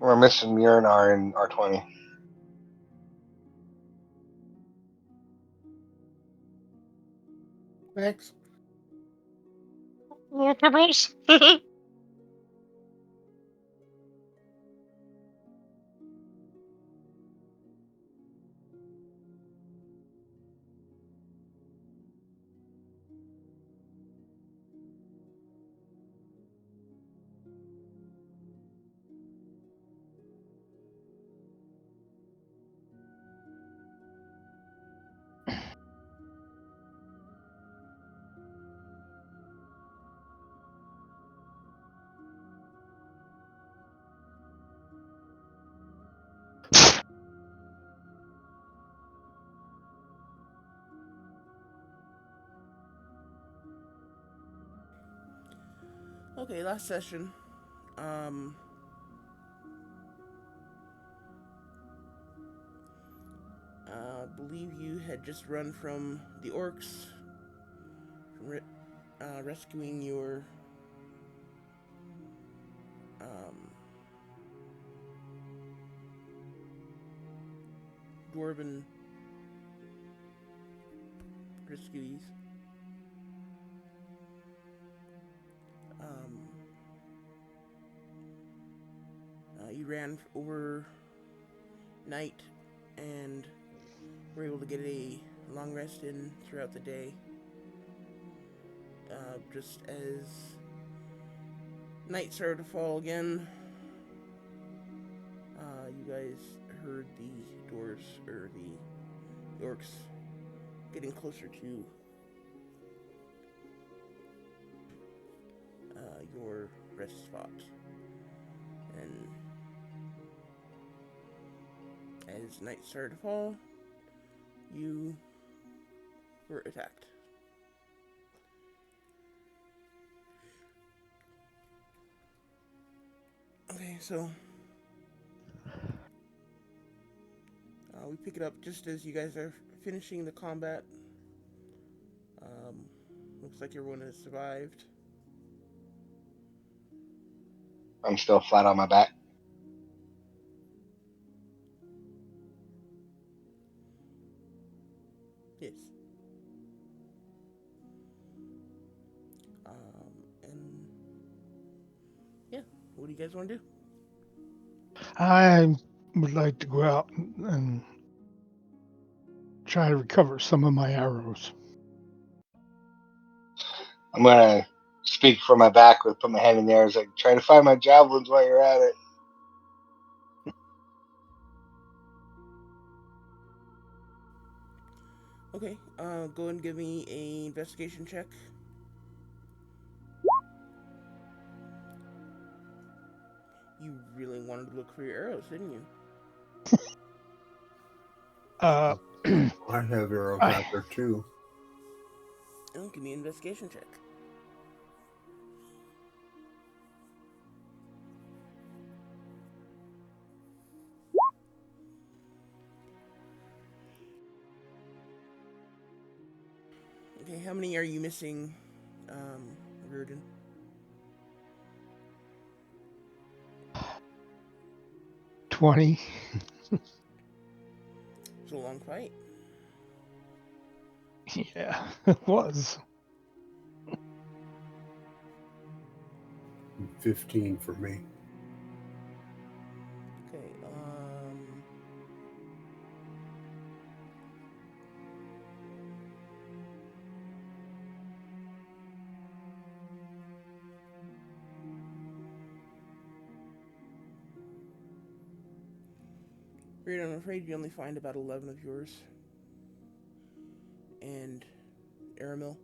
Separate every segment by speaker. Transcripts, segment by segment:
Speaker 1: We're missing Murinar in R20.
Speaker 2: Max?
Speaker 3: Workers.
Speaker 2: Okay, last session. Believe you had just run from the orcs, rescuing your um, dwarven rescuees. Um, you ran over night and were able to get a long rest in throughout the day. Just as night started to fall again, you guys heard the dwarves, or the orcs, getting closer to your rest spot. And as night started to fall, you were attacked. Okay, so we pick it up just as you guys are finishing the combat. Um, Looks like everyone has survived.
Speaker 1: I'm still flat on my back.
Speaker 2: Yes. And yeah, what do you guys want to do?
Speaker 4: I would like to go out and try to recover some of my arrows.
Speaker 1: I'm gonna speak from my back with put my hand in the air. It's like try to find my javelins while you're at it.
Speaker 2: Okay, go and give me a investigation check. You really wanted to look for your arrows, didn't you?
Speaker 4: Uh,
Speaker 5: I have arrows
Speaker 4: I
Speaker 5: out there too.
Speaker 2: Oh, give me an investigation check. Okay, how many are you missing, Reardon?
Speaker 4: 20.
Speaker 2: It's a long fight.
Speaker 4: Yeah, it was.
Speaker 5: 15 for me.
Speaker 2: Okay, Reardon, I'm afraid you only find about 11 of yours. And Aramil,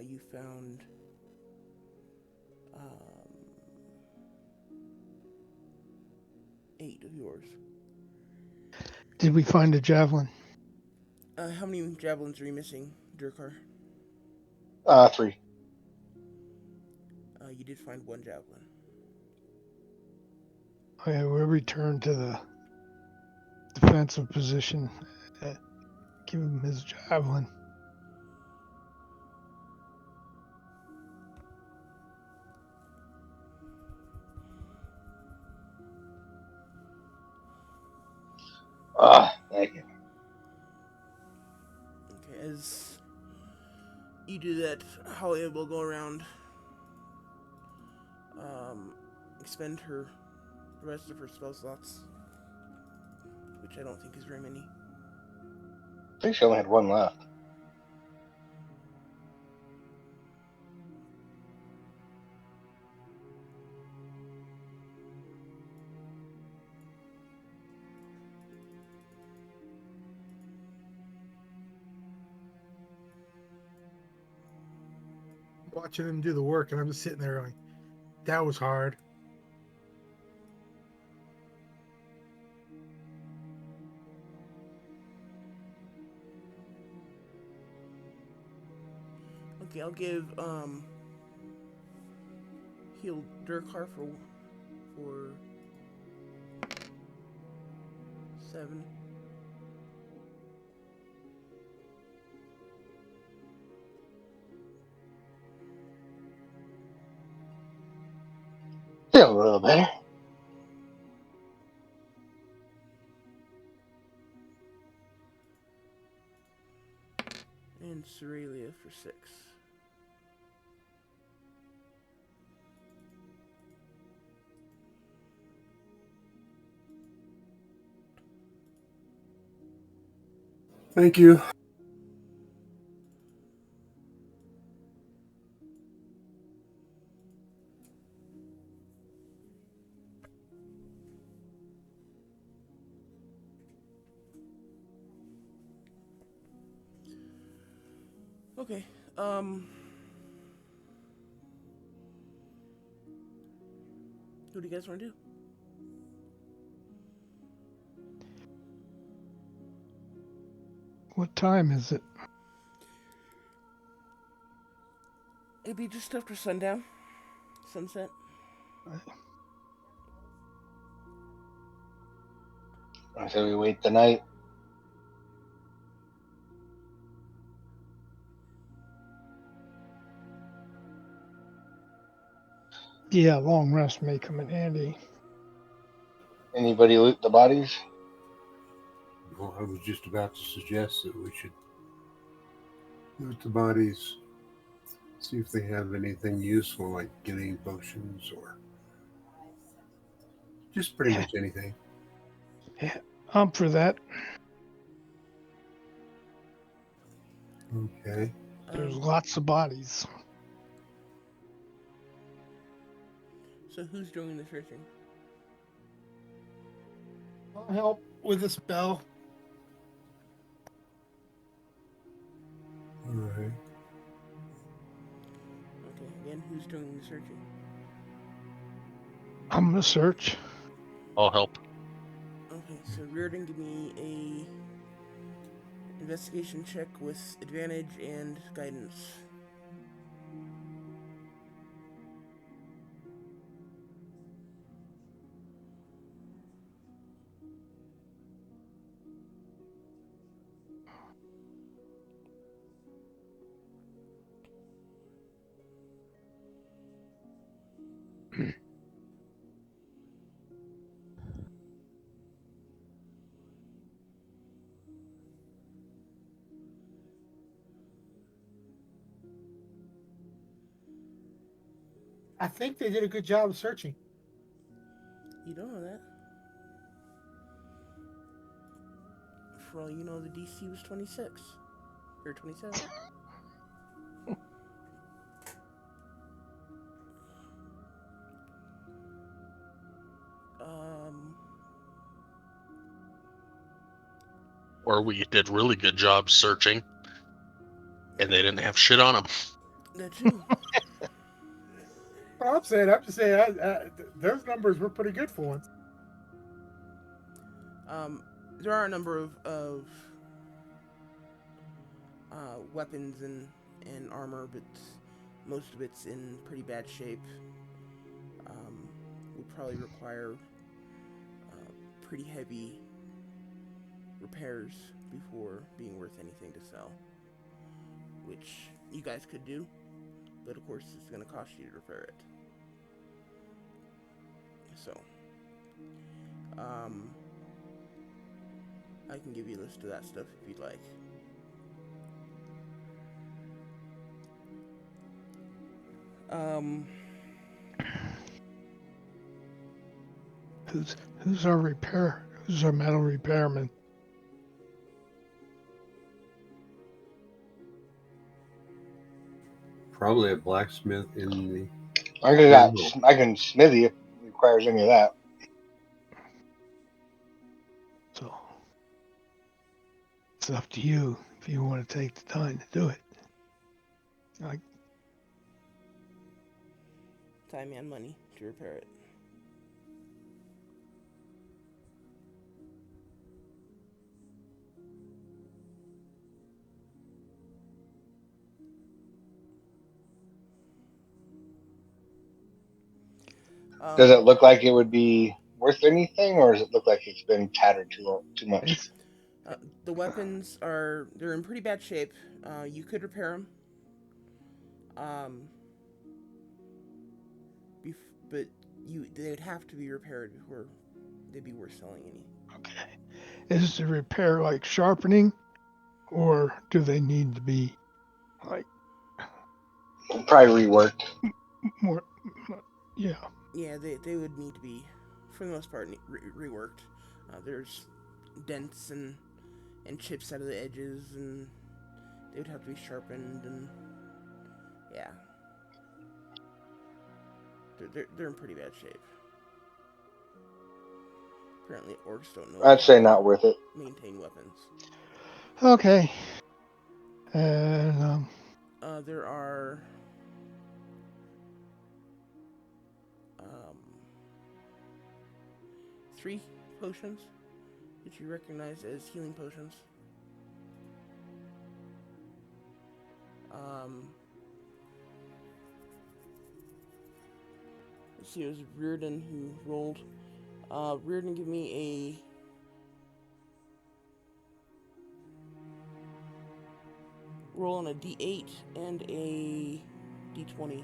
Speaker 2: you found um, 8 of yours.
Speaker 4: Did we find a javelin?
Speaker 2: How many javelins are you missing, Durkar?
Speaker 1: 3.
Speaker 2: You did find 1 javelin.
Speaker 4: Okay, we'll return to the defensive position. Uh, Give him his javelin.
Speaker 2: you do that, Holly will go around, expend the rest of her spell slots, which I don't think is very many.
Speaker 1: I think she only had one left.
Speaker 3: Watching him do the work, and I'm just sitting there going, that was hard.
Speaker 2: Okay, I'll give heal Durkar for 7.
Speaker 1: Feel a little better.
Speaker 2: And Cerealia for 6.
Speaker 5: Thank you.
Speaker 2: Okay, what do you guys want to do?
Speaker 4: What time is it?
Speaker 2: It'd be just after sundown, sunset.
Speaker 1: I said we wait the night.
Speaker 4: Yeah, long rest may come in handy.
Speaker 1: Anybody loot the bodies?
Speaker 5: Well, I was just about to suggest that we should loot the bodies, see if they have anything useful, like getting potions or just pretty much anything.
Speaker 4: Yeah, I'm for that.
Speaker 5: Okay.
Speaker 4: There's lots of bodies.
Speaker 2: So who's doing the searching?
Speaker 3: I'll help with the spell.
Speaker 5: All right.
Speaker 2: Okay, again, who's doing the searching?
Speaker 4: I'm gonna search.
Speaker 6: I'll help.
Speaker 2: Okay, so Reardon, give me a investigation check with advantage and guidance.
Speaker 3: I think they did a good job of searching.
Speaker 2: You don't know that. For all you know, the DC was 26. Or 27.
Speaker 6: Or we did really good job searching, and they didn't have shit on them.
Speaker 2: That too.
Speaker 3: I'm just saying, those numbers were pretty good for once.
Speaker 2: There are a number of weapons and armor, but most of it's in pretty bad shape. Would probably require pretty heavy repairs before being worth anything to sell, which you guys could do, but of course it's going to cost you to repair it. So, I can give you a list of that stuff if you'd like. Um,
Speaker 4: Who's our repair? Who's our metal repairman?
Speaker 5: Probably a blacksmith in the.
Speaker 1: I can smithy if it requires any of that.
Speaker 4: So it's up to you if you want to take the time to do it. Like,
Speaker 2: time and money to repair it.
Speaker 1: Does it
Speaker 2: Um,
Speaker 1: look like it would be worth anything, or does it look like it's been tattered too much?
Speaker 4: it's
Speaker 2: the weapons they're in pretty bad shape. You could repair them. Um, but they would have to be repaired before they'd be worth selling any.
Speaker 4: okay. Is the repair like sharpening, or do they need to be like
Speaker 1: Probably reworked.
Speaker 4: more? Yeah.
Speaker 2: Yeah, they would need to be, for the most part, reworked. There's dents and chips out of the edges, and they would have to be sharpened, and yeah, they're in pretty bad shape. Apparently, orcs don't know
Speaker 1: I'd
Speaker 2: how
Speaker 1: say
Speaker 2: to
Speaker 1: not worth it.
Speaker 2: maintain weapons.
Speaker 4: Okay. And
Speaker 2: There are um, 3 potions that you recognize as healing potions. Um, let's see, it was Reardon who rolled. Reardon, give me a roll on a d8 and a d20.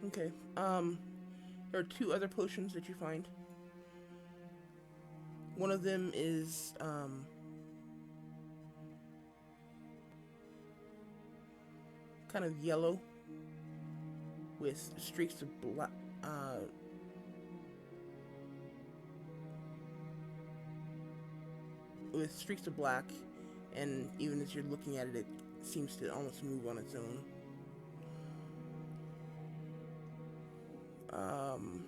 Speaker 2: Okay. There are 2 other potions that you find. One of them is kind of yellow with streaks of black. With streaks of black, and even as you're looking at it, it seems to almost move on its own. Um,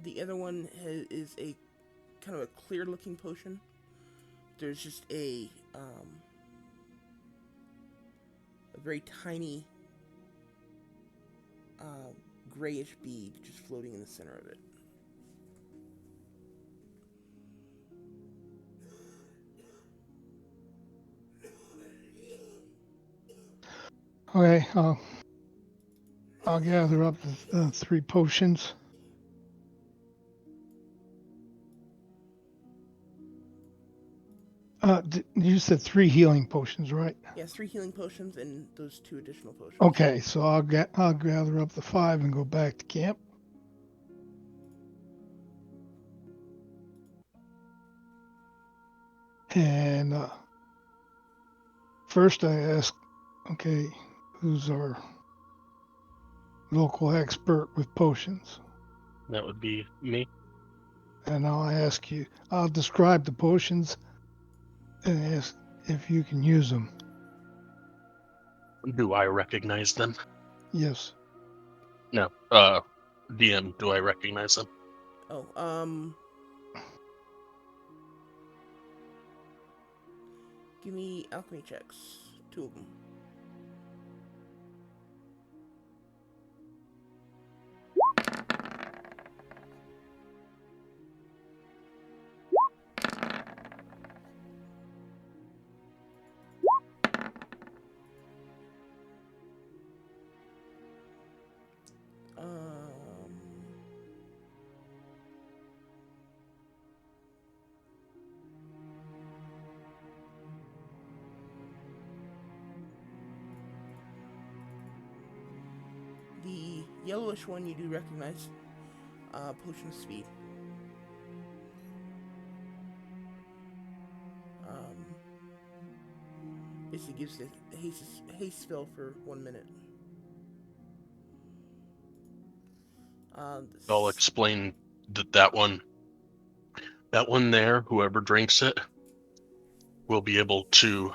Speaker 2: the other one is a kind of a clear-looking potion. There's just a very tiny grayish bead just floating in the center of it.
Speaker 4: okay. I'll gather up the 3 potions. You said 3 healing potions, right?
Speaker 2: Yes, 3 healing potions and those 2 additional potions.
Speaker 4: Okay, so I'll gather up the 5 and go back to camp. And first I ask, okay, who's our local expert with potions?
Speaker 6: That would be me.
Speaker 4: And I'll describe the potions and ask if you can use them.
Speaker 6: Do I recognize them?
Speaker 4: Yes.
Speaker 6: No. DM, do I recognize them?
Speaker 2: Oh, give me alchemy checks. 2 of them. The yellowish one you do recognize. Potion of speed. Basically gives the haste spell for 1 minute.
Speaker 6: I'll explain that one there, whoever drinks it, will be able to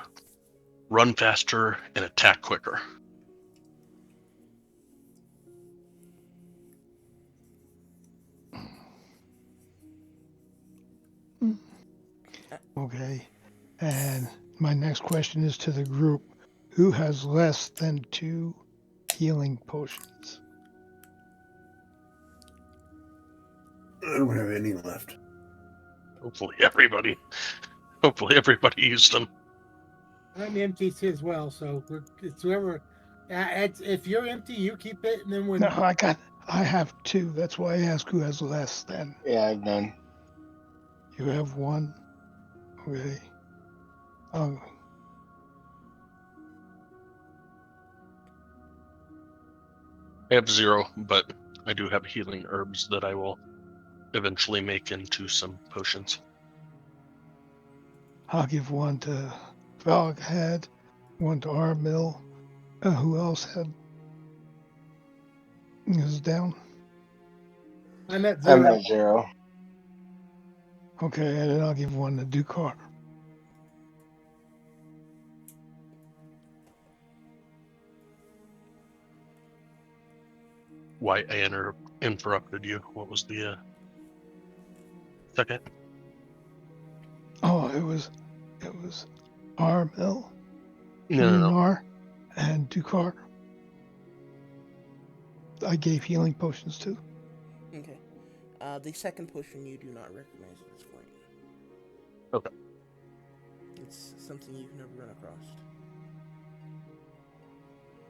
Speaker 6: run faster and attack quicker.
Speaker 4: Okay. And my next question is to the group. Who has less than 2 healing potions?
Speaker 5: I don't have any left.
Speaker 6: Hopefully everybody used them.
Speaker 3: I'm empty as well, so it's whoever. If you're empty, you keep it, and then when
Speaker 4: No, I have 2. That's why I ask who has less than.
Speaker 1: Yeah, I've done.
Speaker 4: You have 1. Okay. Oh,
Speaker 6: I have 0, but I do have healing herbs that I will eventually make into some potions.
Speaker 4: I'll give 1 to Valgad, 1 to Armill. Who else is down?
Speaker 3: I'm at
Speaker 1: I'm
Speaker 3: 0.
Speaker 1: at 0.
Speaker 4: Okay, and then I'll give 1 to Dukar.
Speaker 6: Why I interrupted you? What was the second?
Speaker 4: Oh, it was Armill,
Speaker 6: No.
Speaker 4: Lunar, and Dukar. I gave healing potions too.
Speaker 2: Okay. The second potion you do not recognize at this point.
Speaker 6: Okay.
Speaker 2: It's something you've never run across.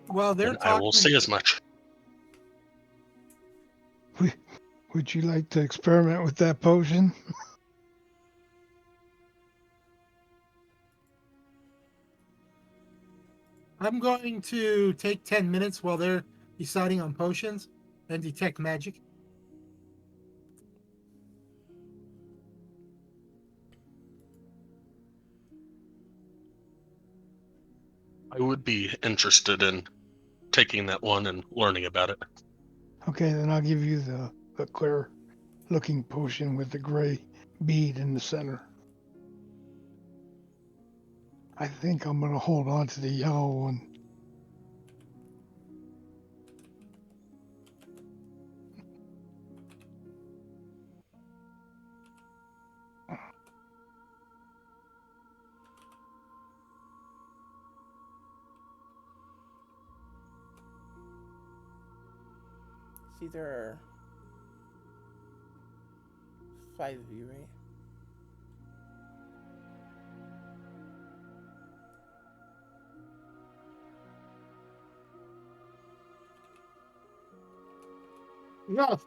Speaker 3: Well, they're
Speaker 6: And I will say as much.
Speaker 4: Would you like to experiment with that potion?
Speaker 3: I'm going to take 10 minutes while they're deciding on potions and detect magic.
Speaker 6: I would be interested in taking that one and learning about it.
Speaker 4: Okay, then I'll give you the clear looking potion with the gray bead in the center. I think I'm going to hold on to the yellow one.
Speaker 2: See, there are 5 of you, right?
Speaker 3: No.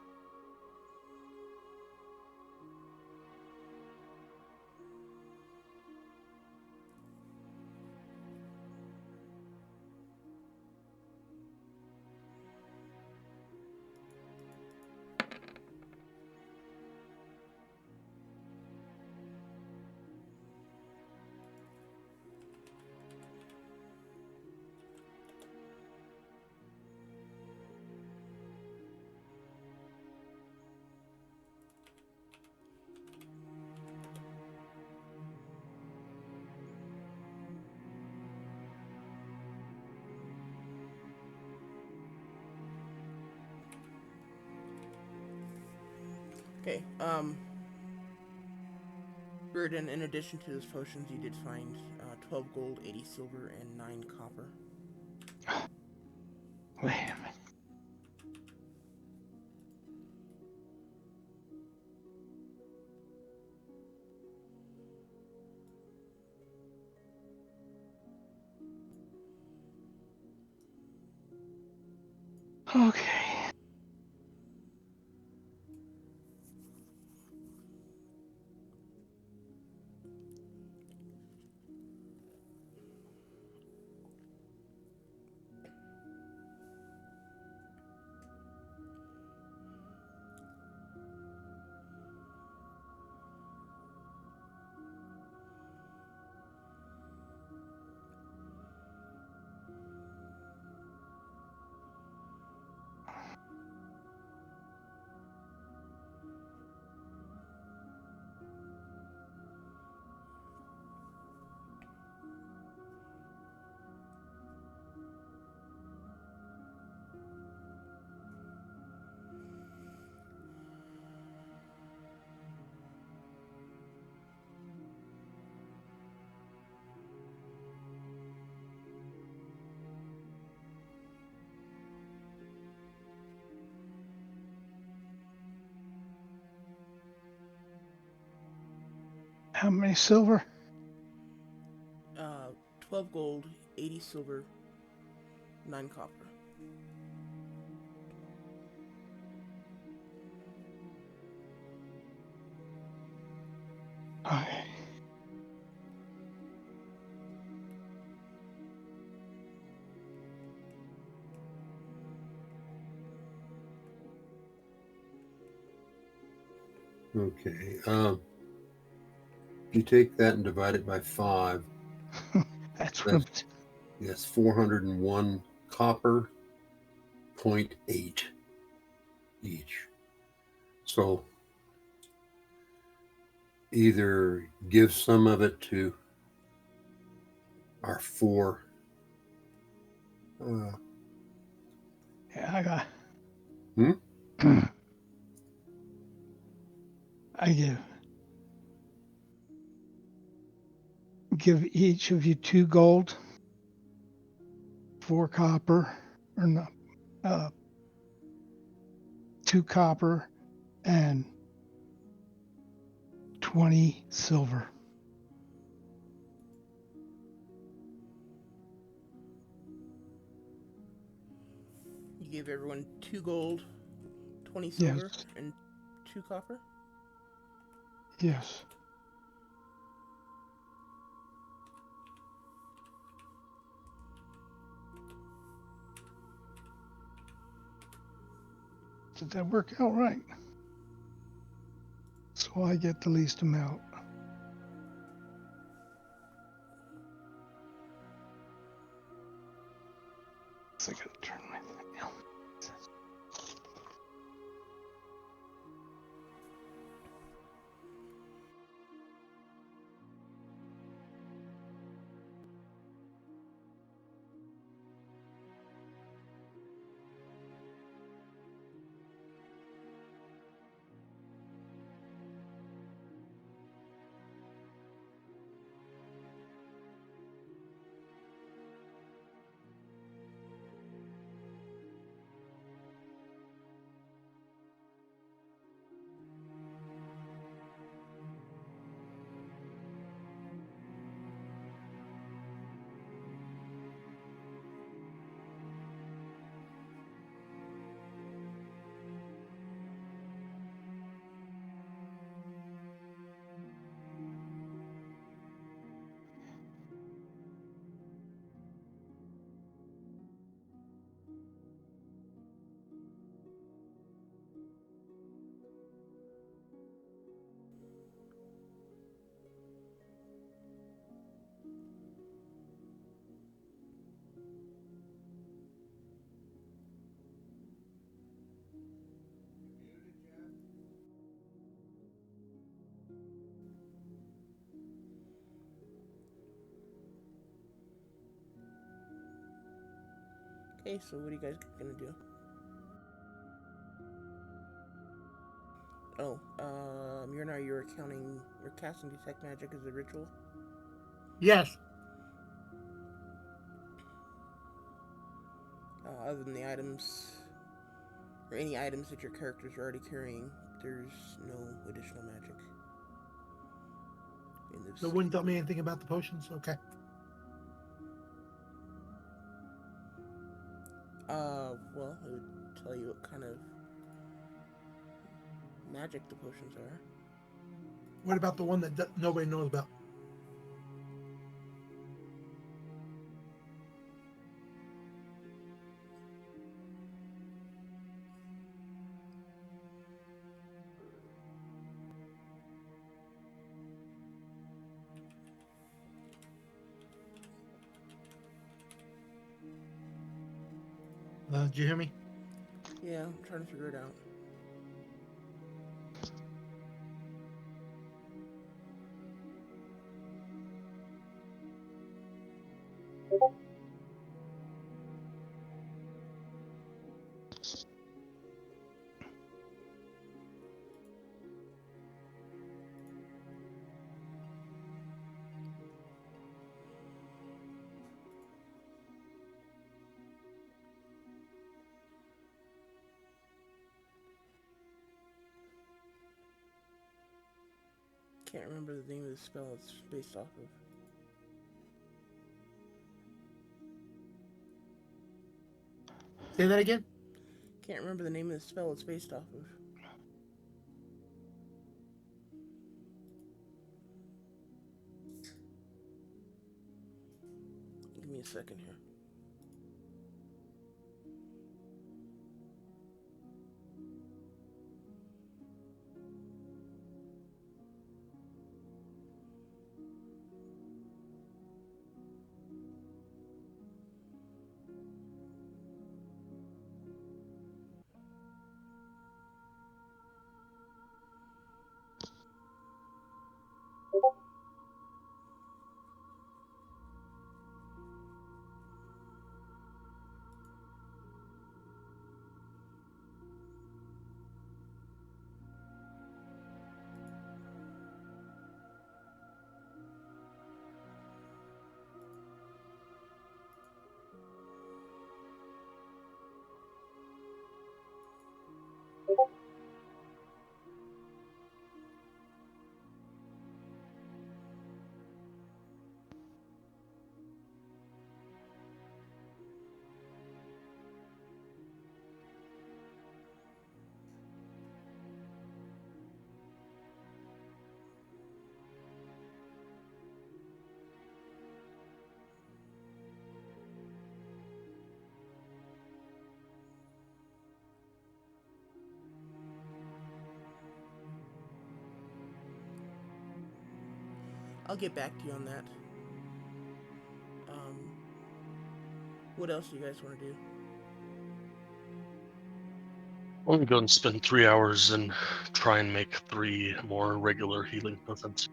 Speaker 2: Okay. Burden, in addition to those potions, you did find 12 gold, 80 silver, and 9 copper.
Speaker 4: Wait a minute. Okay. How many silver?
Speaker 2: 12 gold, 80 silver, 9 copper.
Speaker 4: Okay.
Speaker 5: Okay. If you take that and divide it by 5,
Speaker 4: That's
Speaker 5: that's,
Speaker 4: what.
Speaker 5: that's 401 copper, 0.8 each. So either give some of it to our 4
Speaker 4: Yeah, I got.
Speaker 5: Hmm?
Speaker 4: I give each of you 2 gold, 4 copper, or no, 2 copper, and 20 silver.
Speaker 2: You gave everyone 2 gold, 20
Speaker 4: Yes,
Speaker 2: silver, and 2 copper?
Speaker 4: yes. Did that work out right? So I get the least amount. So I gotta turn my thing on.
Speaker 2: Okay, so what are you guys gonna do? Oh, you're casting detect magic as a ritual.
Speaker 3: Yes.
Speaker 2: Other than the items or any items that your characters are already carrying, there's no additional magic in this.
Speaker 3: So it wouldn't tell me anything about the potions. Okay.
Speaker 2: Well, it would tell you what kind of magic the potions are.
Speaker 3: What about the one that nobody knows about? Did you hear me?
Speaker 2: Yeah, I'm trying to figure it out. Can't remember the name of the spell it's based off of.
Speaker 3: Say that again.
Speaker 2: Can't remember the name of the spell it's based off of. Give me a second here. I'll get back to you on that. Um, what else do you guys want to do?
Speaker 6: I'm gonna go and spend 3 hours and try and make 3 more regular healing potions.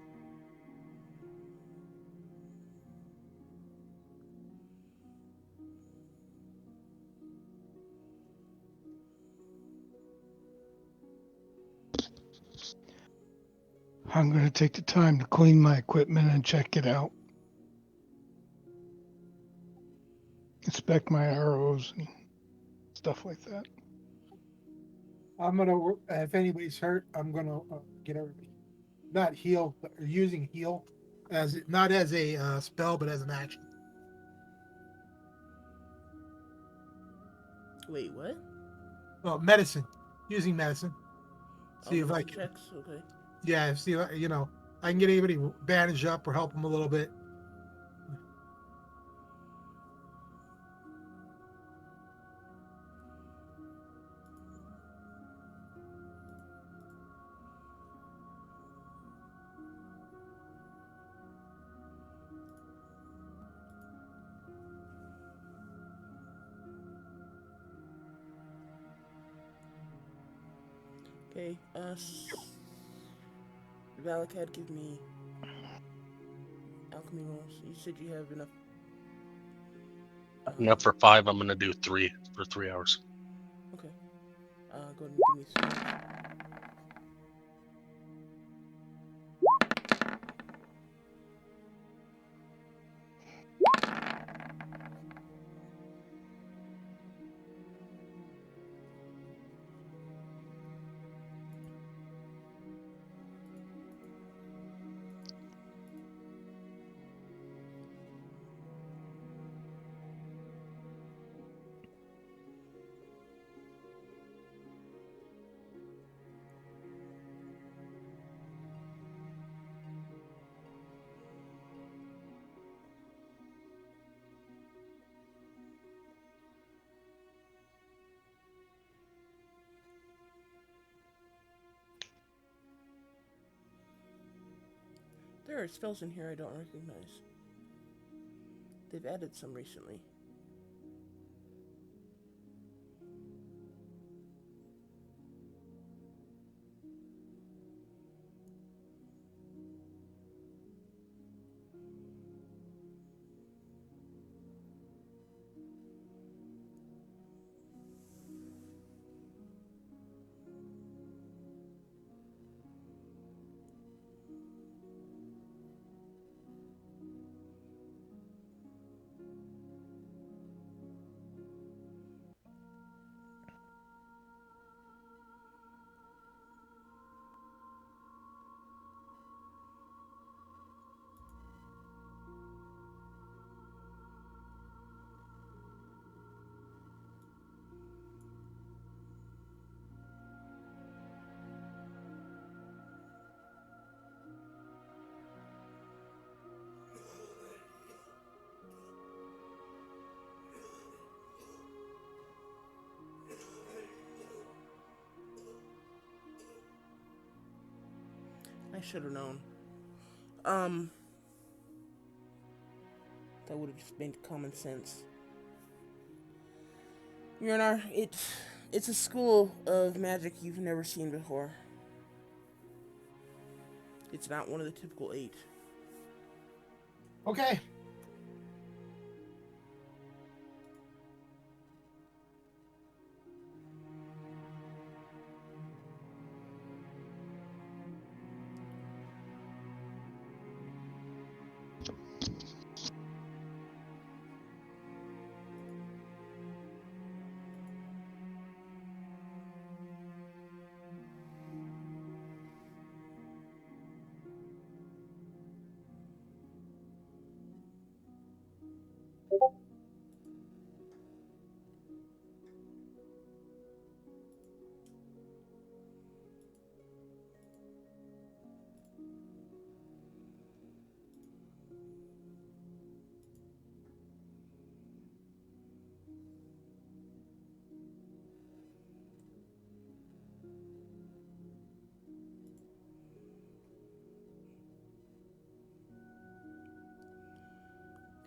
Speaker 4: I'm going to take the time to clean my equipment and check it out. Inspect my arrows and stuff like that.
Speaker 3: I'm gonna. If anybody's hurt, I'm gonna get everybody. Not heal, but using heal as not as a spell, but as an action.
Speaker 2: Wait, what?
Speaker 3: Oh, medicine. Using medicine.
Speaker 2: Oh,
Speaker 3: See if I
Speaker 2: medicine
Speaker 3: can.
Speaker 2: checks. Okay.
Speaker 3: Yeah. See, I can get anybody bandaged up or help them a little bit.
Speaker 2: Okay. Valakad, give me alchemy rolls. You said you have enough.
Speaker 6: Now for 5, I'm gonna do 3 for 3 hours.
Speaker 2: Okay. Go ahead and give me 3. There are spells in here I don't recognize. They've added some recently. I should have known. That would have just made common sense. Mjolnir, it's a school of magic you've never seen before. It's not one of the typical 8.
Speaker 3: Okay.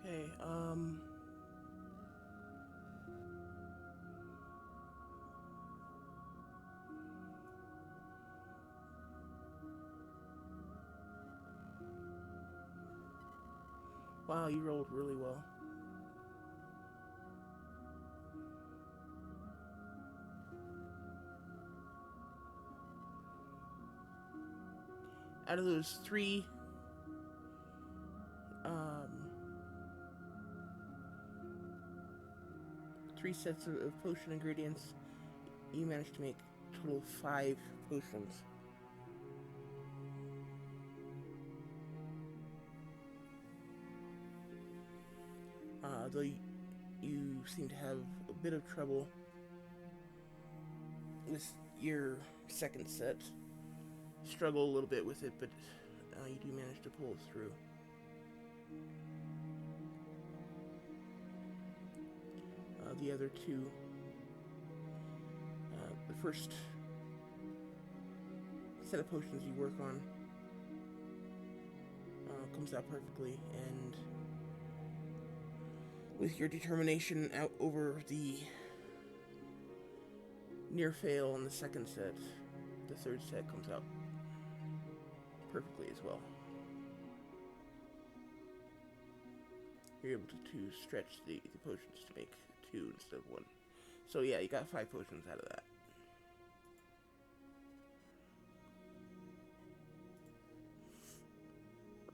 Speaker 2: Okay, wow, you rolled really well. Out of those 3, um, 3 sets of potion ingredients, you managed to make a total of 5 potions. Though you seem to have a bit of trouble with your second set. Struggle a little bit with it, but you do manage to pull it through. The other 2, the first set of potions you work on comes out perfectly, and with your determination out over the near fail on the second set, the third set comes out perfectly as well. you're able to stretch the potions to make 2 instead of 1. So yeah, you got 5 potions out of that.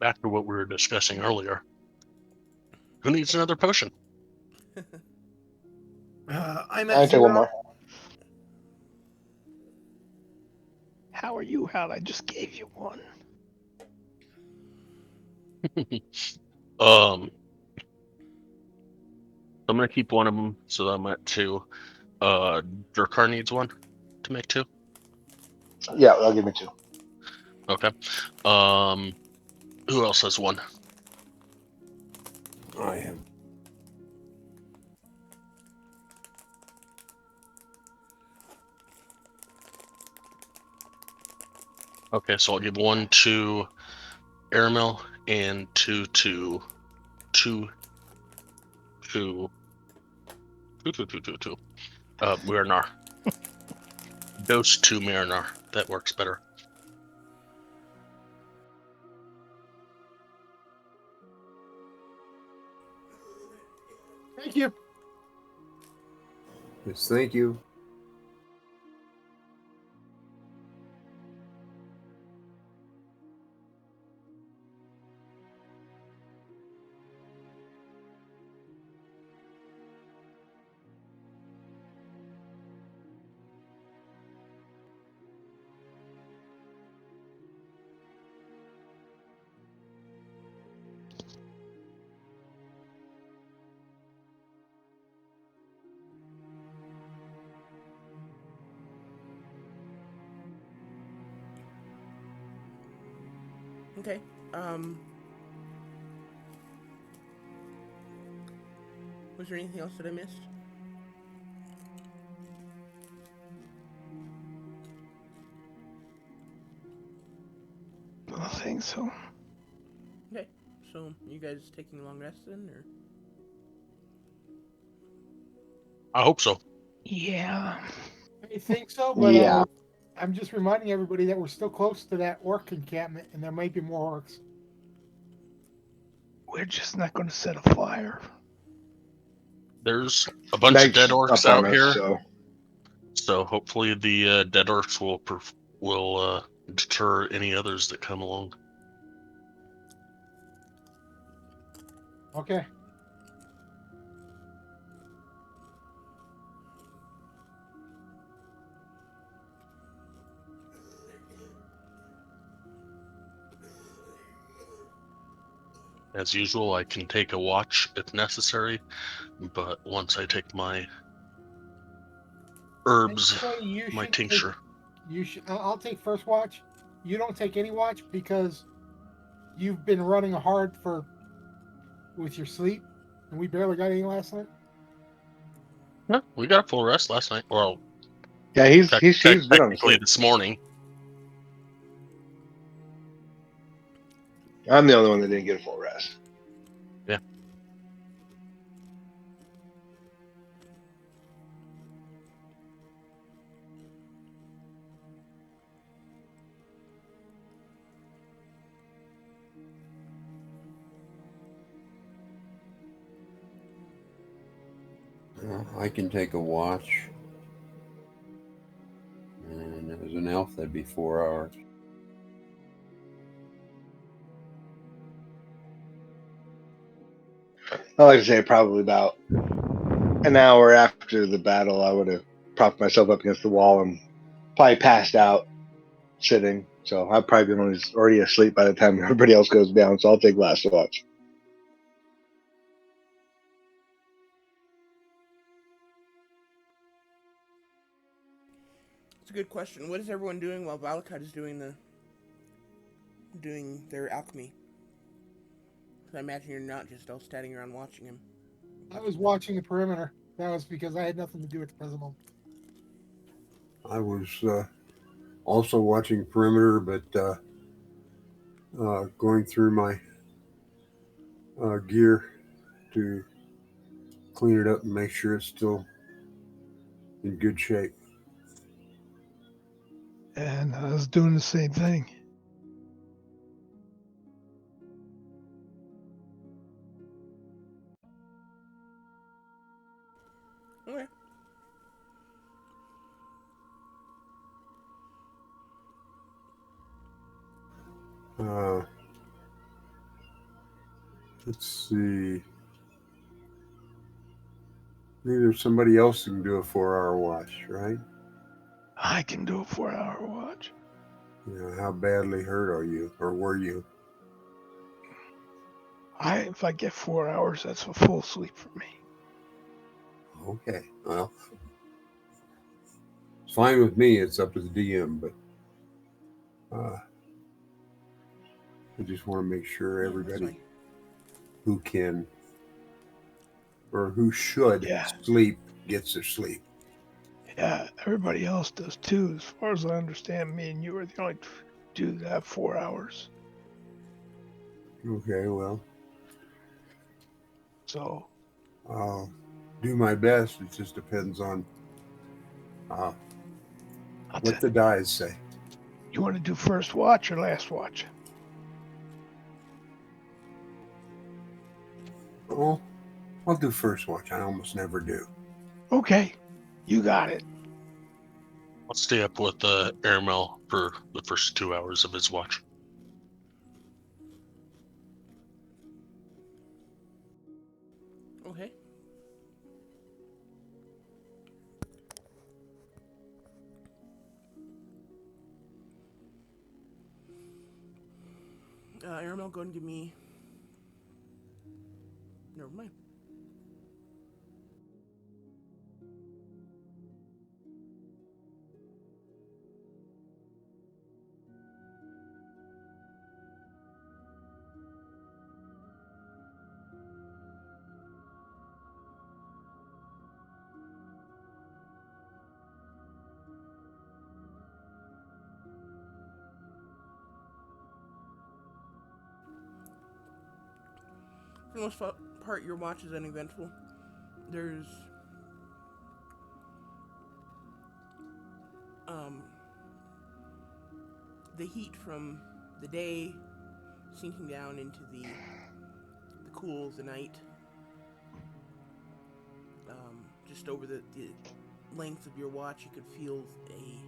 Speaker 6: Back to what we were discussing earlier. Who needs another potion?
Speaker 3: I'm
Speaker 1: I
Speaker 3: at
Speaker 1: can take one
Speaker 3: 0.
Speaker 1: more.
Speaker 4: How are you, Hal? I just gave you one.
Speaker 6: I'm gonna keep one of them, so I'm at 2. Durkar needs 1 to make 2.
Speaker 1: Yeah, I'll give me 2.
Speaker 6: Okay. Who else has 1?
Speaker 5: I have.
Speaker 6: Okay, so I'll give 1 to Airmill and 2 to Miranar. Dose to Miranar. That works better.
Speaker 3: Thank you.
Speaker 5: Yes, thank you.
Speaker 2: Okay. Was there anything else that I missed?
Speaker 4: I don't think so.
Speaker 2: Okay. So, you guys taking a long rest then, or?
Speaker 6: I hope so.
Speaker 4: Yeah.
Speaker 3: I think so, but
Speaker 1: Yeah.
Speaker 3: I'm just reminding everybody that we're still close to that orc encampment, and there might be more orcs.
Speaker 4: We're just not going to set a fire.
Speaker 6: There's a bunch of
Speaker 1: Night's
Speaker 6: dead orcs
Speaker 1: upon
Speaker 6: out
Speaker 1: us,
Speaker 6: here,
Speaker 1: so
Speaker 6: so hopefully the dead orcs will deter any others that come along.
Speaker 3: Okay.
Speaker 6: As usual, I can take a watch if necessary, but once I take my herbs,
Speaker 3: Actually, you
Speaker 6: my
Speaker 3: should
Speaker 6: tincture.
Speaker 3: I'll take first watch. You don't take any watch because you've been running hard with your sleep, and we barely got any last night.
Speaker 6: No, we got a full rest last night. Well,
Speaker 1: yeah, he's been on the
Speaker 6: technically
Speaker 1: sleep.
Speaker 6: this morning.
Speaker 1: I'm the only one that didn't get a full rest.
Speaker 6: Yeah.
Speaker 5: I can take a watch. And as an elf, that'd be 4 hours.
Speaker 1: I like to say probably about an hour after the battle, I would have propped myself up against the wall and probably passed out sitting. So I've probably been already asleep by the time everybody else goes down. So I'll take last watch.
Speaker 2: It's a good question. What is everyone doing while Valakai is doing their alchemy? I imagine you're not just all standing around watching him.
Speaker 3: I was watching the perimeter. That was because I had nothing to do at the present moment.
Speaker 5: I was also watching perimeter, but going through my gear to clean it up and make sure it's still in good shape.
Speaker 4: And I was doing the same thing.
Speaker 5: Let's see. Maybe there's somebody else who can do a 4-hour watch, right?
Speaker 4: I can do a 4-hour watch.
Speaker 5: How badly hurt are you, or were you?
Speaker 4: If I get 4 hours, that's a full sleep for me.
Speaker 5: Okay, well, it's fine with me. It's up to the DM, but I just want to make sure
Speaker 2: Yeah, that's
Speaker 5: everybody
Speaker 2: fine.
Speaker 5: who can or who should
Speaker 4: Yeah.
Speaker 5: sleep gets their sleep.
Speaker 4: Yeah, everybody else does too. As far as I understand, me and you are the only two that have 4 hours.
Speaker 5: Okay, well,
Speaker 4: So
Speaker 5: I'll do my best. It just depends on what the dice say.
Speaker 4: you want to do first watch or last watch?
Speaker 5: Oh, I'll do first watch. I almost never do.
Speaker 4: Okay, you got it.
Speaker 6: I'll stay up with Airmail for the first 2 hours of his watch.
Speaker 2: Okay. Airmail, go and give me. Never mind. For the most part, your watch is uneventful. There's the heat from the day sinking down into the cool of the night. Just over the length of your watch, you could feel a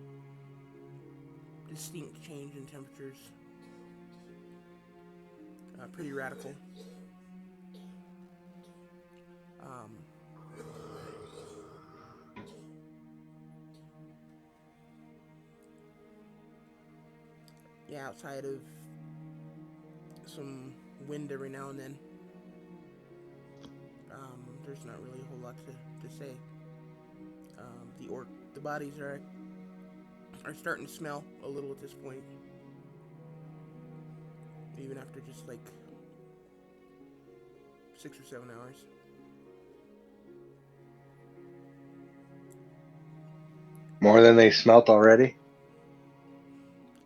Speaker 2: distinct change in temperatures. Pretty radical. Yeah, outside of some wind every now and then, there's not really a whole lot to say. The bodies are starting to smell a little at this point, even after just like 6 or 7 hours.
Speaker 1: More than they smelt already.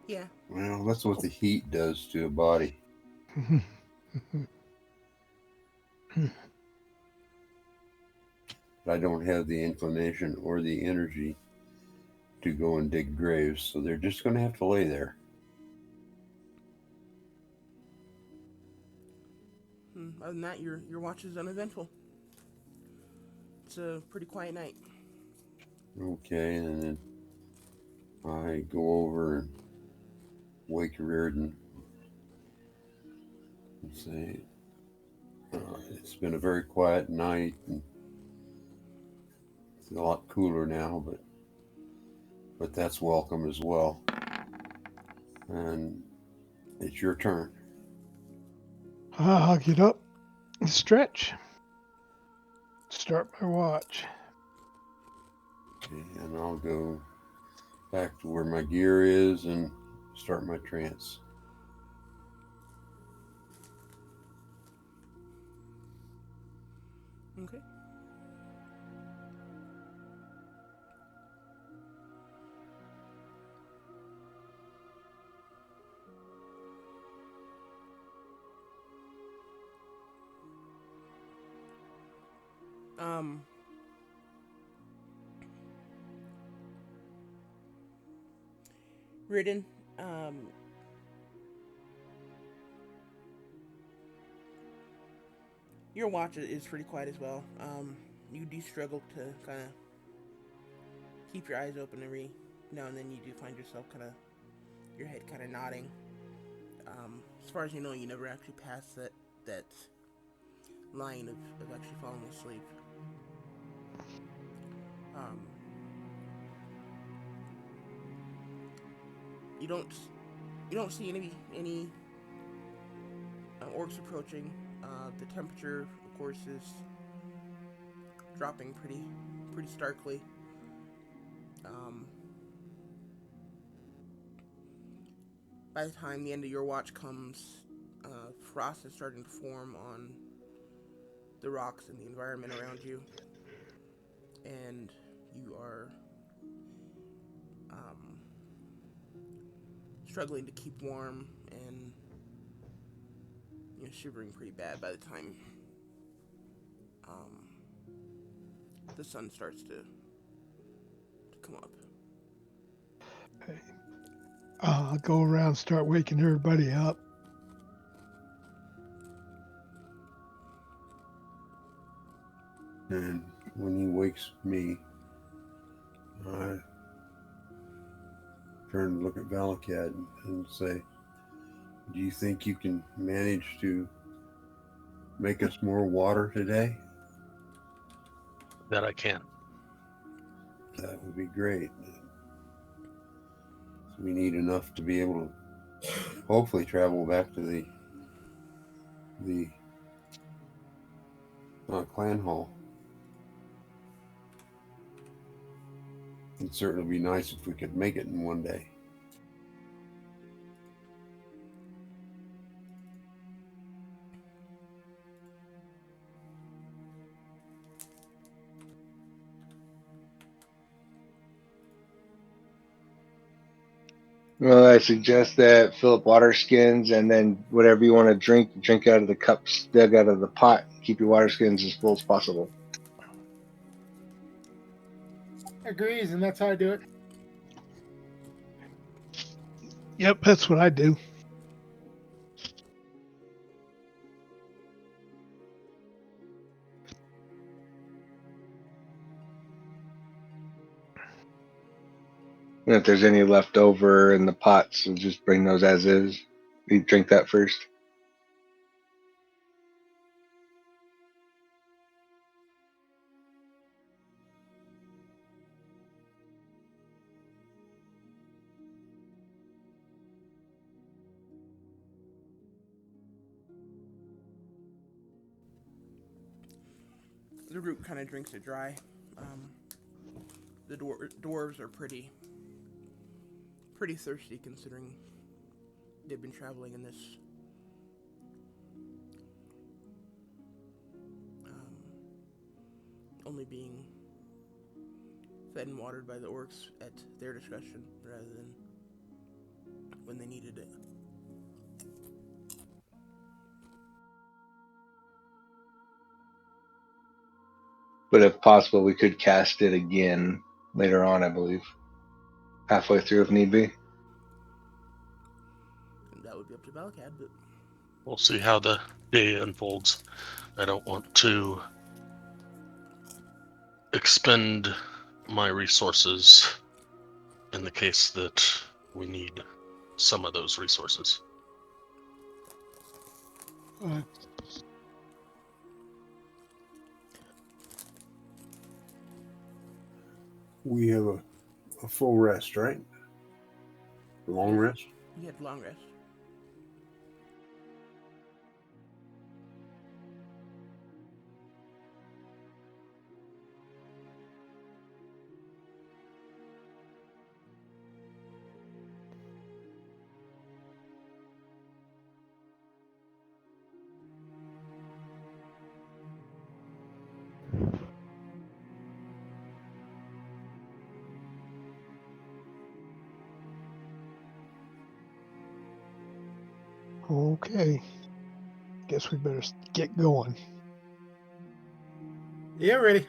Speaker 2: Yeah.
Speaker 5: Well, that's what the heat does to a body. I don't have the inclination or the energy to go and dig graves, so they're just going to have to lay there.
Speaker 2: Other than that, your watch is uneventful. It's a pretty quiet night.
Speaker 5: Okay, and then I go over and wake Reardon and say, it's been a very quiet night, and it's a lot cooler now, but that's welcome as well. And it's your turn.
Speaker 4: I'll get up and stretch. Start my watch.
Speaker 5: Okay, and I'll go back to where my gear is and start my trance.
Speaker 2: Okay. Ridden, your watch is pretty quiet as well. You do struggle to kind of keep your eyes open every now and then. You do find yourself your head kind of nodding. As far as you know, you never actually passed that line of actually falling asleep. Um, you don't you don't see any orcs approaching. The temperature, of course, is dropping pretty starkly. Um, by the time the end of your watch comes, frost is starting to form on the rocks and the environment around you, and you are um, struggling to keep warm and shivering pretty bad by the time um, the sun starts to come up.
Speaker 4: Okay. I'll go around, start waking everybody up.
Speaker 5: And when he wakes me, I turn to look at Valakat and say, do you think you can manage to make us more water today?
Speaker 6: That I can.
Speaker 5: That would be great. We need enough to be able to hopefully travel back to the clan hall. It'd certainly be nice if we could make it in one day.
Speaker 1: Well, I suggest that fill up water skins, and then whatever you want to drink out of the cups dug out of the pot. Keep your water skins as full as possible.
Speaker 3: Agrees, and that's how I do it.
Speaker 4: Yep, that's what I do.
Speaker 1: And if there's any left over in the pots, so just bring those as is. You drink that first.
Speaker 2: The group kind of drinks it dry. Um, the dwarves are pretty thirsty considering they've been traveling in this only being fed and watered by the orcs at their discretion rather than when they needed it.
Speaker 1: But if possible, we could cast it again later on, I believe. Halfway through if need be.
Speaker 2: And that would be up to Balakad, but
Speaker 6: We'll see how the day unfolds. I don't want to expend my resources in the case that we need some of those resources.
Speaker 5: We have a full rest, right? A long rest?
Speaker 2: you had long rest.
Speaker 4: Okay. Guess we better get going.
Speaker 3: Yeah, ready.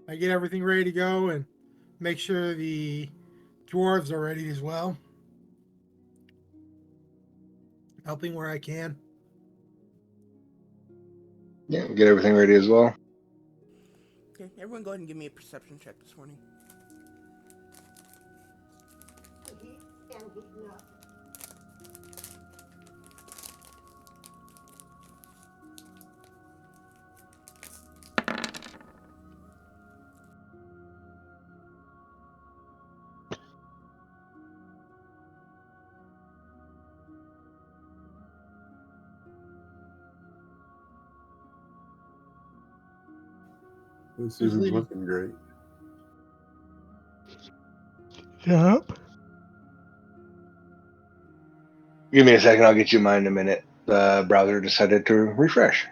Speaker 3: I get everything ready to go and make sure the dwarves are ready as well. Helping where I can.
Speaker 1: Yeah, get everything ready as well.
Speaker 2: Okay, everyone go ahead and give me a perception check this morning.
Speaker 5: This
Speaker 3: Who's
Speaker 5: isn't
Speaker 3: leading?
Speaker 5: looking great.
Speaker 4: Yep.
Speaker 1: Give me a second. I'll get you mine in a minute. The browser decided to refresh.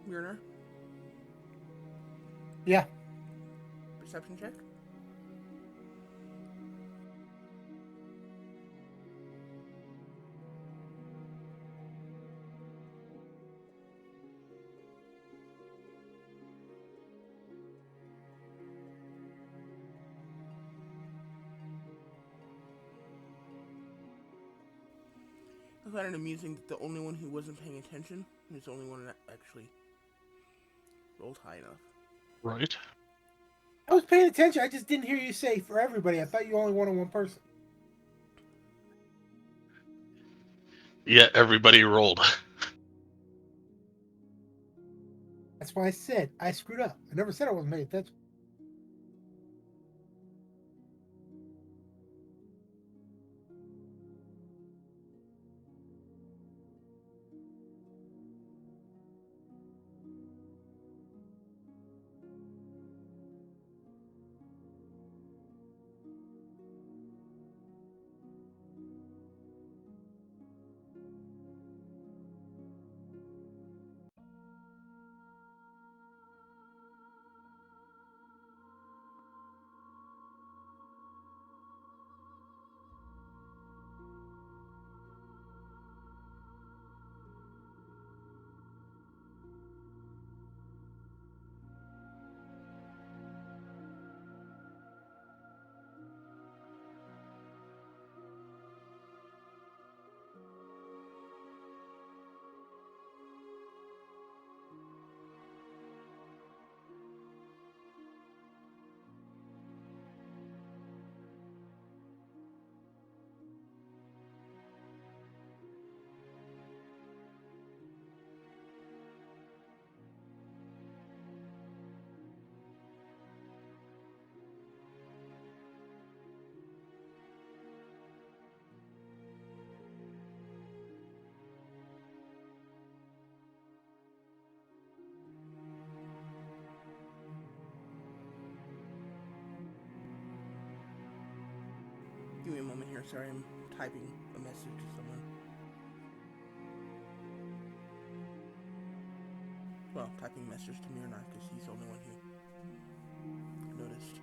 Speaker 2: Myrna,
Speaker 3: Yeah.
Speaker 2: perception check. I found it amusing that the only one who wasn't paying attention was the only one that actually rolled high enough.
Speaker 6: Right.
Speaker 3: I was paying attention. I just didn't hear you say for everybody. I thought you only wanted one person.
Speaker 6: Yeah, everybody rolled.
Speaker 3: That's why I said I screwed up. I never said I wasn't paying attention.
Speaker 2: Give me a moment here. Sorry, I'm typing a message to someone. Well, typing a message to Myrna because he's the only one who noticed.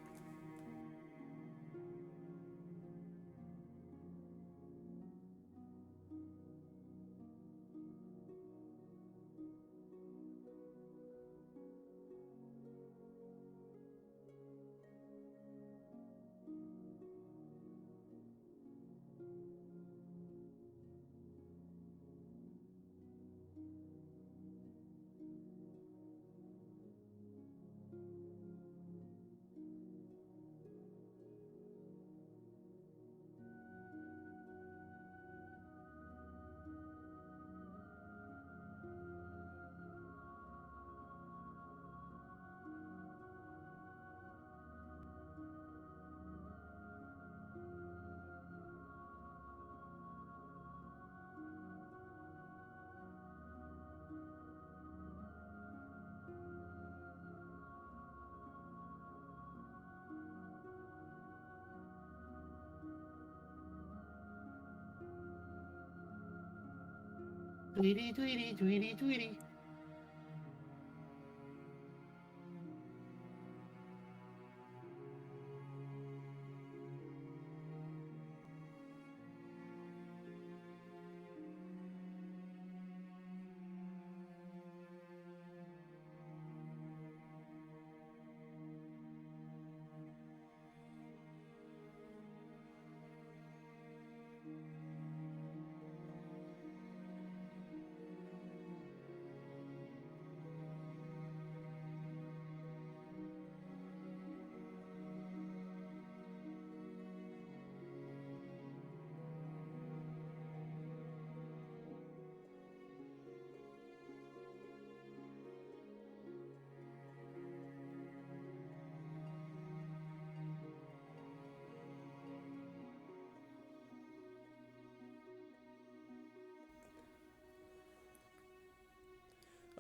Speaker 3: Tweety, tweety, tweety, tweety.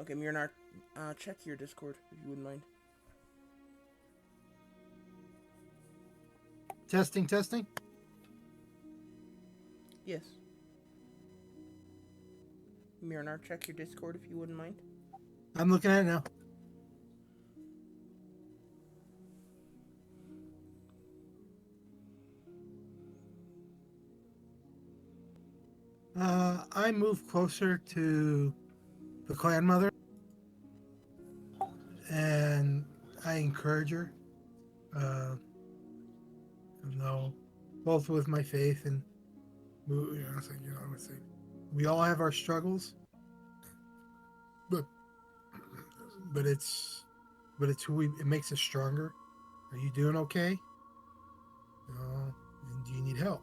Speaker 2: Okay, Myrnar, check your Discord if you wouldn't mind.
Speaker 3: Testing, testing.
Speaker 2: Yes. Myrnar, check your Discord if you wouldn't mind.
Speaker 3: I'm looking at it now. I move closer to the clan mother, and I encourage her. Uh, no, both with my faith and I would say we all have our struggles, but but it's who we it makes us stronger. Are you doing okay? And do you need help?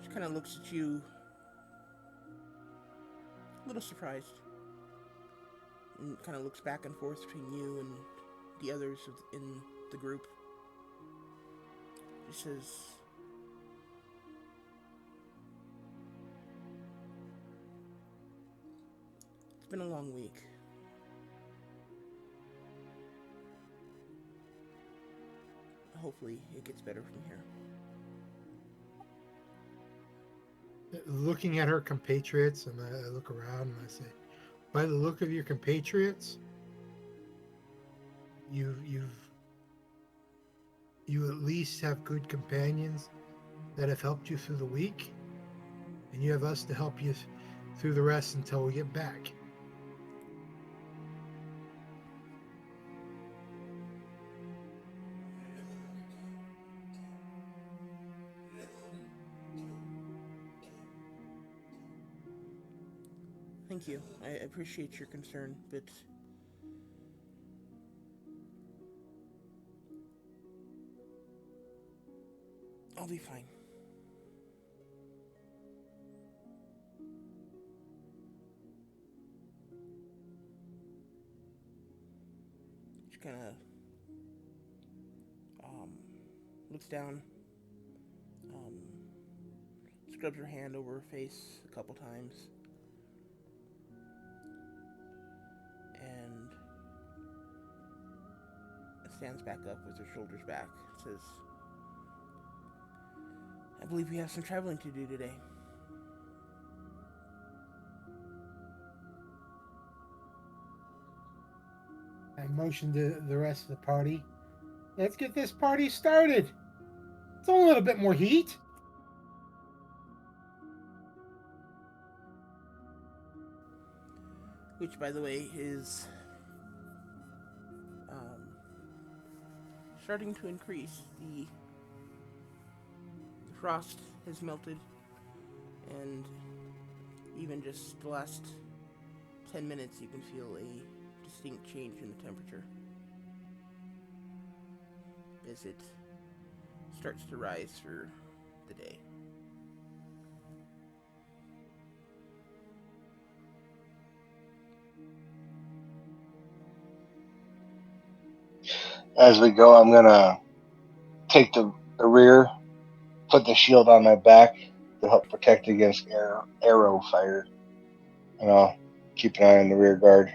Speaker 2: She kind of looks at you, a little surprised, and kind of looks back and forth between you and the others in the group. She says, "It's been a long week. Hopefully, it gets better from here."
Speaker 3: Looking at her compatriots, and I look around and I say, by the look of your compatriots, you at least have good companions that have helped you through the week, and you have us to help you through the rest until we get back.
Speaker 2: Thank you. I appreciate your concern, but I'll be fine. She kind of looks down, um, scrubs her hand over her face a couple times, and stands back up with her shoulders back. Says, "I believe we have some traveling to do today."
Speaker 3: I motion to the rest of the party. Let's get this party started. It's a little bit more heat.
Speaker 2: Which, by the way, is starting to increase. The frost has melted, and even just the last 10 minutes, you can feel a distinct change in the temperature as it starts to rise for the day.
Speaker 1: As we go, I'm gonna take the rear, put the shield on my back to help protect against arrow fire, and I'll keep an eye on the rear guard.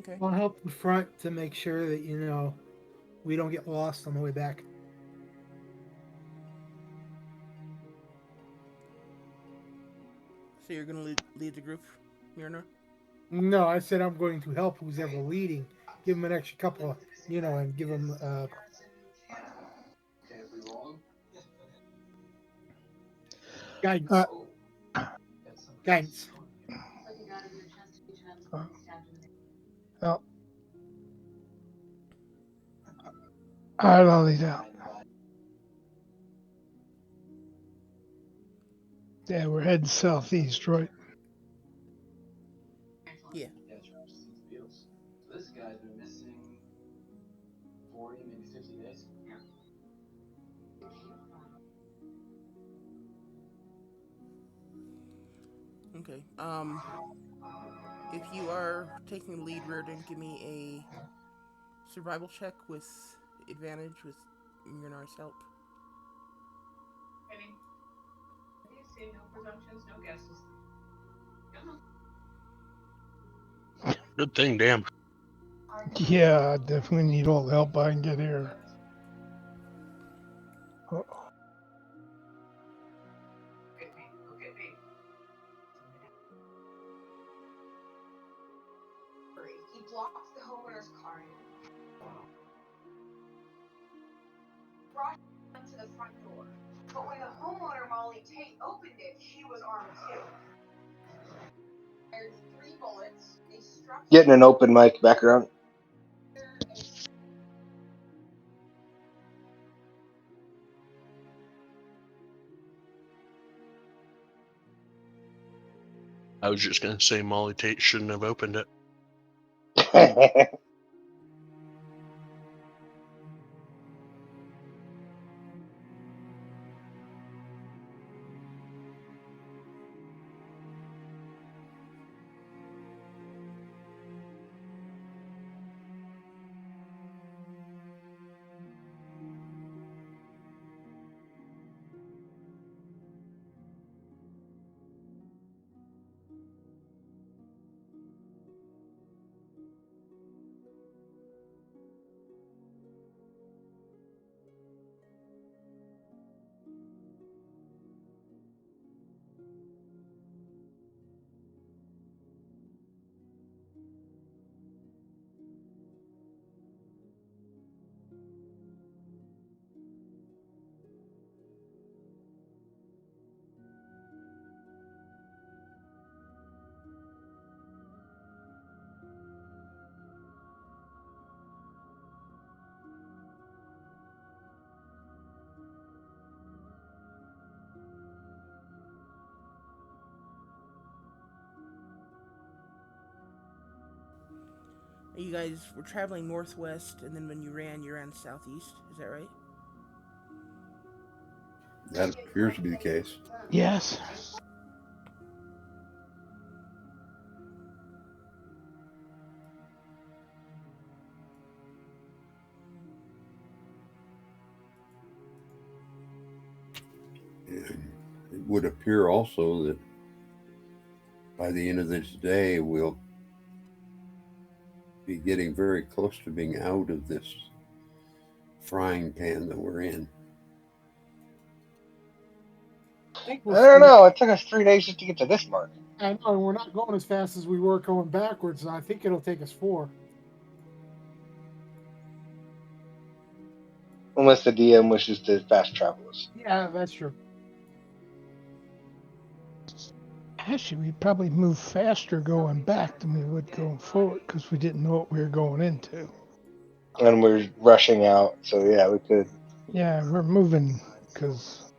Speaker 2: Okay.
Speaker 3: I'll help the front to make sure that we don't get lost on the way back.
Speaker 2: So you're gonna lead the group, Myrna?
Speaker 3: No, I said I'm going to help who's ever leading. Give them an extra couple of, and give them guidance. Guidance.
Speaker 4: Well, all right, I'll lead out. Yeah, we're heading southeast, right?
Speaker 2: Yeah. Okay. If you are taking the lead, Reardon, give me a survival check with advantage with Murnar's help.
Speaker 6: Good thing, damn.
Speaker 4: Yeah, I definitely need all the help I can get here. Uh-oh.
Speaker 7: He blocked the homeowner's car and brought him to the front door. But when the homeowner, Molly Tate, opened it, she was armed too. Fired 3 bullets. They struck
Speaker 1: Getting an open mic background.
Speaker 6: I was just gonna say Molly Tate shouldn't have opened it.
Speaker 2: You guys were traveling northwest, and then when you ran southeast. Is that right?
Speaker 5: That appears to be the case.
Speaker 4: Yes.
Speaker 5: And it would appear also that by the end of this day, we'll be getting very close to being out of this frying pan that we're in.
Speaker 3: I think
Speaker 1: I don't know. It took us 3 days just to get to this mark.
Speaker 3: I know, and we're not going as fast as we were going backwards. I think it'll take us 4.
Speaker 1: Unless the DM wishes to fast travel us.
Speaker 3: Yeah, that's true.
Speaker 4: Actually, we probably moved faster going back than we would going forward because we didn't know what we were going into.
Speaker 1: And we're rushing out, so yeah, we could.
Speaker 4: Yeah, we're moving because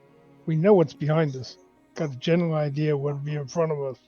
Speaker 4: we know what's behind us. Got a general idea what would be in front of us.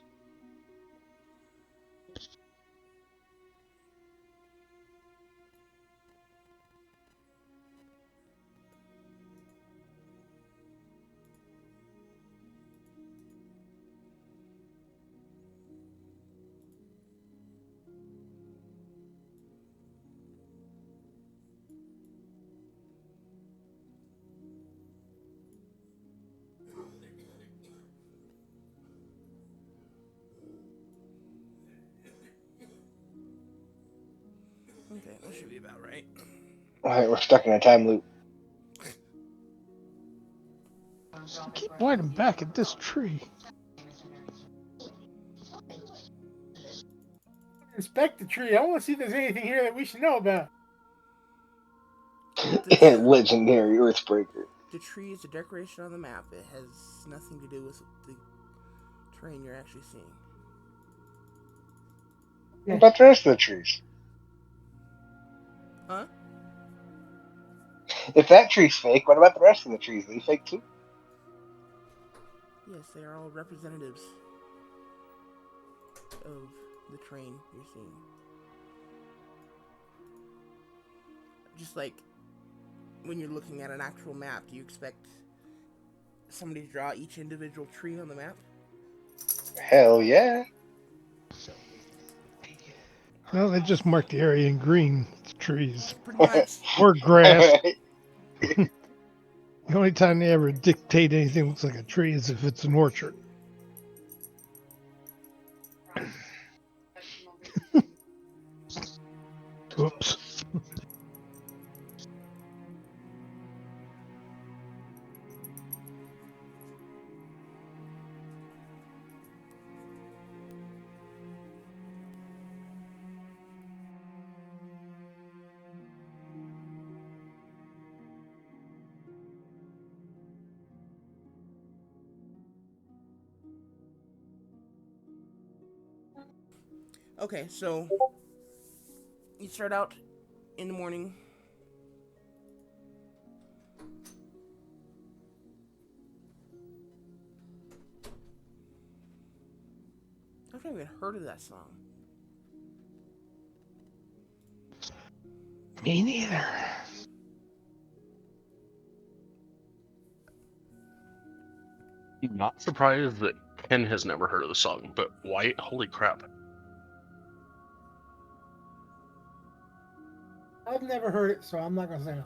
Speaker 2: Okay, that should be about right.
Speaker 1: Alright, we're stuck in a time loop.
Speaker 4: So keep pointing back at this tree.
Speaker 3: Inspect the tree. I want to see if there's anything here that we should know about.
Speaker 1: Legendary Earthbreaker.
Speaker 2: The tree is a decoration on the map. It has nothing to do with the terrain you're actually seeing.
Speaker 1: What about the rest of the trees?
Speaker 2: Huh?
Speaker 1: If that tree's fake, what about the rest of the trees? Are they fake too?
Speaker 2: Yes, they are all representatives of the terrain you're seeing. Just like when you're looking at an actual map, do you expect somebody to draw each individual tree on the map?
Speaker 1: Hell yeah.
Speaker 4: Well, they just marked the area in green. trees
Speaker 2: Pretty much.
Speaker 4: or grass. The only time they ever dictate anything looks like a tree is if it's an orchard. Oops.
Speaker 2: Okay, so you start out in the morning. I've never even heard of that song.
Speaker 4: Me neither.
Speaker 6: I'm not surprised that Ken has never heard of the song, but White, holy crap.
Speaker 3: I've never heard it, so I'm not gonna say no.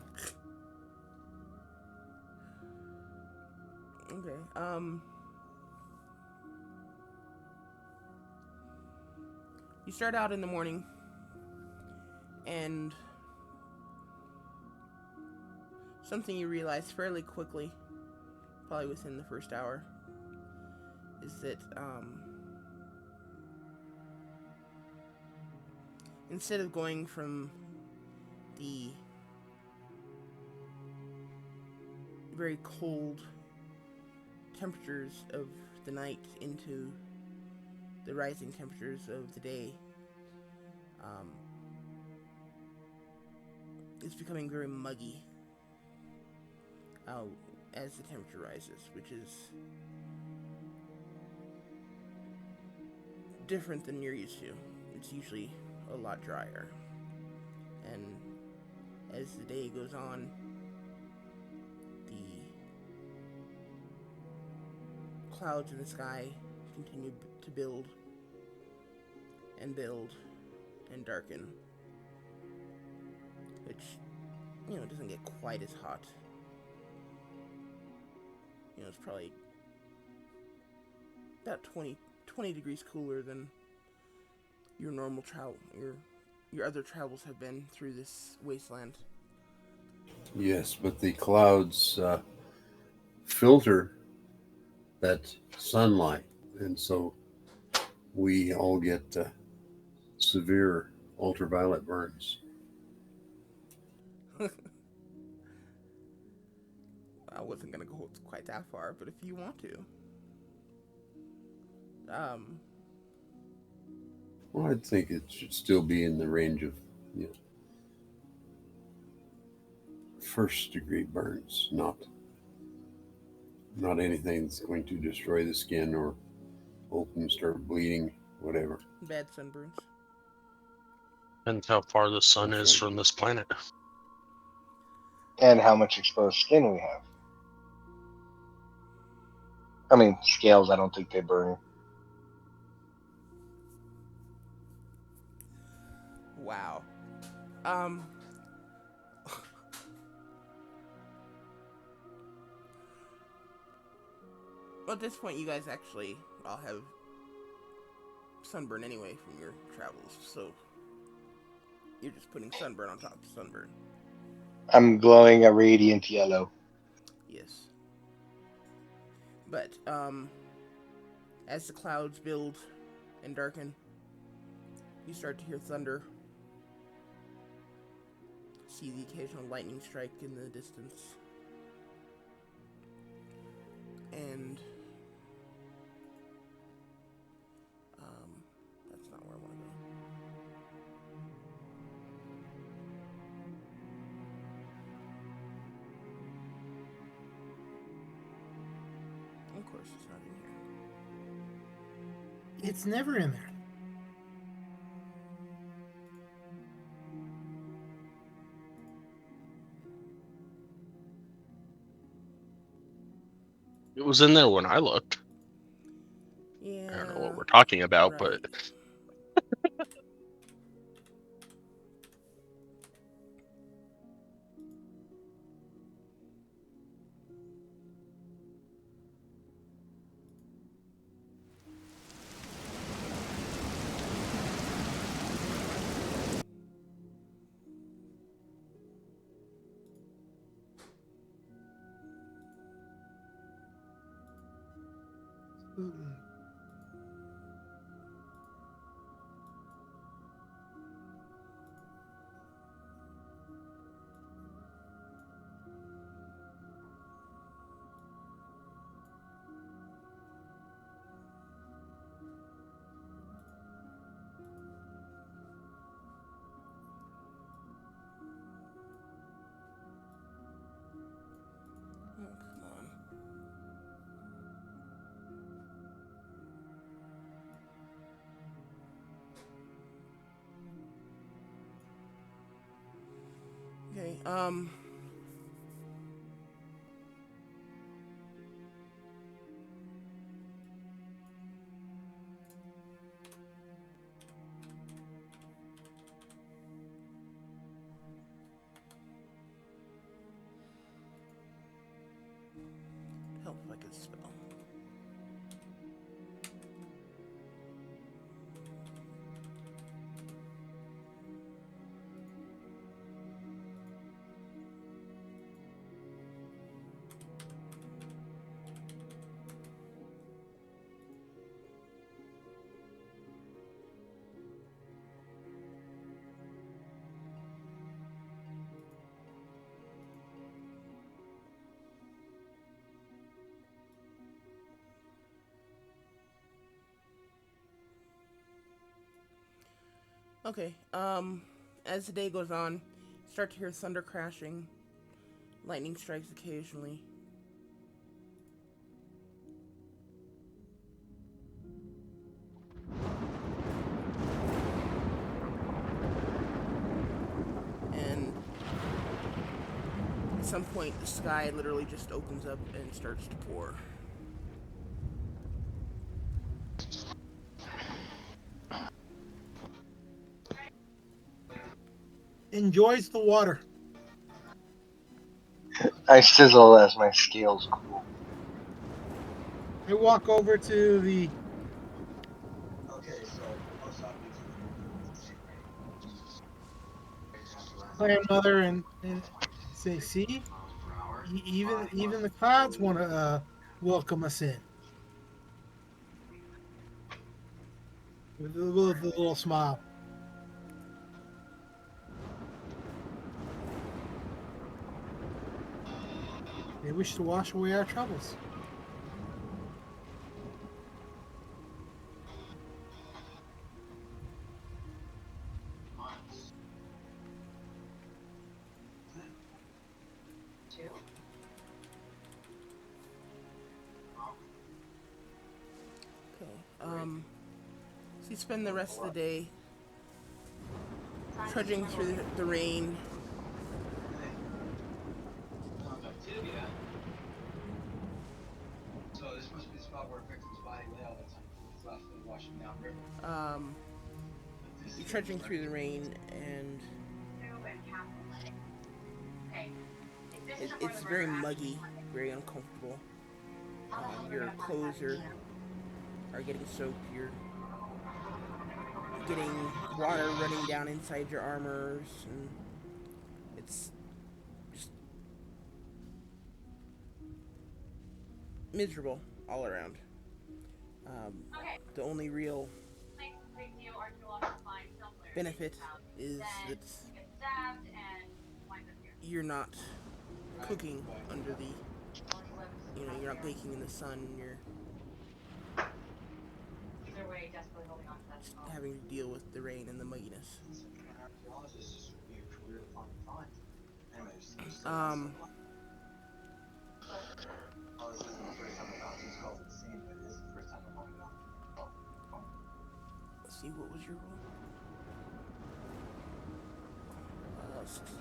Speaker 2: Okay. You start out in the morning, and something you realize fairly quickly, probably within the first hour, is that instead of going from the very cold temperatures of the night into the rising temperatures of the day, it's becoming very muggy as the temperature rises, which is different than you're used to. It's usually a lot drier. And as the day goes on, the clouds in the sky continue to build and darken, which, doesn't get quite as hot. It's probably about 20 degrees cooler than your normal travel, your other travels have been through this wasteland.
Speaker 5: Yes, but the clouds filter that sunlight, and so we all get severe ultraviolet burns.
Speaker 2: I wasn't gonna go quite that far, but if you want to,
Speaker 5: Well, I think it should still be in the range of, first degree burns, not anything that's going to destroy the skin or open, start bleeding, whatever.
Speaker 2: bad sunburns.
Speaker 6: Depends how far the sun
Speaker 5: That's
Speaker 6: is
Speaker 5: right.
Speaker 6: from this planet.
Speaker 1: And how much exposed skin we have. I mean, scales, I don't think they burn.
Speaker 2: Wow. At this point, you guys actually all have sunburn anyway from your travels, so you're just putting sunburn on top of sunburn.
Speaker 1: I'm glowing a radiant yellow.
Speaker 2: Yes. But, as the clouds build and darken, you start to hear thunder. See the occasional lightning strike in the distance. And, that's not where I want to go. Of course, it's not in here.
Speaker 3: It's never in there.
Speaker 6: It was in there when I looked.
Speaker 2: Yeah.
Speaker 6: I don't know what we're talking about,
Speaker 2: right.
Speaker 6: but
Speaker 2: Oh, come on. Okay, help if I could spell. Okay, as the day goes on, you start to hear thunder crashing, lightning strikes occasionally. And at some point, the sky literally just opens up and starts to pour.
Speaker 3: Enjoys the water.
Speaker 1: I sizzle as my scales cool.
Speaker 3: I walk over to the grandmother and say, "See, even the clouds want to welcome us in." With a little smile. They wish to wash away our troubles.
Speaker 2: Okay, so you spend the rest of the day trudging through the rain. You're trudging through the rain, and it's very muggy, very uncomfortable. Your clothes are getting soaked. You're getting water running down inside your armors, and it's just miserable all around. The only real benefit is that you're not cooking under the, you're not baking in the sun. You're just having to deal with the rain and the mugginess. Let's see, what was your roll? 16.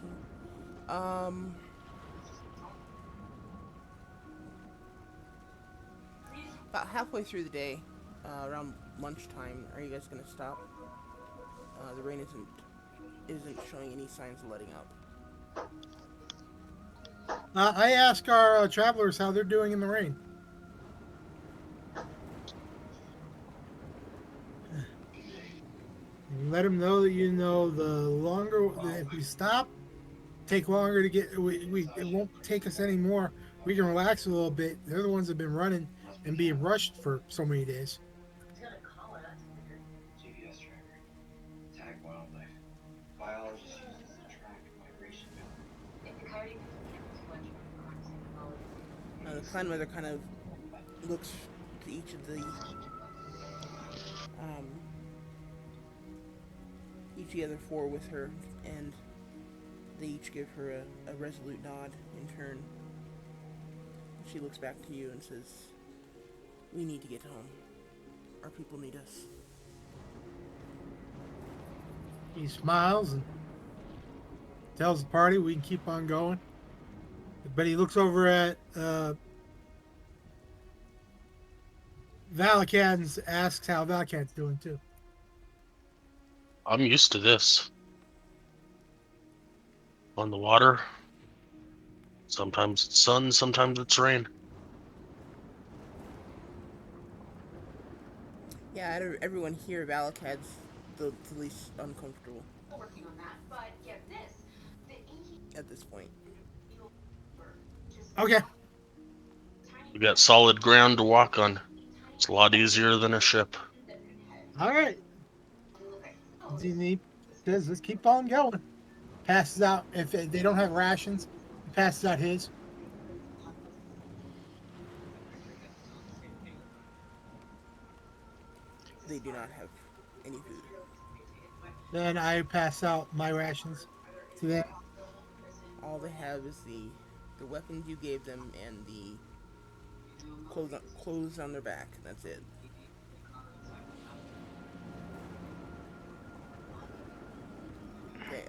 Speaker 2: About halfway through the day, around lunchtime, are you guys gonna stop? The rain isn't showing any signs of letting up.
Speaker 3: I ask our travelers how they're doing in the rain. And let them know that the longer if we stop, take longer to get. It won't take us any more. We can relax a little bit. They're the ones that have been running, and being rushed for so many days.
Speaker 8: GPS tracker. Tag wildlife. Biologists use this to track migration patterns.
Speaker 2: The clan mother kind of looks to each of um, the other four with her, and they each give her a resolute nod in turn. She looks back to you and says, "We need to get home. Our people need us."
Speaker 3: He smiles and tells the party we can keep on going. But he looks over at Valicans, asks how Valican's doing too.
Speaker 6: I'm used to this. On the water. Sometimes it's sun, sometimes it's rain.
Speaker 2: Yeah, everyone here, Valakad's the least uncomfortable
Speaker 7: Working on that, but get this. The inky
Speaker 2: at this point.
Speaker 3: Okay.
Speaker 6: We got solid ground to walk on. It's a lot easier than a ship.
Speaker 3: All right. He says, let's keep on going. Passes out, if they don't have rations, he passes out his.
Speaker 2: They do not have any food.
Speaker 3: Then I pass out my rations to them.
Speaker 2: All they have is the weapons you gave them and the clothes on their back. That's it. Okay,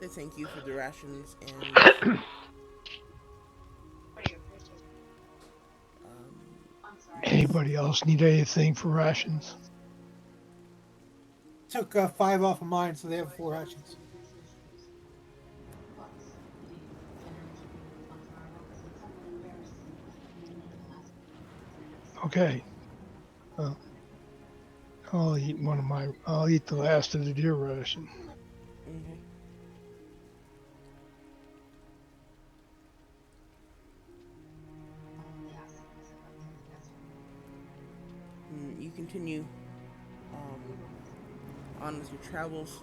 Speaker 2: they thank you for the rations and
Speaker 4: Anybody else need anything for rations?
Speaker 3: Took 5 off of mine, so they have 4 rations.
Speaker 4: Okay. I'll eat I'll eat the last of the deer ration.
Speaker 2: okay. You continue on with your travels.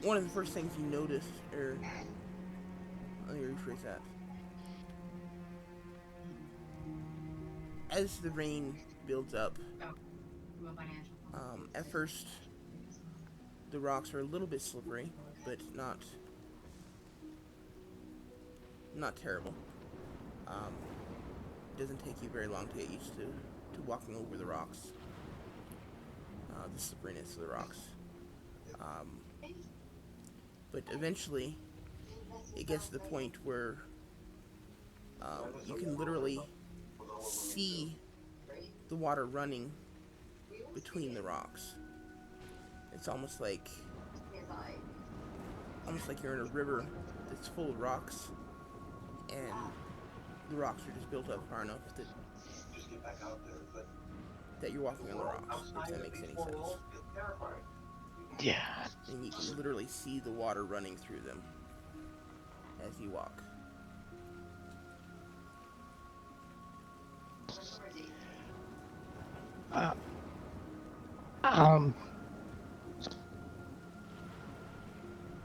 Speaker 2: One of the first things you notice, or let me rephrase that. As the rain builds up, at first the rocks are a little bit slippery, but not terrible. It doesn't take you very long to get used to walking over the rocks, the slipperiness of the rocks. But eventually, it gets to the point where you can literally see the water running between the rocks. It's almost like you're in a river that's full of rocks, and the rocks are just built up far enough that you're walking on the rocks, if that makes any sense.
Speaker 4: Yeah.
Speaker 2: And you can literally see the water running through them as you walk.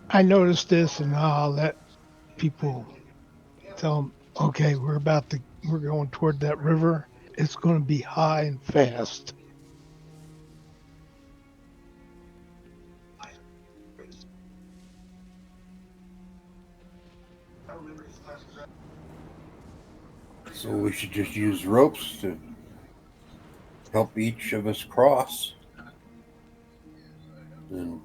Speaker 4: I noticed this, and I'll let people tell them, okay, we're going toward that river. It's going to be high and fast.
Speaker 5: So we should just use ropes to help each of us cross. And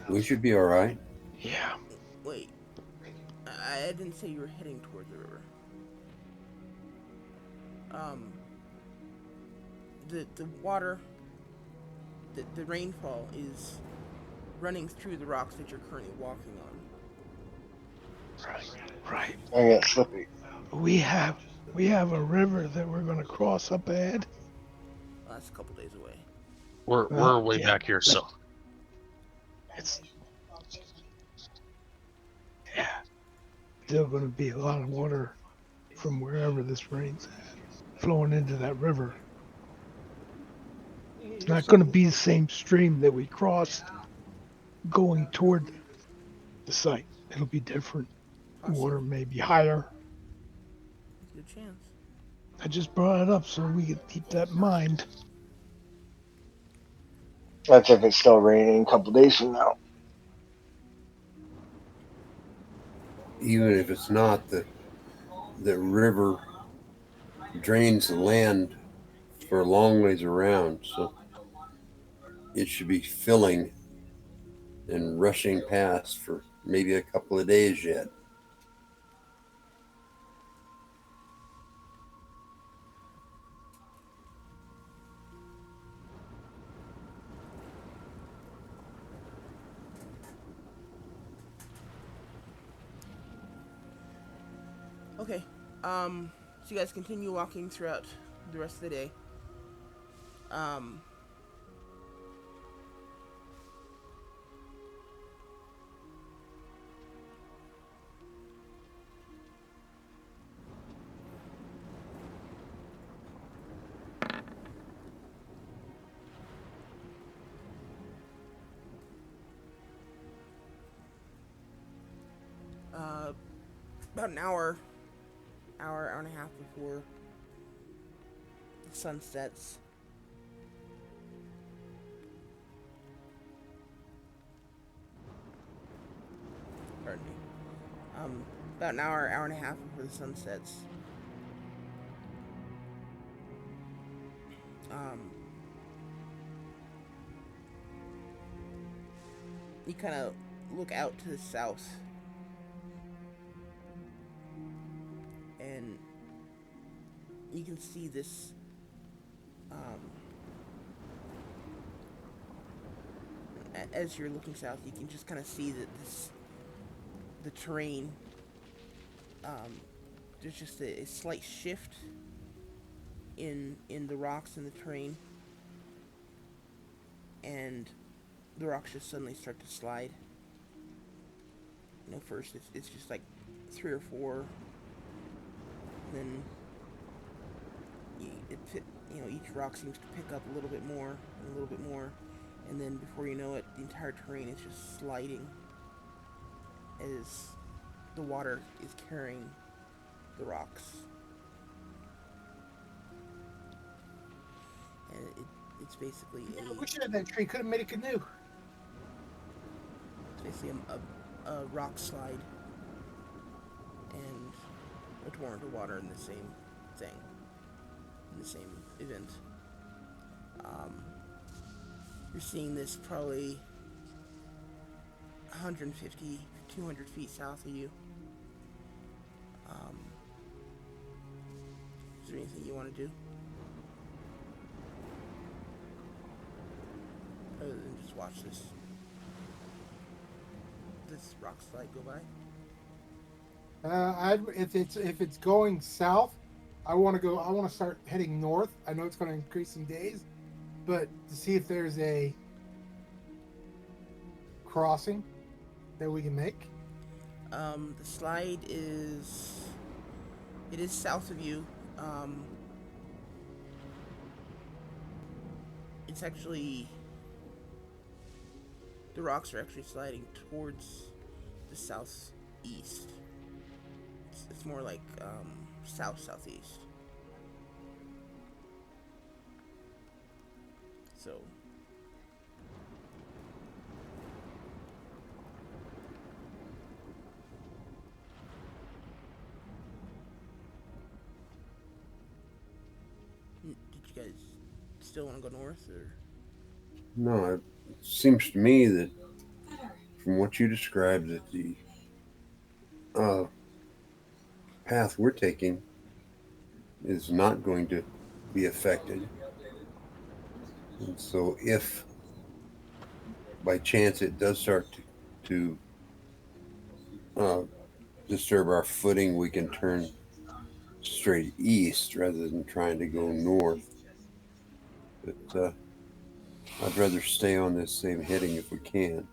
Speaker 5: we should be all right.
Speaker 4: Yeah.
Speaker 2: Wait, I didn't say you were heading toward the river. The water, the rainfall is running through the rocks that you're currently walking on.
Speaker 4: Right.
Speaker 1: I got slippy.
Speaker 4: We have a river that we're going to cross up ahead.
Speaker 2: That's a couple days away.
Speaker 6: We're way back here, so
Speaker 4: It's yeah. still going to be a lot of water from wherever this rain's at flowing into that river. It's not going to be the same stream that we crossed going toward the site. It'll be different. The water
Speaker 2: Possibly.
Speaker 4: may be higher.
Speaker 2: There's a good chance.
Speaker 4: I just brought it up so we could keep that in mind.
Speaker 1: That's if it's still raining a couple days from now.
Speaker 5: Even if it's not, the river drains the land for a long ways around, so it should be filling and rushing past for maybe a couple of days yet.
Speaker 2: Okay. So you guys continue walking throughout the rest of the day. Um, about an hour and a half before the sun sets. Pardon me. About an hour and a half before the sun sets. You kind of look out to the south, and you can see this. As you're looking south, you can just kind of see that the terrain. There's just a slight shift in the rocks in the terrain, and the rocks just suddenly start to slide. First it's just like 3 or 4, then each rock seems to pick up a little bit more and a little bit more, and then before you know it, the entire terrain is just sliding as the water is carrying the rocks. And it's basically
Speaker 3: We should have that tree. Could have made a canoe.
Speaker 2: it's basically a rock slide and a torrent of water in the same thing, in the same event. You're seeing this probably 150, 200 feet south of you. Is there anything you want to do other than just watch this rock slide go by?
Speaker 3: If it's going south, I want to start heading north. I know it's going to increase in days, but to see if there's a crossing that we can make.
Speaker 2: The slide is south of you. It's actually, the rocks are actually sliding towards the southeast. It's more like southeast. So did you guys still want to go north, or?
Speaker 5: No, it seems to me that from what you described, that the path we're taking is not going to be affected. And so if by chance it does start to disturb our footing, we can turn straight east rather than trying to go north. But I'd rather stay on this same heading if we can.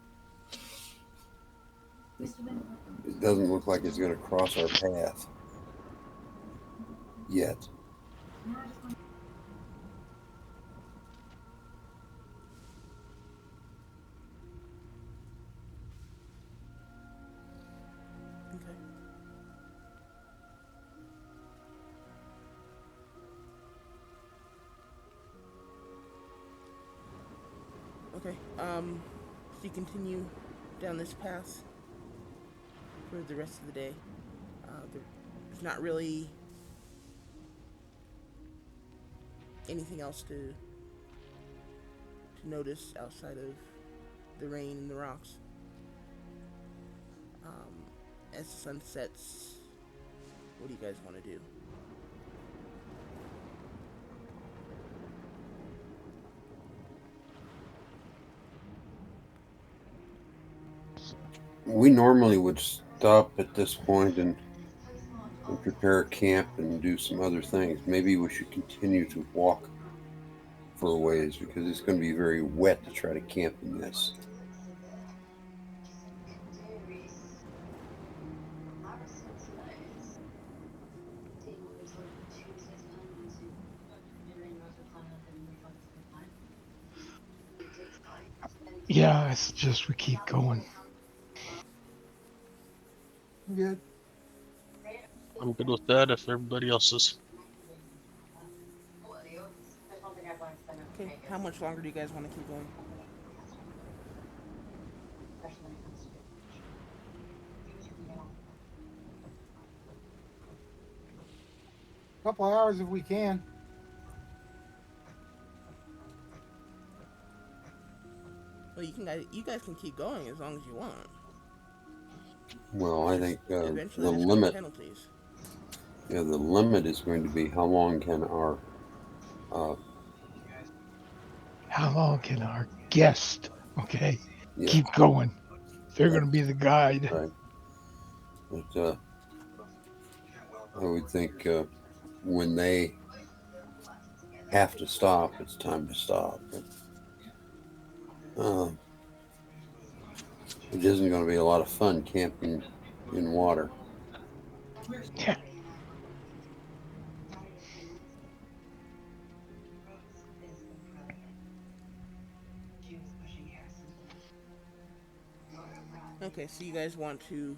Speaker 5: It doesn't look like it's going to cross our path yet.
Speaker 2: Okay. Okay. So you continue down this path for the rest of the day. There's not really anything else to notice outside of the rain and the rocks. As the sun sets, what do you guys want to do?
Speaker 5: We normally would stop at this point and prepare a camp and do some other things. Maybe we should continue to walk for a ways because it's going to be very wet to try to camp in this.
Speaker 4: Yeah, I suggest we keep going.
Speaker 3: I'm good.
Speaker 6: I'm good with that if everybody else is.
Speaker 2: Okay. How much longer do you guys want to keep going?
Speaker 3: A couple hours if we can.
Speaker 2: Well, you guys can keep going as long as you want.
Speaker 5: Well, I
Speaker 2: Just
Speaker 5: think
Speaker 2: eventually
Speaker 5: the
Speaker 2: there's going to be
Speaker 5: limit,
Speaker 2: penalties.
Speaker 5: yeah, the limit is going to be how long can our uh,
Speaker 4: How long can our guest, okay,
Speaker 5: yeah,
Speaker 4: keep going? They're going
Speaker 5: that's
Speaker 4: to be the guide.
Speaker 5: right. But I would think when they have to stop, it's time to stop. But, it isn't going to be a lot of fun camping in water.
Speaker 4: Yeah.
Speaker 2: Okay, so you guys want to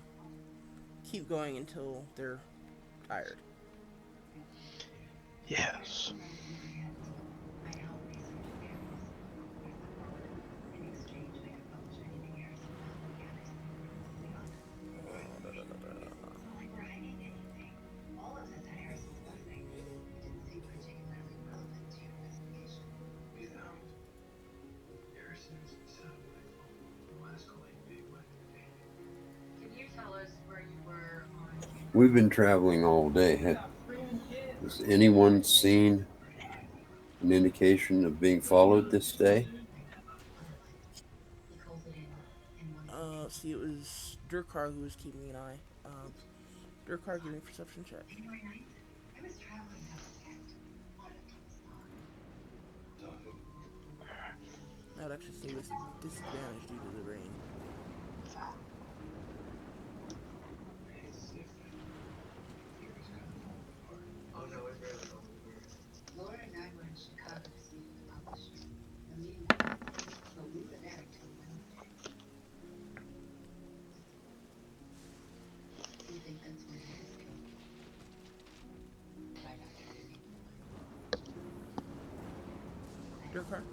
Speaker 2: keep going until they're tired.
Speaker 4: Yes.
Speaker 5: We've been traveling all day. Has anyone seen an indication of being followed this day?
Speaker 2: See, it was Durkar who was keeping an eye. Durkar, give me a perception check. I would actually say with disadvantage due to the rain. Durkar?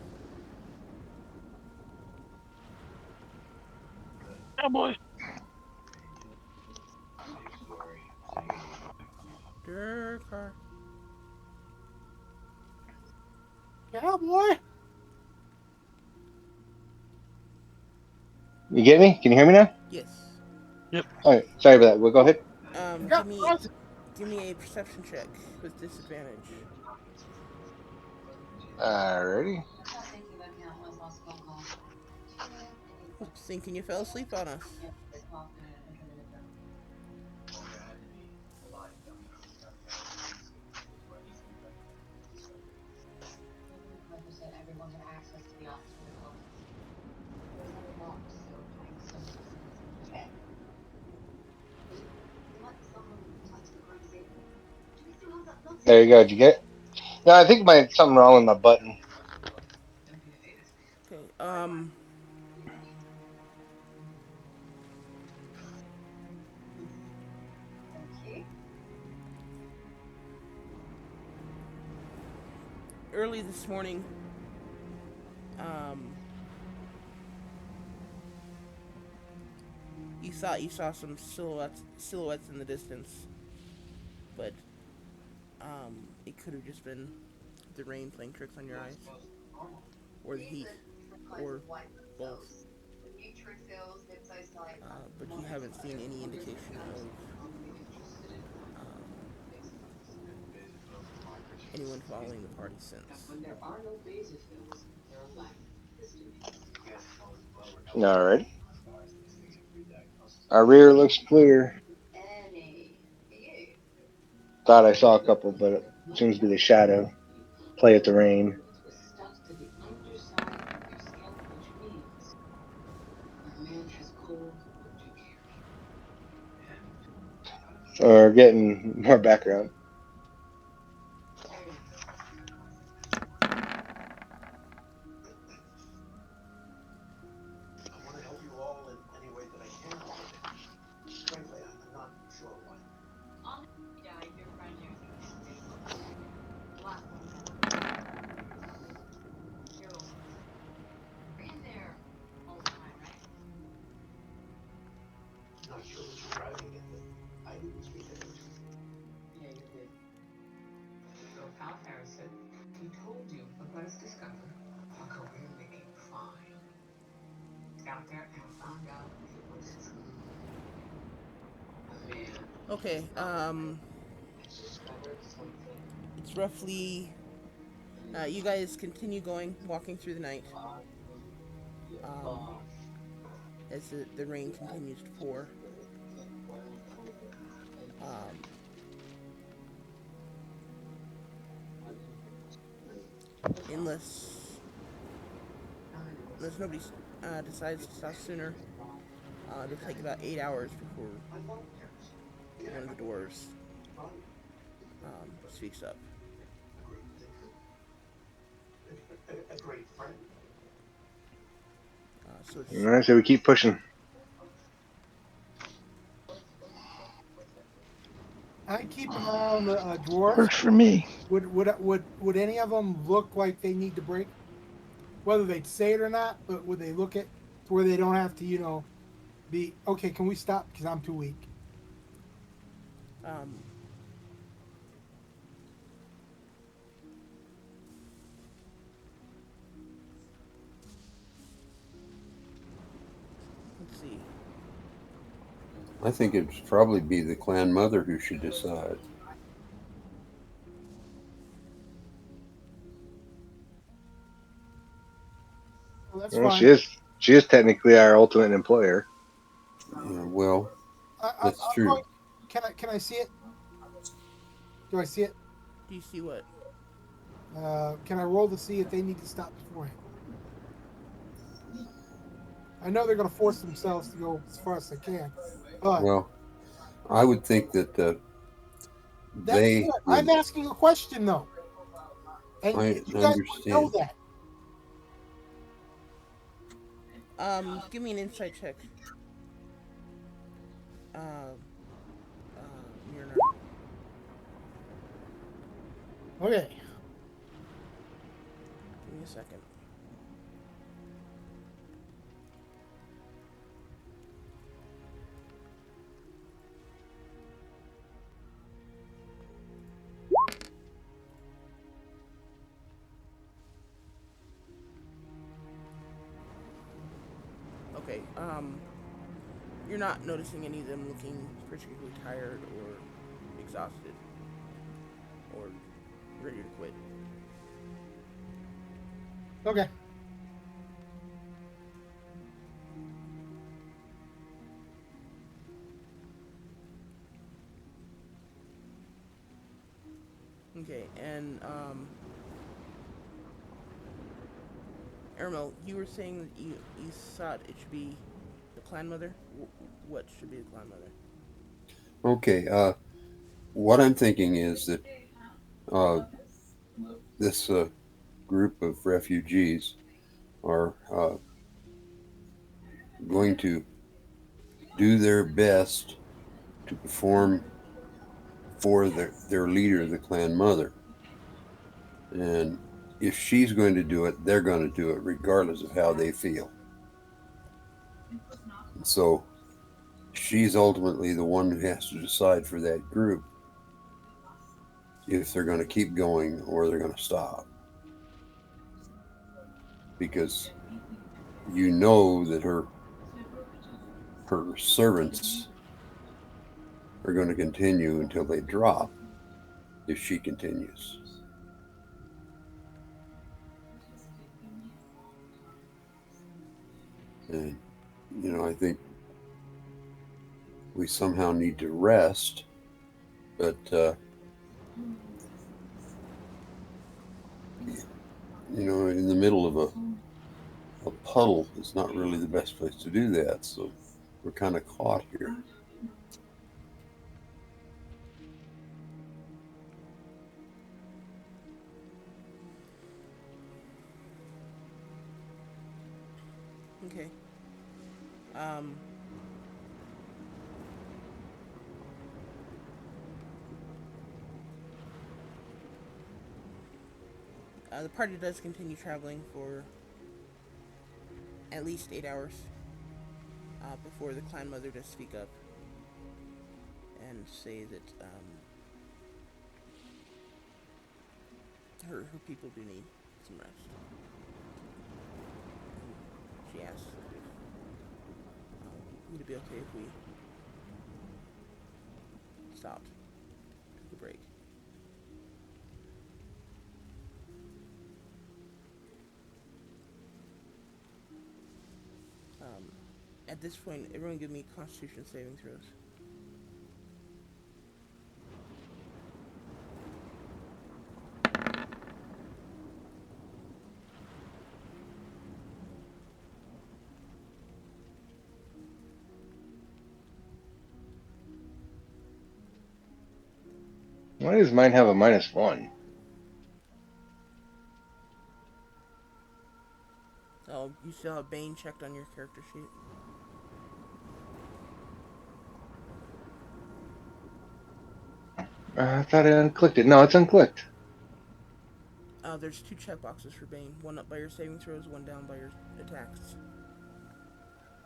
Speaker 6: Cowboy.
Speaker 2: Durkar?
Speaker 3: Cowboy.
Speaker 1: You get me? Can you hear me now?
Speaker 2: Yes.
Speaker 6: Yep.
Speaker 1: All right. Sorry about that. We'll go ahead.
Speaker 2: Give
Speaker 3: Got
Speaker 2: me
Speaker 3: crossing.
Speaker 2: a perception check with disadvantage.
Speaker 1: Alrighty.
Speaker 2: Thinking you fell asleep on us.
Speaker 1: There you go. Did you get it? No, I think my something wrong with my button.
Speaker 2: Okay. Early this morning, um, you saw some silhouettes in the distance, but it could have just been the rain playing tricks on your eyes, or the heat, or both. But you haven't seen any indication of um, anyone following the party since.
Speaker 1: All right. Our rear looks clear. Thought I saw a couple, but it seems to be the shadow. Play at the rain. Or getting more background.
Speaker 2: Okay. It's roughly. You guys continue going, walking through the night. Um, as the rain continues to pour. Um, unless nobody decides to stop sooner, it'll take about 8 hours before one of the doors speaks up. So
Speaker 1: All
Speaker 2: it's
Speaker 1: right, so we keep pushing.
Speaker 3: I keep an eye on the dwarves.
Speaker 4: Works for me.
Speaker 3: Would any of them look like they need to break? Whether they'd say it or not, but would they look it to where they don't have to, be okay? Can we stop? Because I'm too weak.
Speaker 2: um, let's see.
Speaker 5: I think it'd probably be the clan mother who should decide.
Speaker 3: Well, that's
Speaker 1: Well,
Speaker 3: fine.
Speaker 1: she is technically our ultimate employer.
Speaker 5: Yeah, well, that's
Speaker 3: I'm
Speaker 5: true.
Speaker 3: going. Can I see it? Do I see it?
Speaker 2: Do you see what?
Speaker 3: Can I roll to see if they need to stop beforehand? I know they're going to force themselves to go as far as they can, but
Speaker 5: Well, I would think that
Speaker 3: that's
Speaker 5: they
Speaker 3: good. I'm
Speaker 5: would.
Speaker 3: asking a question though, and
Speaker 5: I
Speaker 3: you guys would know
Speaker 5: understand.
Speaker 3: that.
Speaker 2: Give me an insight check. Uh, Myrna.
Speaker 3: Okay.
Speaker 2: Give me a second. Okay. You're not noticing any of them looking particularly tired or exhausted or ready to quit.
Speaker 3: Okay.
Speaker 2: Okay, and Ermo, you were saying that you thought it should be the clan mother. What should be the clan mother?
Speaker 5: Okay. What I'm thinking is that This group of refugees are going to do their best to perform for their leader, the clan mother. And if she's going to do it, they're going to do it regardless of how they feel. And so she's ultimately the one who has to decide for that group if they're going to keep going or they're going to stop. Because you know that her servants are going to continue until they drop if she continues. And, I think we somehow need to rest, but, in the middle of a puddle is not really the best place to do that. So we're kind of caught here.
Speaker 2: Okay. The party does continue traveling for at least 8 hours before the clan mother does speak up and say that her people do need some rest. And she asks if would it be okay if we stopped, took a break. At this point, everyone give me Constitution saving throws.
Speaker 1: Why does mine have a -1?
Speaker 2: So you still have Bane checked on your character sheet.
Speaker 1: I thought I unclicked it. No, it's unclicked.
Speaker 2: There's 2 checkboxes for Bane. One up by your saving throws, one down by your attacks.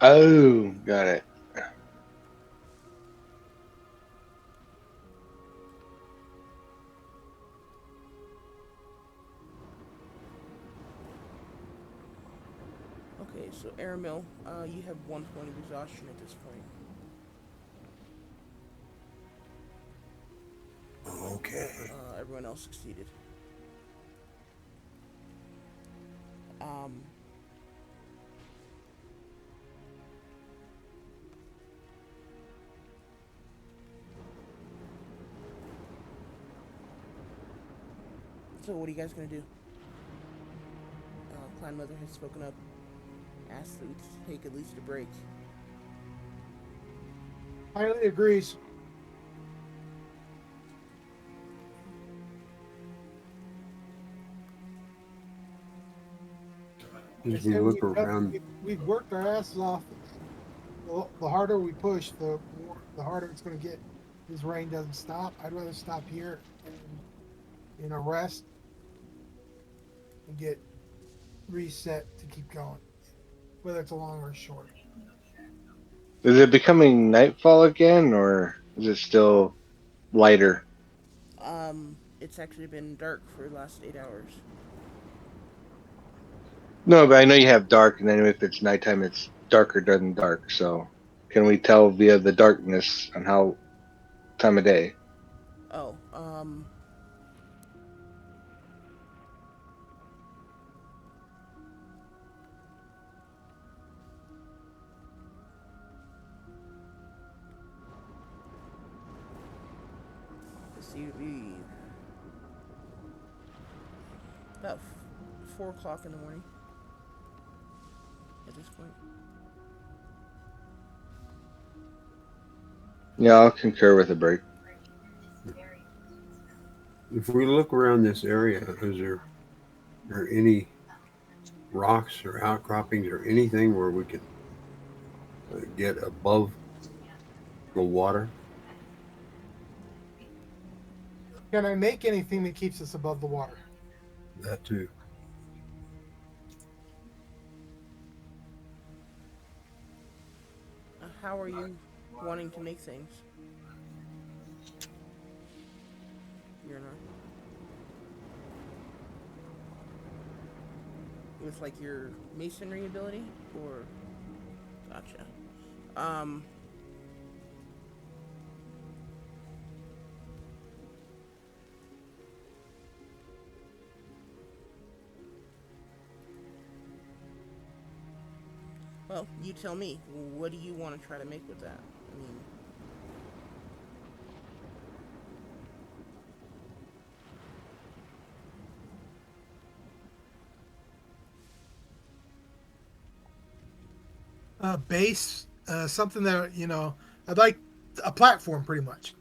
Speaker 1: Oh, got it.
Speaker 2: Okay, so Aramil, you have 1 point of exhaustion at this point.
Speaker 5: Okay.
Speaker 2: Everyone else succeeded. So what are you guys gonna do? Clan Mother has spoken up, asked that we take at least a break.
Speaker 3: Highly agrees.
Speaker 5: As we look around,
Speaker 3: We've worked our asses off. The harder we push, the harder it's going to get. This rain doesn't stop. I'd rather stop here and rest and get reset to keep going, whether it's a long or a short.
Speaker 1: Is it becoming nightfall again, or is it still lighter?
Speaker 2: It's actually been dark for the last 8 hours.
Speaker 1: No, but I know you have dark, and then if it's nighttime, it's darker than dark. So, can we tell via the darkness on how time of day?
Speaker 2: Oh, let's see, it'd be about 4 o'clock in the morning at this point.
Speaker 1: Yeah, I'll concur with a break.
Speaker 5: If we look around this area, is there any rocks or outcroppings or anything where we can get above the water?
Speaker 3: Can I make anything that keeps us above the water?
Speaker 5: That too.
Speaker 2: How are you wanting to make things? You're not. With like your masonry ability, or gotcha. Um. Well, you tell me. What do you want to try to make with that? I mean,
Speaker 3: Base, something that I'd like a platform, pretty much.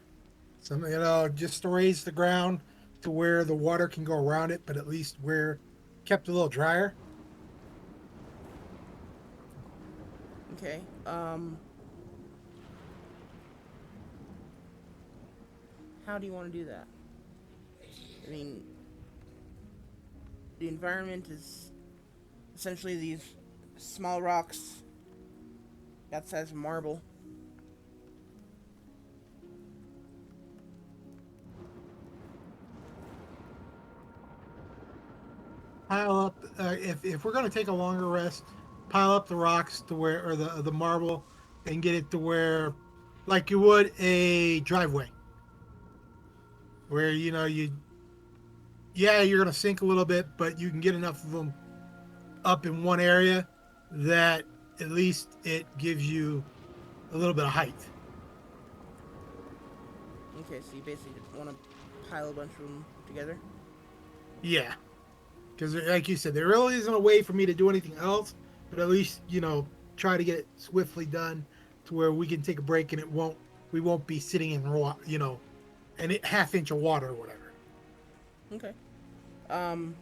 Speaker 3: Something just to raise the ground to where the water can go around it, but at least where kept a little drier.
Speaker 2: okay. How do you want to do that? I mean, the environment is essentially these small rocks that size marble.
Speaker 3: Pile up if we're going to take a longer rest, pile up the rocks to where, or the marble, and get it to where, like you would a driveway, where you're going to sink a little bit, but you can get enough of them up in one area that at least it gives you a little bit of height.
Speaker 2: Okay, so you basically want to pile a bunch of them together.
Speaker 3: Yeah, because like you said, there really isn't a way for me to do anything else, but at least try to get it swiftly done to where we can take a break and we won't be sitting in an half inch of water or whatever.
Speaker 2: Okay. Um.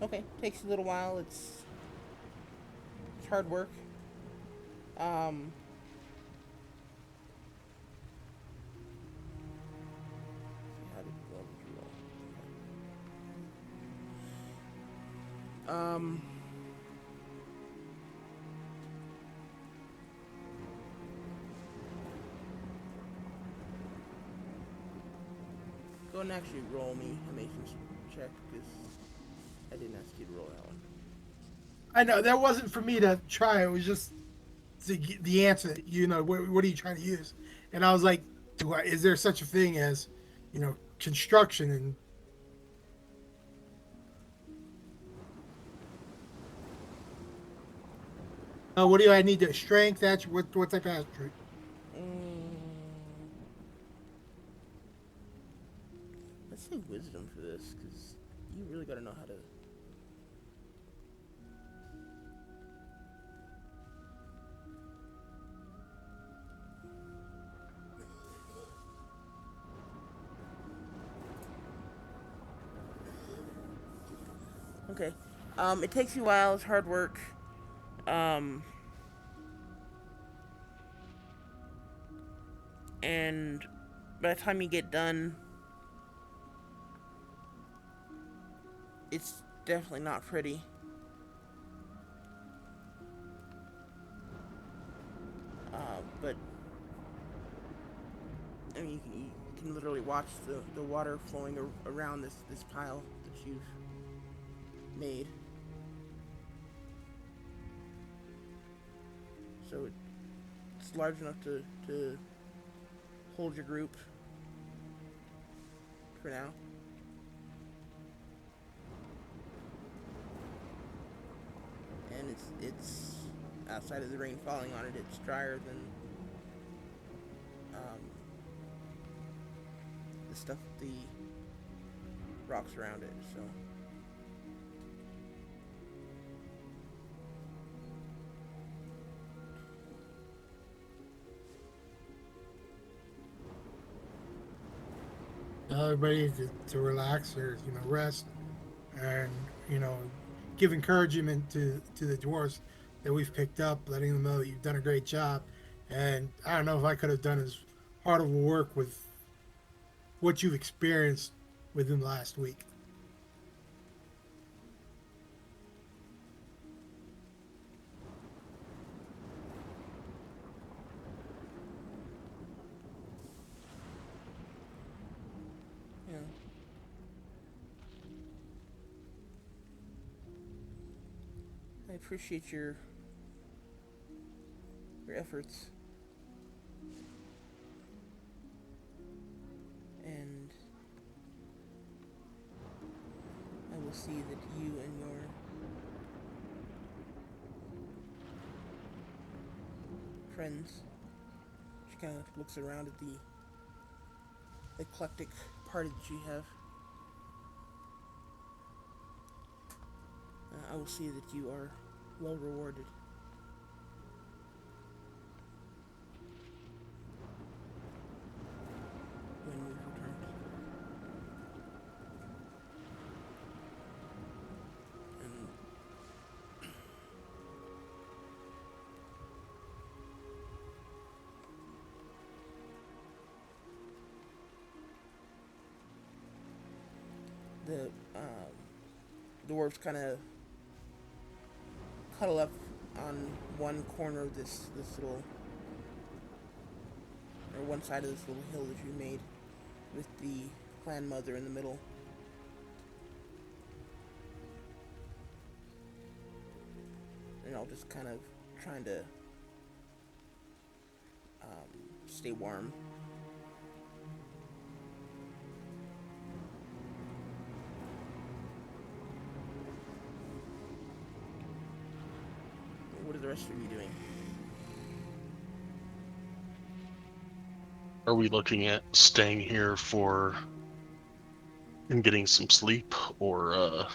Speaker 2: Okay, takes a little while. It's hard work. Um. How did you roll? Go and actually roll me a mason's check, because I didn't ask you to roll that one.
Speaker 3: I know that wasn't for me to try. It was just the answer. What are you trying to use? And I was like, is there such a thing as, construction? And what do I need to strength? That's what type of attribute?
Speaker 2: Mm, let's say wisdom for this, because you really got to know how to. Okay. It takes you a while. It's hard work. Um, and by the time you get done, it's definitely not pretty. But I mean, you can literally watch the water flowing around this pile that you've made. So it's large enough to hold your group for now. And it's outside of the rain falling on it, it's drier than the stuff, the rocks around it. So
Speaker 3: everybody to relax or rest, and give encouragement to the dwarves that we've picked up, letting them know that you've done a great job. And I don't know if I could have done as hard of work with what you've experienced within the last week.
Speaker 2: Yeah. I appreciate your efforts, and I will see that you and your friends. She kind of looks around at the eclectic party that you have. I will see that you are well rewarded. When we've returned. And the dwarves kind of cuddle up on one corner of this little, or one side of this little hill that you made, with the clan mother in the middle. And all just kind of trying to stay warm. What are the rest of you doing?
Speaker 6: Are we looking at staying here and getting some sleep, or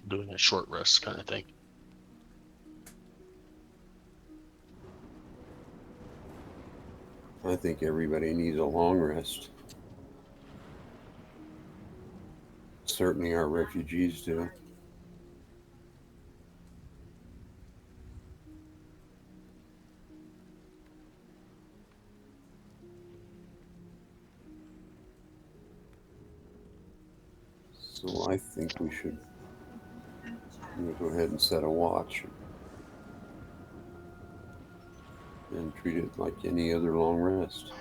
Speaker 6: doing a short rest kind of thing?
Speaker 5: I think everybody needs a long rest. Certainly our refugees do. So I think we should go ahead and set a watch and treat it like any other long rest.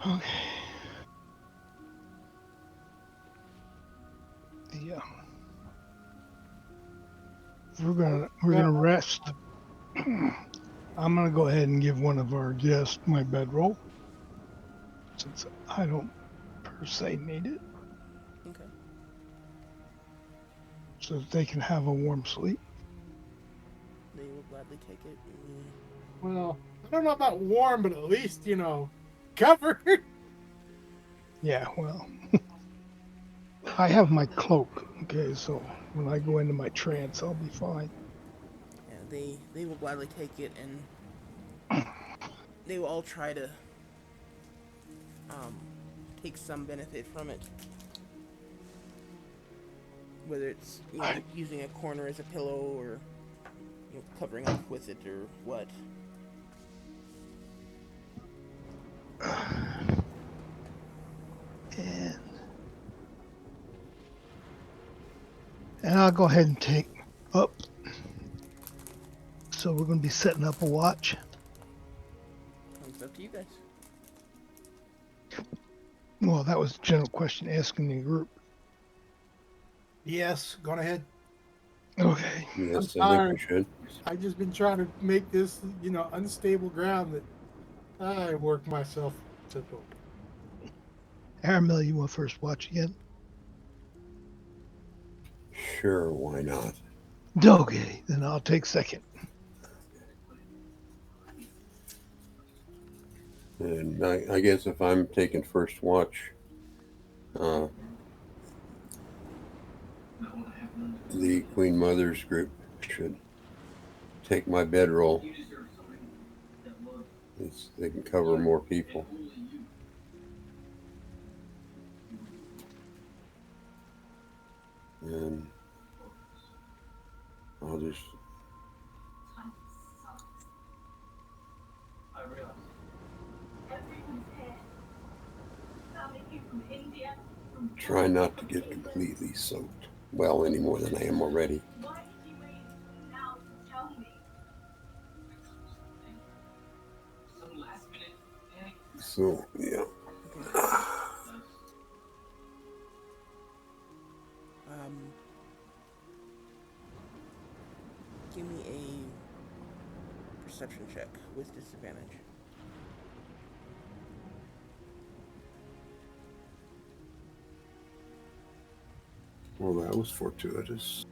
Speaker 4: Okay. Yeah. We're gonna rest. I'm gonna go ahead and give one of our guests my bedroll, since I don't per se need it,
Speaker 2: Okay.
Speaker 4: so that they can have a warm sleep.
Speaker 2: They will gladly take it.
Speaker 3: Well, I don't know about warm, but at least covered.
Speaker 4: Yeah, well, I have my cloak. Okay, so when I go into my trance, I'll be fine.
Speaker 2: Yeah, they will gladly take it, and they will all try to um, take some benefit from it. Whether it's using a corner as a pillow, or covering up with it, or what.
Speaker 4: And I'll go ahead and take up. So we're going to be setting up a watch.
Speaker 2: It's up to you guys.
Speaker 4: Well, that was a general question asking the group.
Speaker 3: Yes, go ahead.
Speaker 4: Okay.
Speaker 5: Yes,
Speaker 3: I'm
Speaker 5: I think
Speaker 3: tired.
Speaker 5: we should.
Speaker 3: I've just been trying to make this, unstable ground that I work myself to go.
Speaker 4: Aramel, you want first watch again?
Speaker 5: Sure, why not?
Speaker 4: Okay, then I'll take second.
Speaker 5: And I guess if I'm taking first watch, the Queen Mother's group should take my bedroll. They can cover more people. And I'll just try not to get completely soaked. Well, any more than I am already. So, yeah.
Speaker 2: Okay. Give me a perception check with disadvantage.
Speaker 5: Well, that was fortuitous.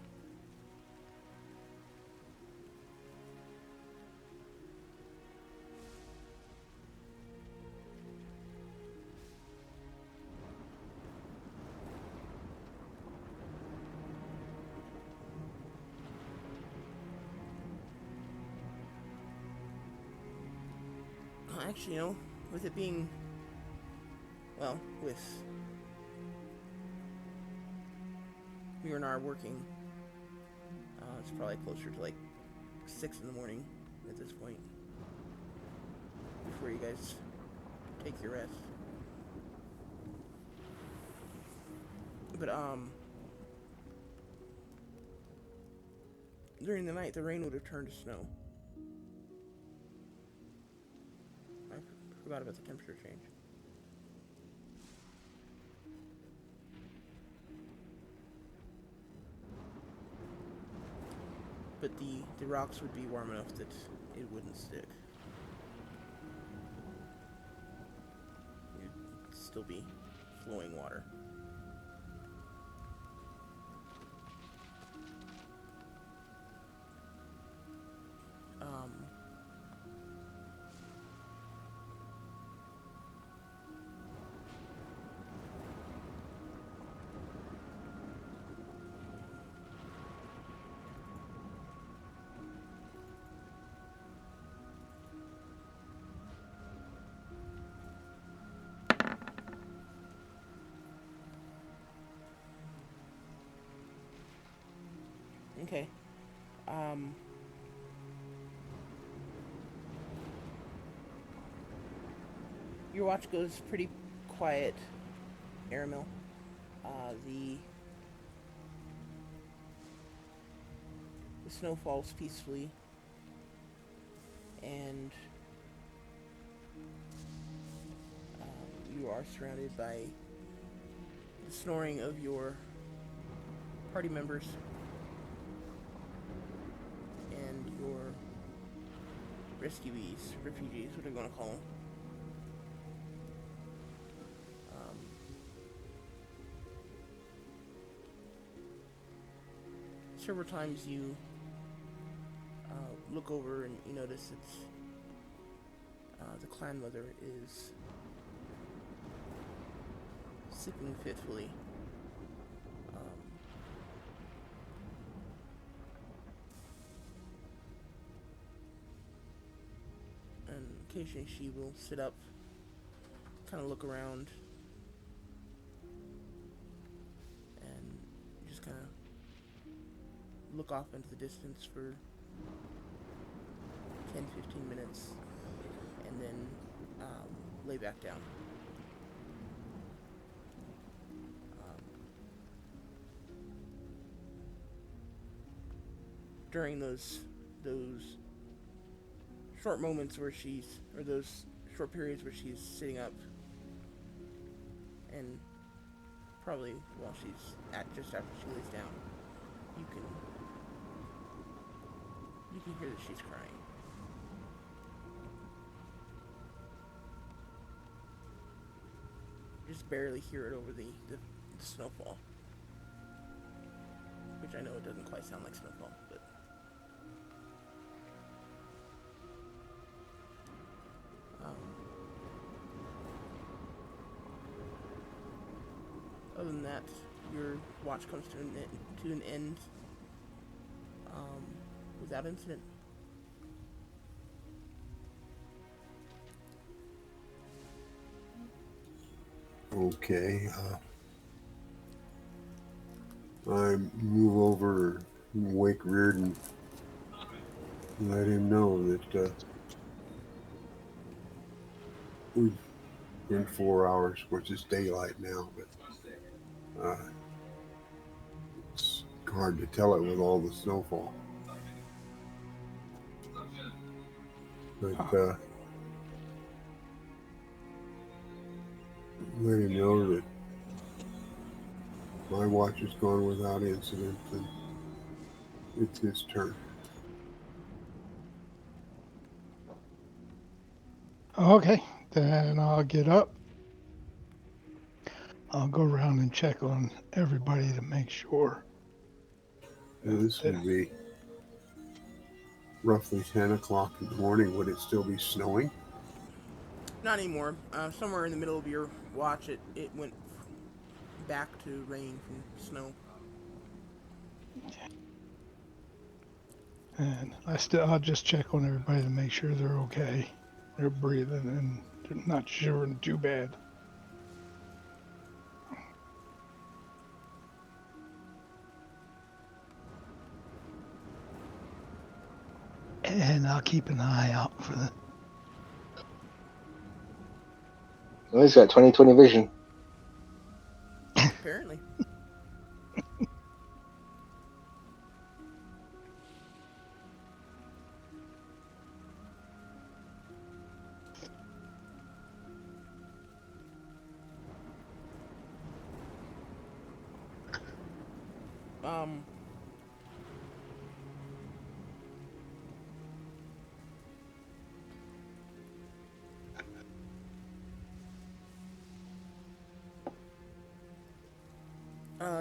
Speaker 2: Actually, with it being, well, with Miranar working, it's probably closer to like 6 in the morning at this point, before you guys take your rest. But, during the night, the rain would have turned to snow. I forgot about the temperature change. But the rocks would be warm enough that it wouldn't stick. You'd still be flowing water. Okay. Your watch goes pretty quiet, Aramil. The snow falls peacefully, and you are surrounded by the snoring of your party members and your rescuees, refugees, what are you going to call them? Several times you look over and you notice it's the clan mother is sipping fitfully. And occasionally she will sit up, kind of look around, and just kind of look off into the distance for 10-15 minutes, and then lay back down. During those short moments where those short periods where she's sitting up, and probably while she's just after she lays down, you can hear that she's crying. You just barely hear it over the snowfall, which I know it doesn't quite sound like snowfall, but other than that, your watch comes to an end without incident.
Speaker 5: Okay. I move over and wake Reardon and let him know that we've been 4 hours, which is daylight now, but it's hard to tell it with all the snowfall. But let him know that my watch has gone without incident and it's his turn.
Speaker 4: Okay, then I'll get up. I'll go around and check on everybody to make sure.
Speaker 5: This would be roughly 10 o'clock in the morning. Would it still be snowing?
Speaker 2: Not anymore. Somewhere in the middle of your watch, it went back to rain from snow.
Speaker 4: And I'll just check on everybody to make sure they're okay. They're breathing and they're not shivering too bad. And I'll keep an eye out for the.
Speaker 1: Oh, he's got 20/20 vision.
Speaker 2: Apparently. Um.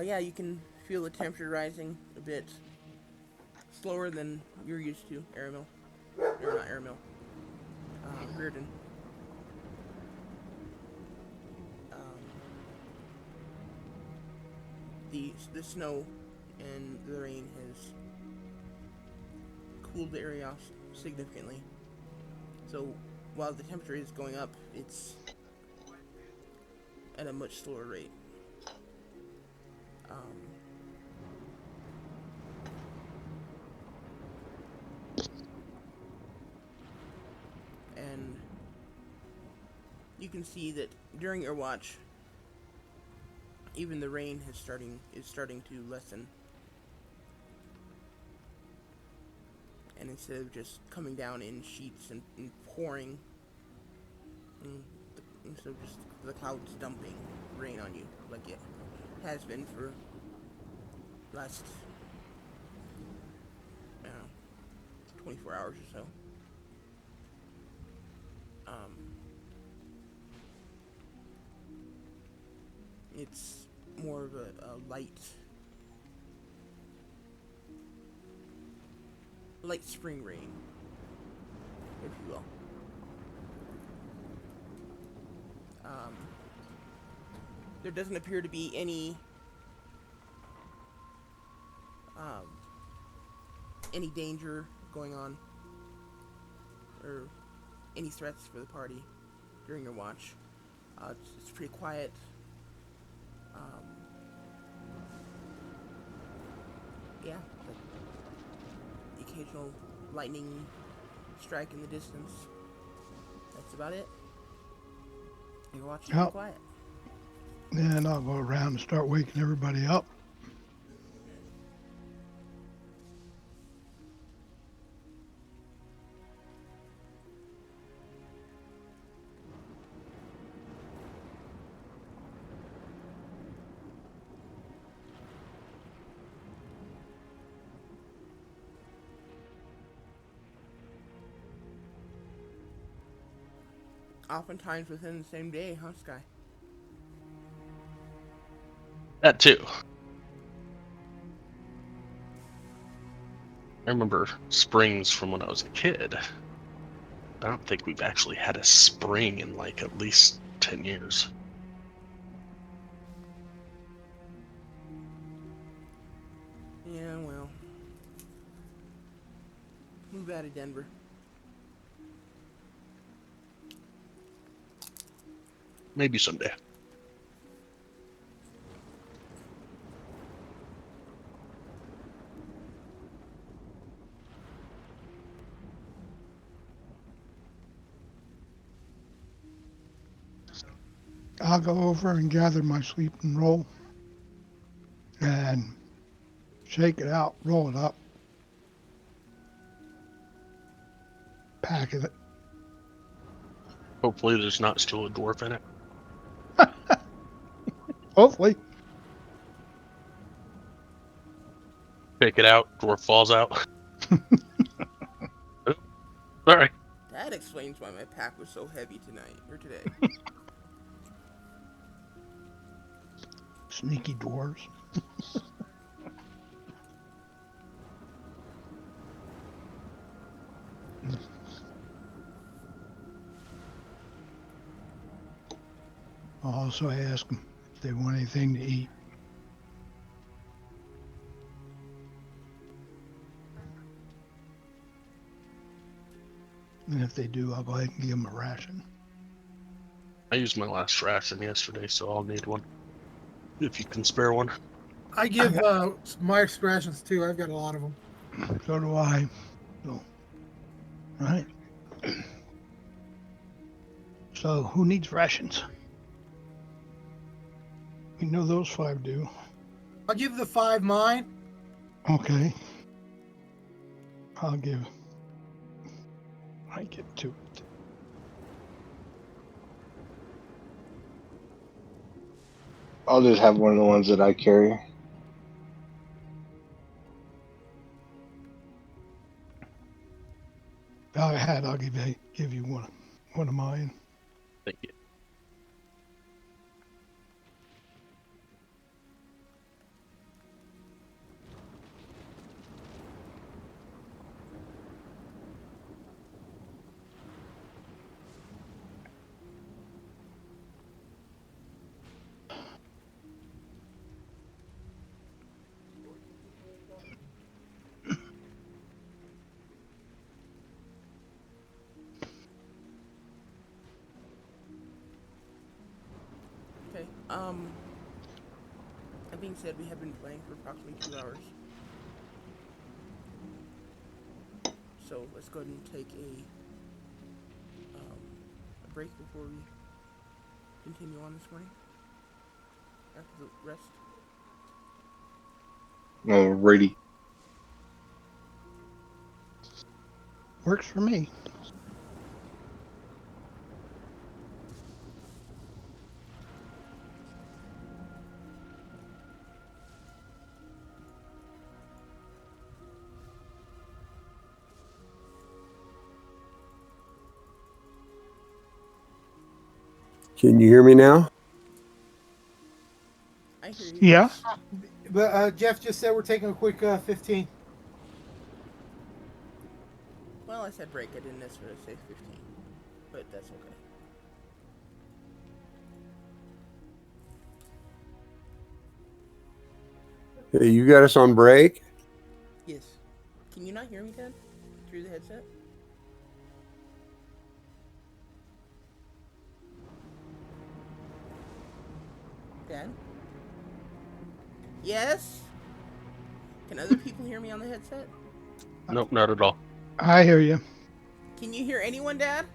Speaker 2: Yeah, you can feel the temperature rising a bit slower than you're used to, Aramil. Or not Aramil. Reardon. Um, the snow and the rain has cooled the area off significantly. So while the temperature is going up, it's at a much slower rate. And you can see that during your watch, even the rain is starting to lessen. And instead of just coming down in sheets and pouring, instead of just the clouds dumping rain on you like it has been for last 24 hours or so. It's more of a light spring rain, if you will. There doesn't appear to be any danger going on or any threats for the party during your watch. It's pretty quiet. Yeah, the occasional lightning strike in the distance. That's about it. Your watch is pretty
Speaker 4: Yep.
Speaker 2: quiet.
Speaker 4: And I'll go around and start waking everybody up.
Speaker 2: Oftentimes within the same day, huh, Sky?
Speaker 6: That too. I remember springs from when I was a kid. I don't think we've actually had a spring in like at least 10 years.
Speaker 2: Yeah, well. Move out of Denver.
Speaker 6: Maybe someday.
Speaker 4: I'll go over and gather my sleeping roll and shake it out, roll it up, pack it.
Speaker 6: Hopefully, there's not still a dwarf in it.
Speaker 4: Hopefully.
Speaker 6: Take it out. Dwarf falls out. Oh, sorry.
Speaker 2: That explains why my pack was so heavy tonight or today.
Speaker 4: Sneaky dwarves. I'll also ask them if they want anything to eat. And if they do, I'll go ahead and give them a ration.
Speaker 6: I used my last ration yesterday, so I'll need one. If you can spare one.
Speaker 3: I give my rations too. I've got a lot of them.
Speaker 4: So do I. So, all right. So, who needs rations? We know those 5 do.
Speaker 3: I'll give the 5 mine.
Speaker 4: Okay. I get to it.
Speaker 1: I'll just have one of the ones that I carry.
Speaker 4: I'll give you one of mine.
Speaker 6: Thank you.
Speaker 2: Okay. That being said, we have been playing for approximately 2 hours. So let's go ahead and take a break before we continue on this morning. After the rest.
Speaker 1: Alrighty.
Speaker 4: Works for me.
Speaker 5: Can you hear me now?
Speaker 2: I hear you.
Speaker 4: Yeah.
Speaker 3: But Jeff just said we're taking a quick 15.
Speaker 2: Well, I said break. I didn't necessarily say 15. But that's okay.
Speaker 5: Hey, you got us on break?
Speaker 2: Yes. Can you not hear me, Dad? Through the headset? Dad? Yes? Can other people hear me on the headset?
Speaker 6: Nope, not at all.
Speaker 4: I hear you.
Speaker 2: Can you hear anyone, Dad?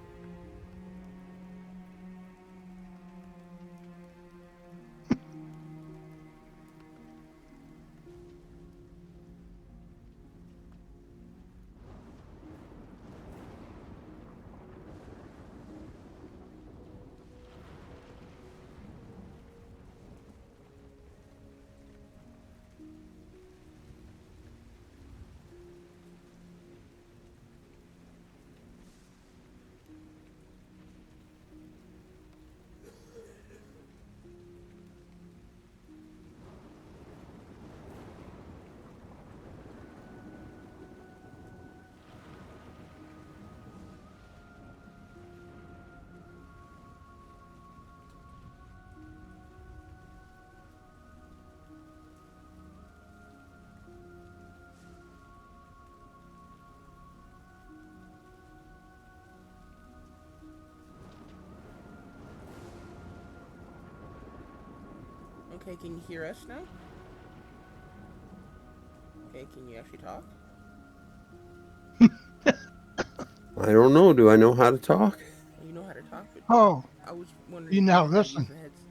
Speaker 2: Okay, can you hear us now? Okay, can you actually talk?
Speaker 5: I don't know. Do I know how to talk?
Speaker 2: You know how to talk, but
Speaker 4: Oh,
Speaker 2: I was wondering
Speaker 4: you
Speaker 2: if
Speaker 4: now
Speaker 2: you know how to
Speaker 4: listen.
Speaker 2: use the headset.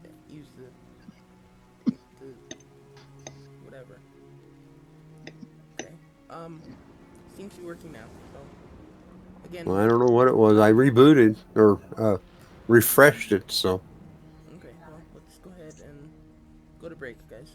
Speaker 2: seems to be working now. So again,
Speaker 5: Well, I don't know what it was. I rebooted or refreshed it, so.
Speaker 2: okay. Well, let's go ahead and go to break, guys.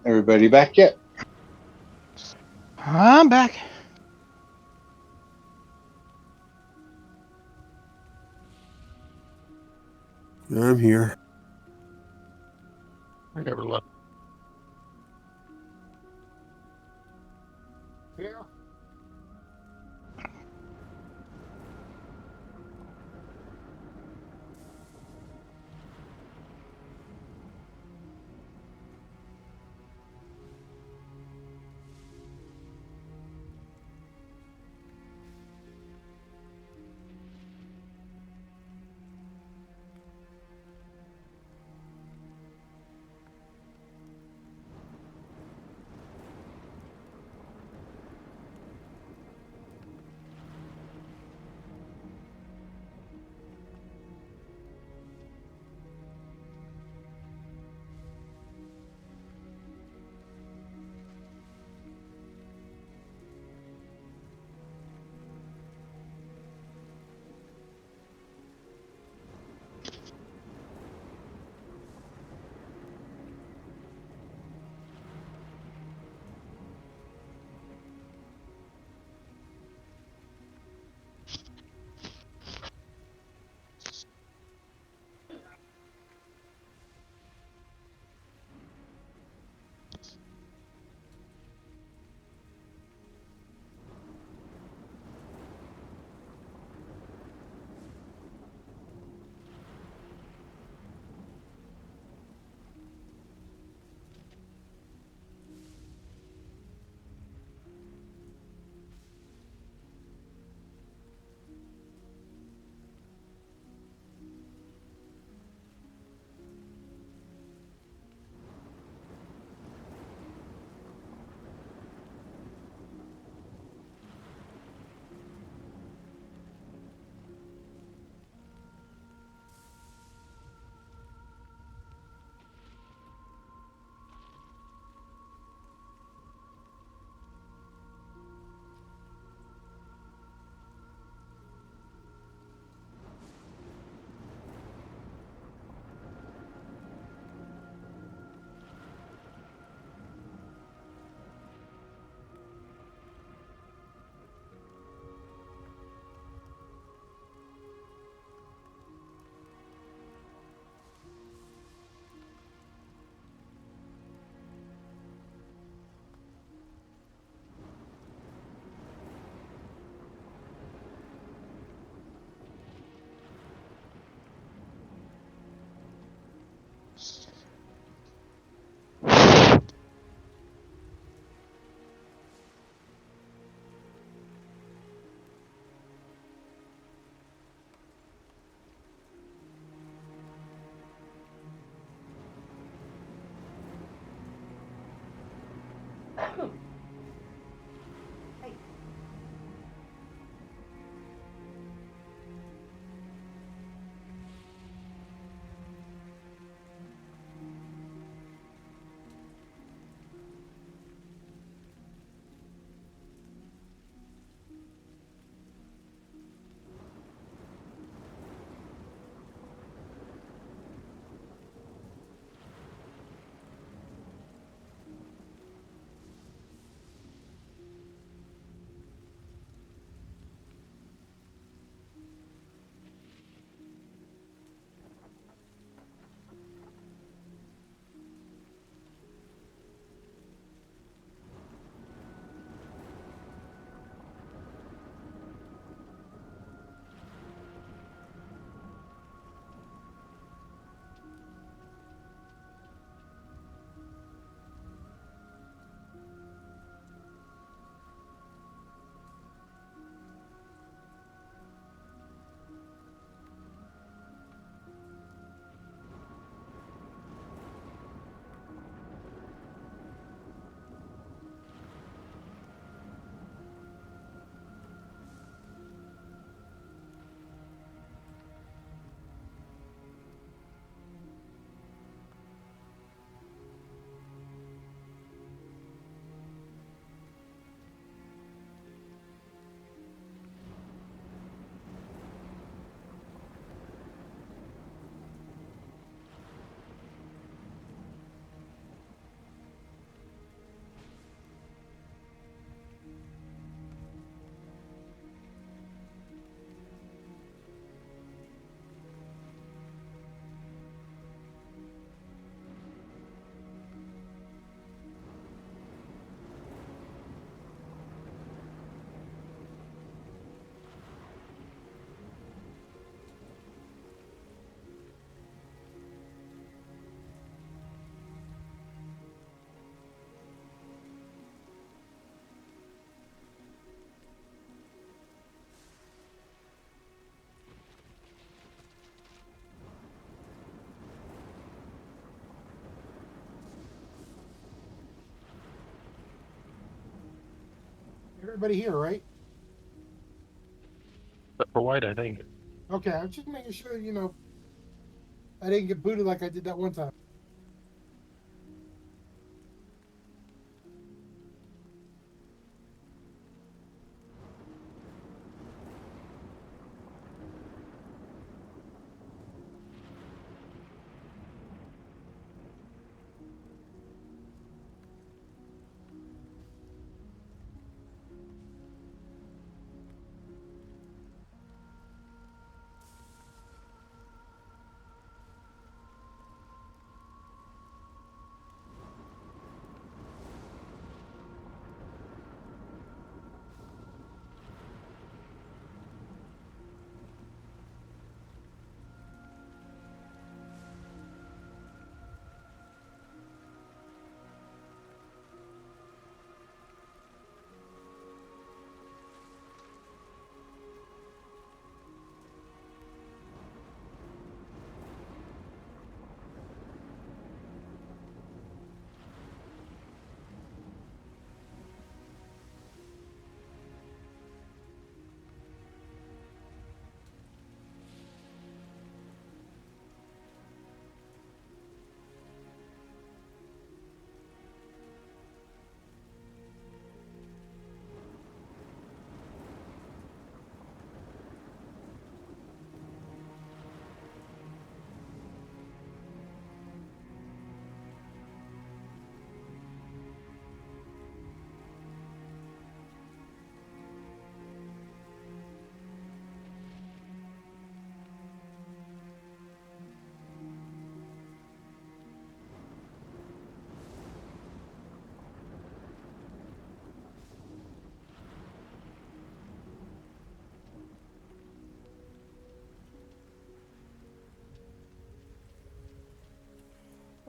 Speaker 1: Everybody back yet?
Speaker 4: I'm back.
Speaker 5: I'm here.
Speaker 6: I never left.
Speaker 3: Everybody here, right?
Speaker 6: Except for White, I think.
Speaker 3: Okay, I'm just making sure, I didn't get booted like I did that one time.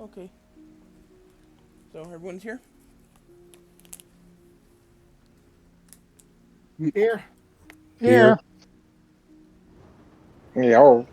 Speaker 2: Okay. So everyone's here?
Speaker 3: Here.
Speaker 4: Here.
Speaker 1: Yeah.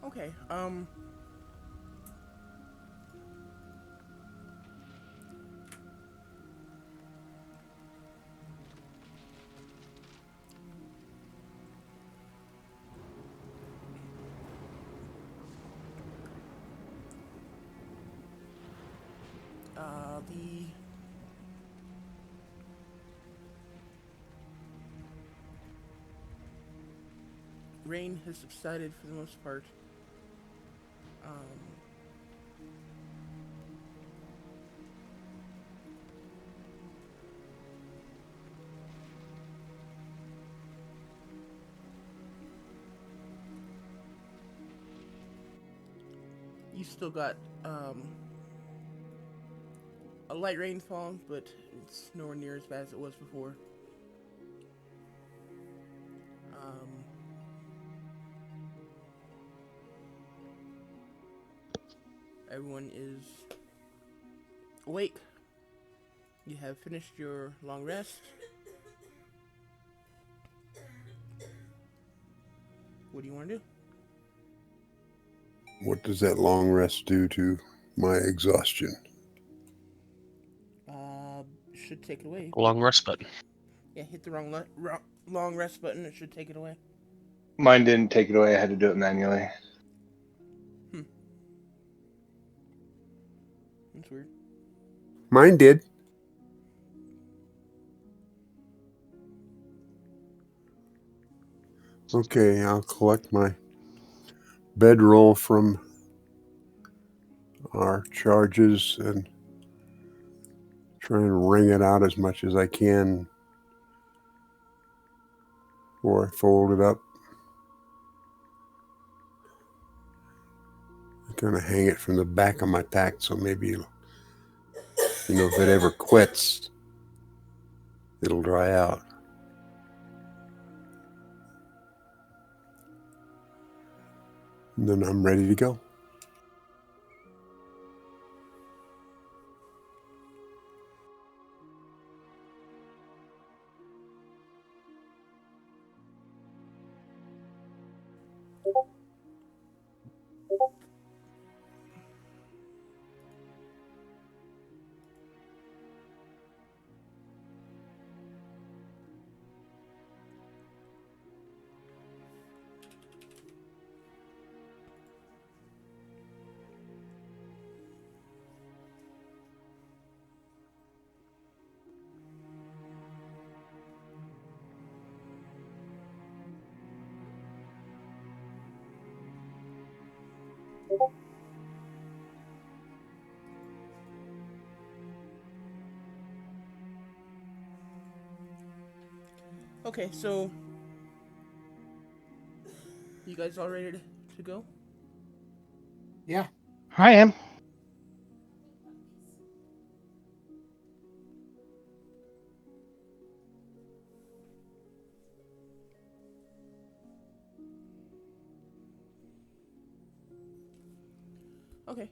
Speaker 2: Okay, the rain has subsided for the most part. Um, you still got a light rainfall, but it's nowhere near as bad as it was before. Um, everyone is awake. You have finished your long rest. What do you want to do?
Speaker 5: What does that long rest do to my exhaustion?
Speaker 2: Should take it away.
Speaker 6: Long rest button.
Speaker 2: Yeah, hit the long rest button. It should take it away.
Speaker 1: Mine didn't take it away. I had to do it manually.
Speaker 2: Hmm. That's weird.
Speaker 5: Mine did. Okay, I'll collect my bedroll from our charges and try and wring it out as much as I can before I fold it up. I kind of hang it from the back of my pack, so maybe it'll if it ever quits, it'll dry out. And then I'm ready to go.
Speaker 2: Okay, so you guys all ready to go?
Speaker 3: Yeah.
Speaker 4: I am.
Speaker 2: Okay.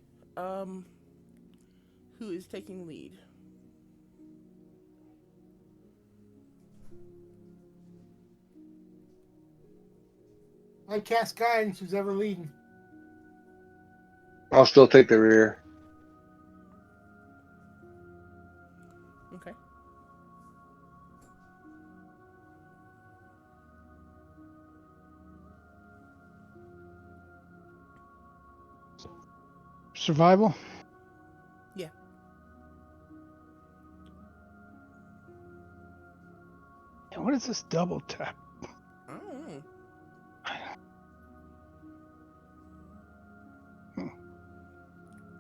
Speaker 2: Who is taking lead?
Speaker 3: I cast guidance. Who's ever leading?
Speaker 1: I'll still take the rear.
Speaker 2: Okay.
Speaker 4: Survival?
Speaker 2: Yeah.
Speaker 4: And what is this double tap?
Speaker 2: I don't know.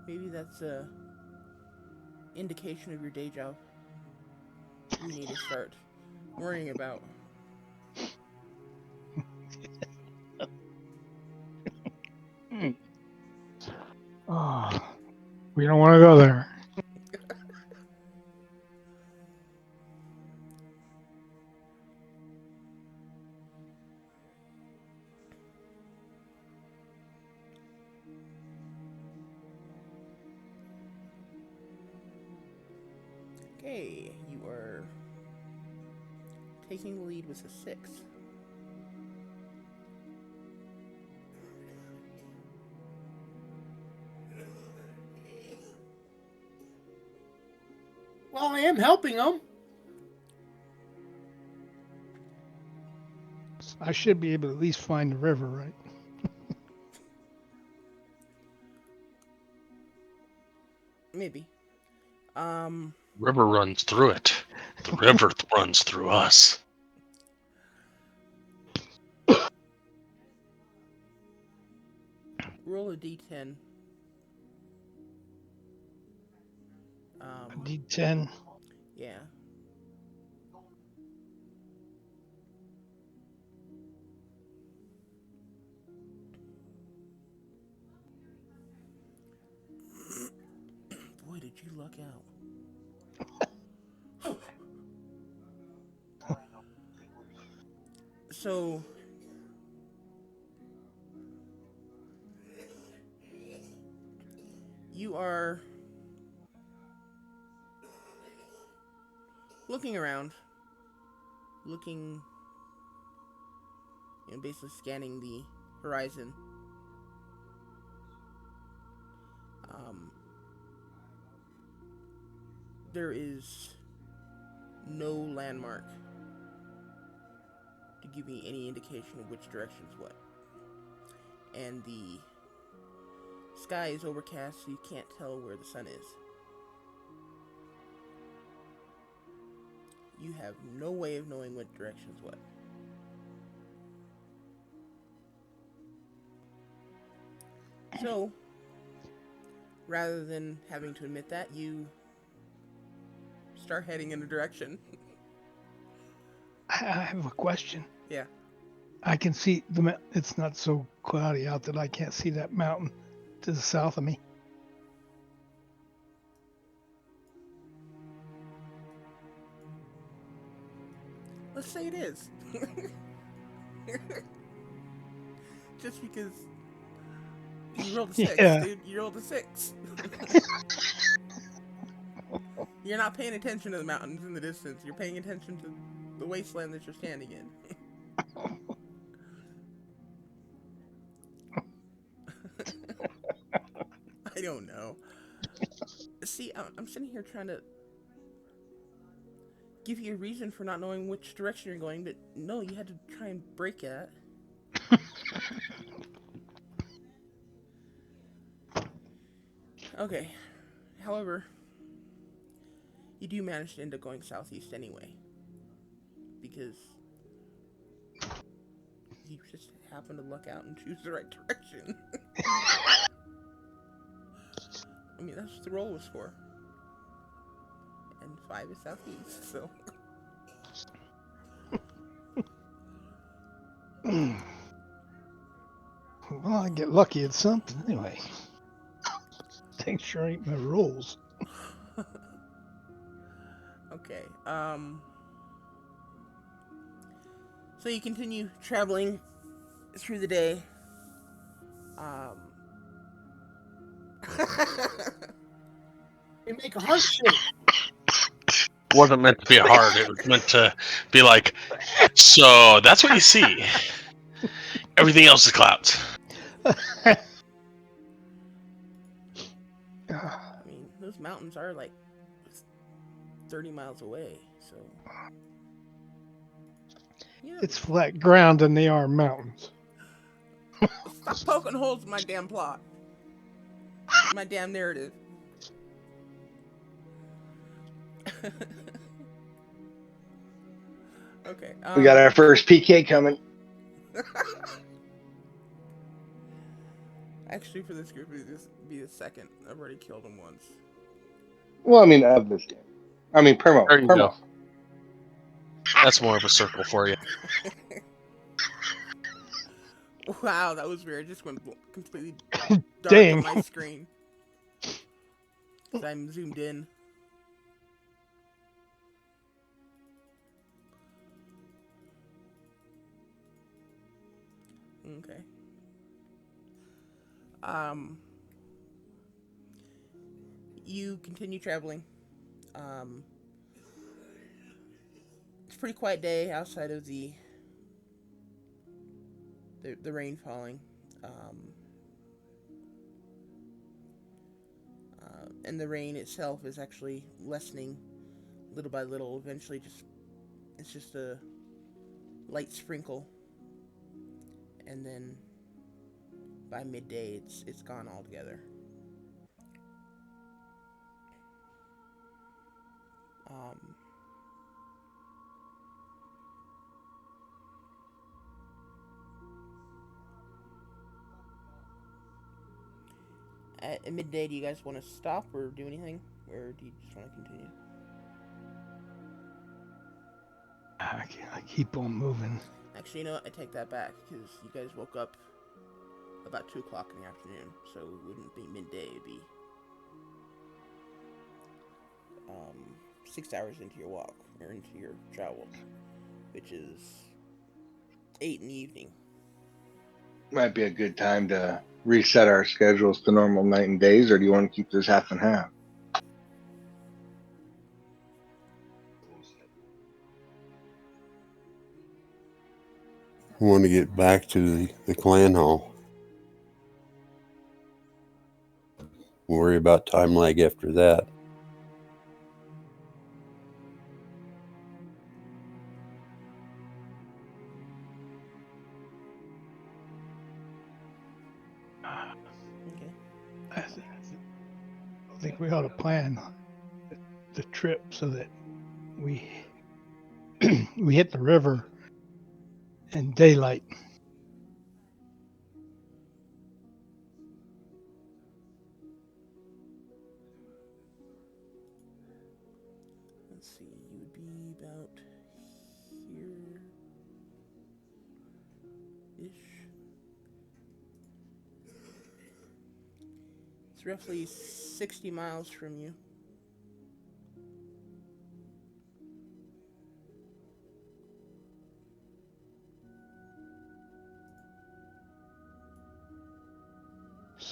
Speaker 2: Maybe that's a indication of your day job. You need to start worrying about.
Speaker 4: Oh, we don't want to go there.
Speaker 2: Okay, you are taking the lead with a 6.
Speaker 3: Well, I am helping them.
Speaker 4: I should be able to at least find the river, right?
Speaker 2: Maybe.
Speaker 6: River runs through it. The river runs through us.
Speaker 2: Roll a d10.
Speaker 4: D10.
Speaker 2: Yeah. Boy, did you luck out. So, you are looking around, basically scanning the horizon. There is no landmark to give me any indication of which direction is what. And the sky is overcast, so you can't tell where the sun is. You have no way of knowing what direction is what. So, rather than having to admit that, you start heading in a direction.
Speaker 4: I have a question.
Speaker 2: Yeah.
Speaker 4: I can see it's not so cloudy out that I can't see that mountain to the south of me.
Speaker 2: let's say it is. Just because you rolled a 6,
Speaker 4: Yeah.
Speaker 2: dude. You rolled a 6. You're not paying attention to the mountains in the distance. You're paying attention to the wasteland that you're standing in. I don't know. See, I'm sitting here trying to give you a reason for not knowing which direction you're going, but no, you had to try and break it. Okay. However, you do manage to end up going southeast anyway. Because you just happen to look out and choose the right direction. I mean, that's what the roll was for. And 5 is southeast, so.
Speaker 4: Well, I get lucky at something anyway. Make sure ain't my rules.
Speaker 2: Okay, so you continue traveling through the day.
Speaker 3: They make a heart shape.
Speaker 6: Wasn't meant to be hard. It was meant to be like, so that's what you see. Everything else is clouds.
Speaker 2: I mean, those mountains are like 30 miles away, so. Yeah.
Speaker 4: It's flat ground and they are mountains.
Speaker 2: Stop poking holes in my damn plot. My damn narrative. Okay.
Speaker 1: We got our first PK coming.
Speaker 2: Actually, for this group, it'd be the second. I've already killed him once.
Speaker 1: Well, I mean, of this game. I mean, Permo.
Speaker 6: There you
Speaker 1: Permo.
Speaker 6: go. That's more of a circle for you.
Speaker 2: Wow, that was weird. It just went completely dark
Speaker 4: Dang.
Speaker 2: on my screen. Because I'm zoomed in. Okay. You continue traveling. It's a pretty quiet day outside of the rain falling. And the rain itself is actually lessening little by little. Eventually, it's just a light sprinkle, and then by midday, it's gone altogether. At midday, do you guys want to stop or do anything, or do you just want to continue?
Speaker 4: I keep on moving.
Speaker 2: Actually, you know what? I take that back, because you guys woke up about 2 o'clock in the afternoon, so it wouldn't be midday, it'd be 6 hours into your walk, or into your travel, which is 8 in the evening.
Speaker 1: Might be a good time to reset our schedules to normal night and days, or do you want to keep this half and half?
Speaker 5: I want to get back to the clan hall. Worry about time lag after that.
Speaker 2: Okay.
Speaker 4: I think we ought to plan the trip so that we we hit the river in daylight.
Speaker 2: Let's see, you would be about here-ish. It's roughly 60 miles from you.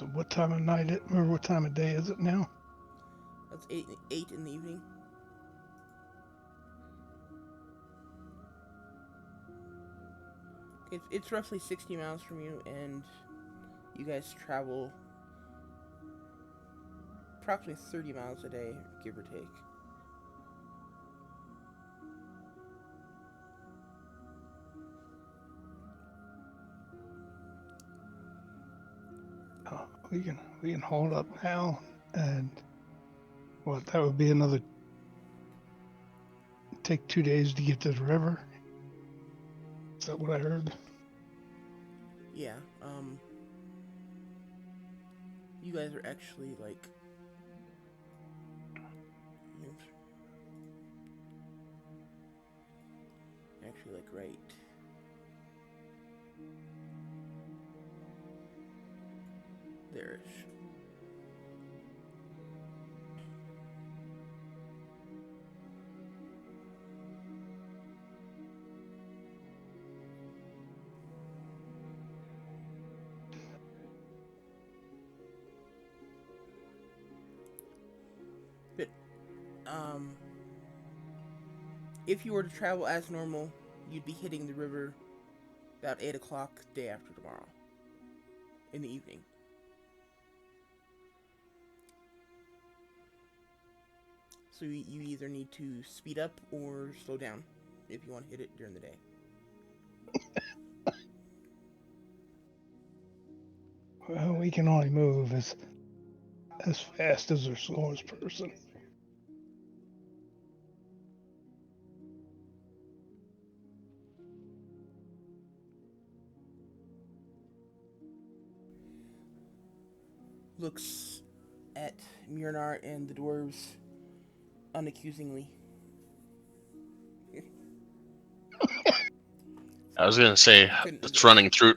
Speaker 4: So what time of night or what time of day is it now?
Speaker 2: That's 8 in the evening. It's roughly 60 miles from you, and you guys travel approximately 30 miles a day, give or take.
Speaker 4: We can hold up now, and what that would be another take 2 days to get to the river. Is that what I heard?
Speaker 2: Yeah, you guys are actually like, oops, actually like right there-ish. But if you were to travel as normal, you'd be hitting the river about 8 o'clock day after tomorrow in the evening. So you either need to speed up or slow down if you want to hit it during the day.
Speaker 4: Well, we can only move as fast as our slowest person.
Speaker 2: Looks at Myrnar and the dwarves unaccusingly.
Speaker 6: I was gonna say
Speaker 2: I couldn't
Speaker 6: it's
Speaker 2: resist.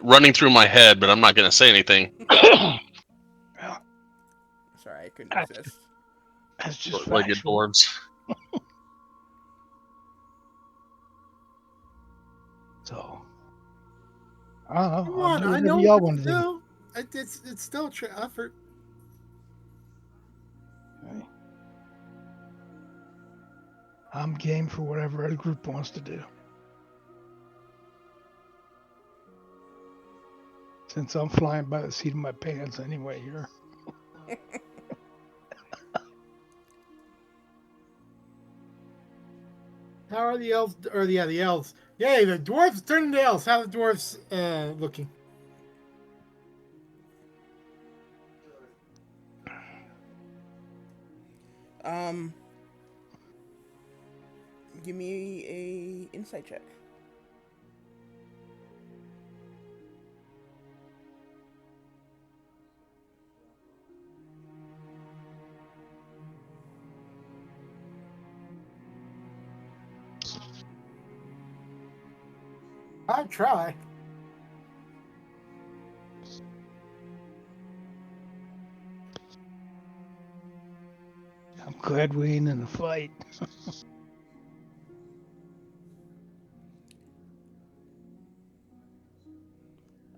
Speaker 6: running through my head, but I'm not gonna say anything.
Speaker 4: Well,
Speaker 2: Sorry, I couldn't
Speaker 4: that's,
Speaker 2: resist.
Speaker 4: that's just
Speaker 6: Short-legged
Speaker 4: factual.
Speaker 6: dwarves.
Speaker 4: So I don't know.
Speaker 3: Come
Speaker 4: I'll
Speaker 3: on,
Speaker 4: do
Speaker 3: I
Speaker 4: whatever
Speaker 3: know,
Speaker 4: y'all
Speaker 3: but
Speaker 4: want to do.
Speaker 3: still, it's still effort.
Speaker 4: Okay. I'm game for whatever the group wants to do. Since I'm flying by the seat of my pants anyway here.
Speaker 3: How are the elves? Or yeah, the elves. Yay, the dwarves turned into elves. How are the dwarves looking?
Speaker 2: Um, give me a insight check.
Speaker 3: I'd try.
Speaker 4: I'm glad we ain't in a fight.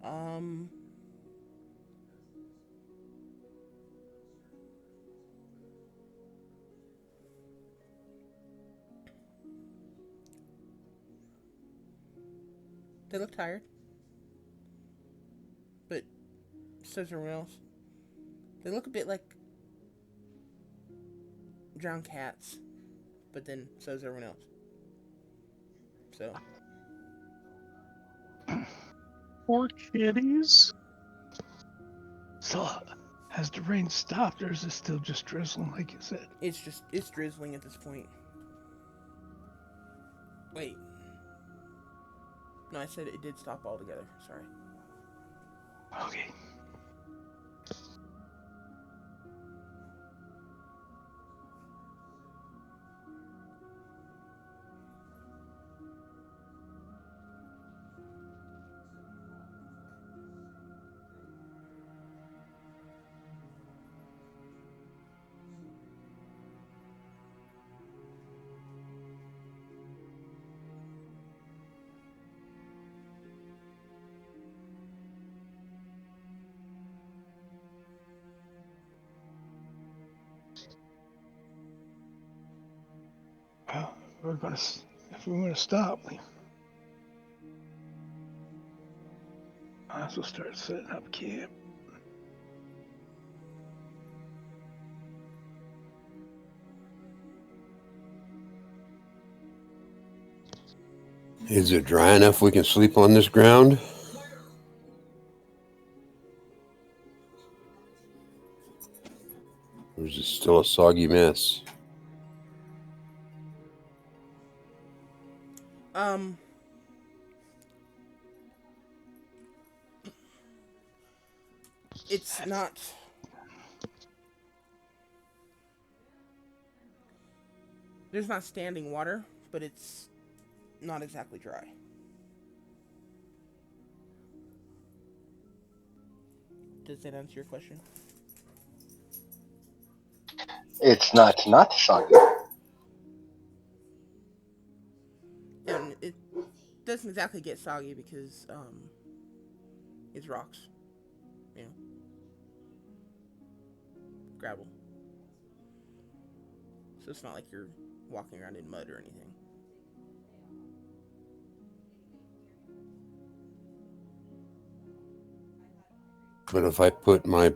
Speaker 2: Um, they look tired, but says everyone else. They look a bit like drowned cats, but then says everyone else. So
Speaker 6: Poor kitties.
Speaker 4: So has the rain stopped or is it still just drizzling like you said?
Speaker 2: it's drizzling at this point. Wait, no, I said it did stop altogether. Sorry.
Speaker 4: Okay. if we're gonna stop, I might as well start setting up camp.
Speaker 5: Is it dry enough we can sleep on this ground? Or is it still a soggy mess?
Speaker 2: It's not. There's not standing water, but it's not exactly dry. Does that answer your question?
Speaker 1: It's not soggy.
Speaker 2: And it doesn't exactly get soggy because it's rocks, you know, gravel. So it's not like you're walking around in mud or anything.
Speaker 5: But if I put my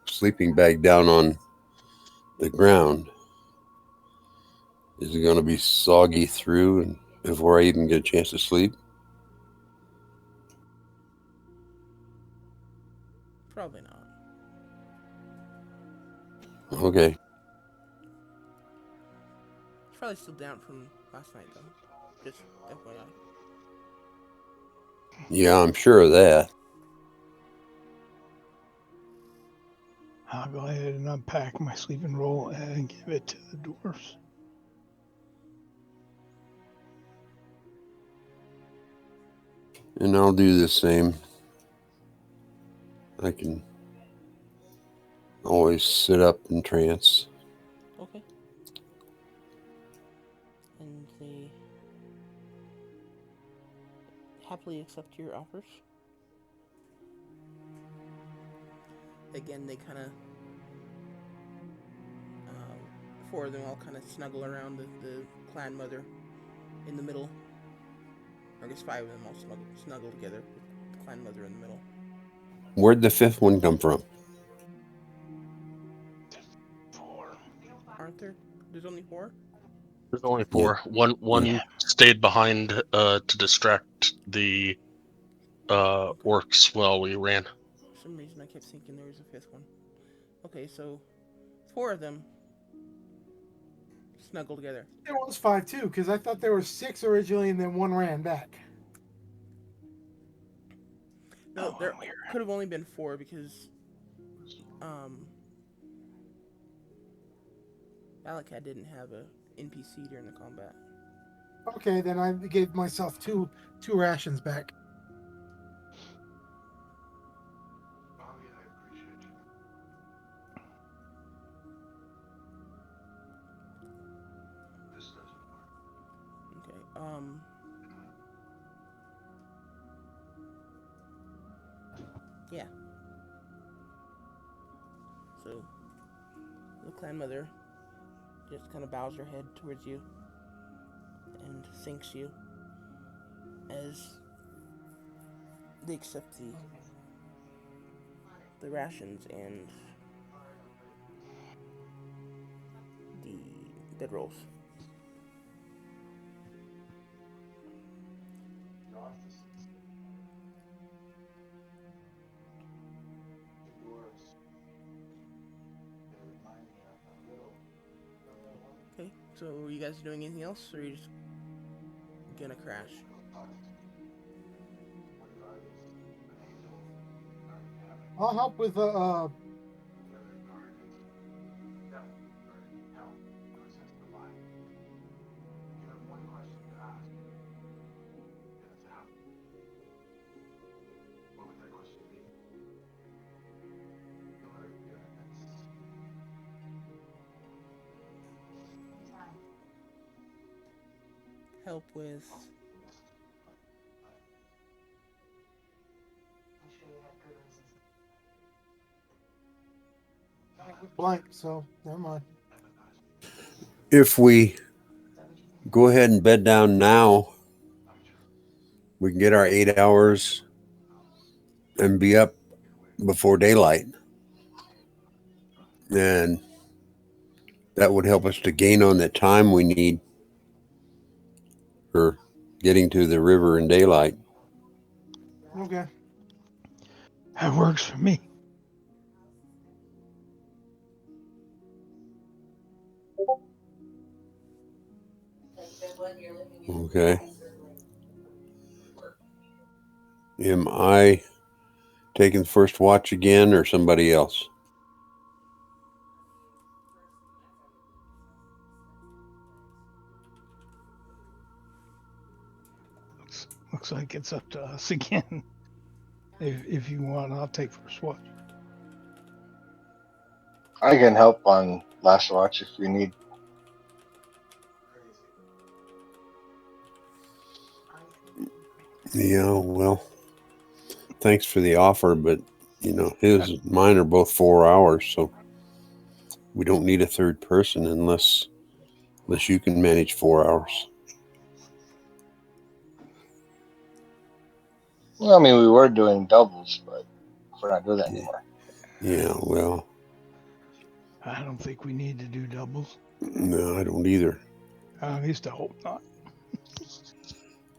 Speaker 5: sleeping bag down on the ground, is it going to be soggy through and before I even get a chance to sleep?
Speaker 2: Probably not.
Speaker 5: Okay.
Speaker 2: It's probably still down from last night though. Just FYI.
Speaker 5: Yeah, I'm sure of that.
Speaker 4: I'll go ahead and unpack my sleeping roll and give it to the dwarfs.
Speaker 5: And I'll do the same. I can always sit up in trance.
Speaker 2: Okay. And they happily accept your offers. Again, they kind of, four of them all kind of snuggle around the clan mother in the middle. Or I guess five of them all snuggle together with the clan mother in the middle.
Speaker 5: Where'd the fifth one come from?
Speaker 4: Four.
Speaker 2: Aren't there? There's only four?
Speaker 6: There's only four.
Speaker 5: Yeah.
Speaker 6: One stayed behind to distract the orcs while we ran.
Speaker 2: For some reason, I kept thinking there was a fifth one. Okay, so four of them snuggle together.
Speaker 3: There was five too, because I thought there were six originally, and then one ran back.
Speaker 2: No, there could have only been four because Alakad didn't have a NPC during the combat.
Speaker 3: Okay, then I gave myself two rations back.
Speaker 2: Okay. Yeah. So the clan mother just kind of bows her head towards you and thanks you as they accept the rations and the bedrolls. Okay, so are you guys doing anything else, or are you just gonna crash?
Speaker 3: I'll help with
Speaker 2: Help with.
Speaker 3: blank, so never mind.
Speaker 5: If we go ahead and bed down now, we can get our 8 hours and be up before daylight. And that would help us to gain on the time we need for getting to the river in daylight.
Speaker 3: Okay.
Speaker 4: That works for me.
Speaker 5: Okay. Am I taking the first watch again or somebody else?
Speaker 4: Looks like it's up to us again. If you want, I'll take first watch.
Speaker 1: I can help on last watch if you need.
Speaker 5: Yeah, well, thanks for the offer, but mine are both 4 hours, so we don't need a third person unless you can manage 4 hours.
Speaker 1: Well, I mean, we were doing doubles, but we're not doing that anymore.
Speaker 5: Yeah, well,
Speaker 4: I don't think we need to do doubles.
Speaker 5: no, I don't either.
Speaker 4: At least I hope not.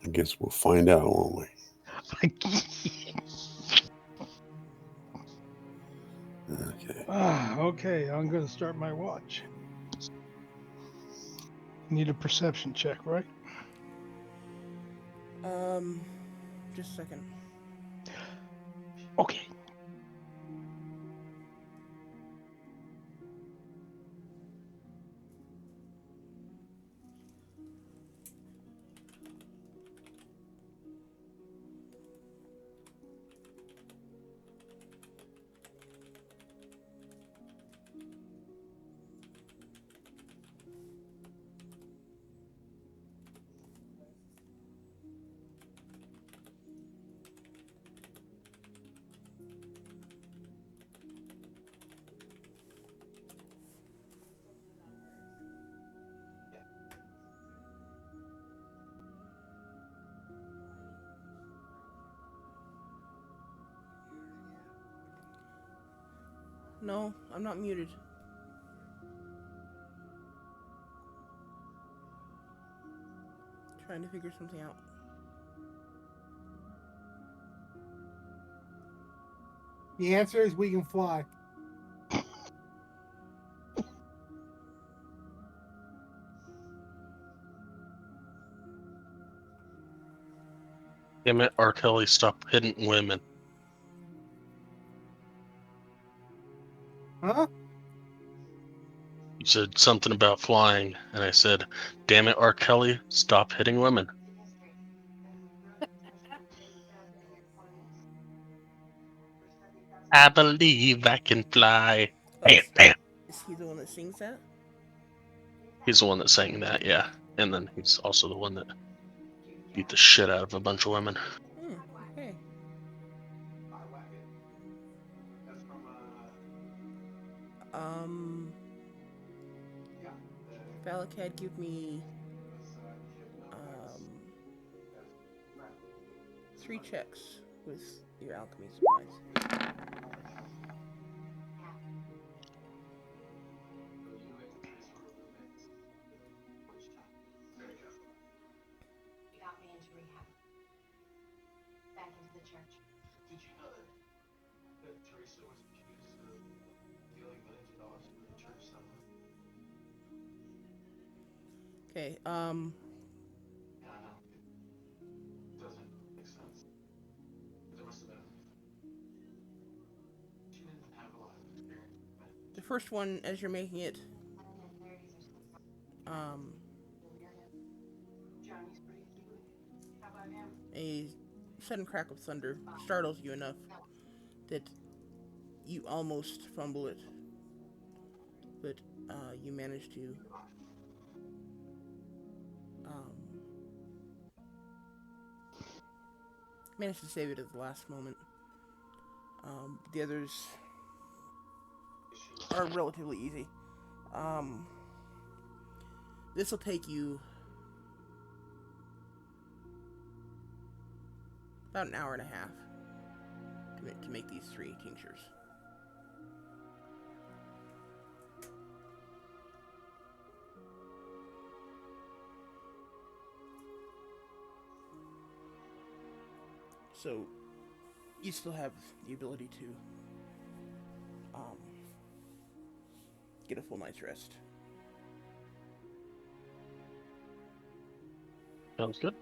Speaker 5: I guess we'll find out, won't we? Okay.
Speaker 4: Okay, I'm going to start my watch. Need a perception check, right?
Speaker 2: Just a second.
Speaker 4: Okay.
Speaker 2: No, I'm not muted. Trying to figure something out.
Speaker 3: The answer is we can fly.
Speaker 6: Damn it, R. Kelly, stop hitting women.
Speaker 3: Huh?
Speaker 6: You said something about flying, and I said, damn it, R. Kelly, stop hitting women. I believe I can fly.
Speaker 2: Oh,
Speaker 6: Bam, bam.
Speaker 2: is he the one that sings that?
Speaker 6: He's the one that sang that, yeah. And then he's also the one that beat the shit out of a bunch of women.
Speaker 2: Okay. Valakad, give me 3 checks with your alchemy supplies.
Speaker 7: You got me into rehab. Back into the church.
Speaker 8: Did you know that Teresa was accused of stealing millions of dollars from the church somewhere?
Speaker 2: Okay,
Speaker 8: Yeah, I know. It doesn't make sense. There must have been. She didn't have a lot of experience.
Speaker 2: the first one, as you're making it,
Speaker 7: Johnny's pretty cute. How about him?
Speaker 2: a sudden crack of thunder startles you enough that you almost fumble it, but you manage to save it at the last moment. The others are relatively easy. This will take you about an hour and a half to make these 3 tinctures. So you still have the ability to get a full night's rest.
Speaker 6: Sounds good.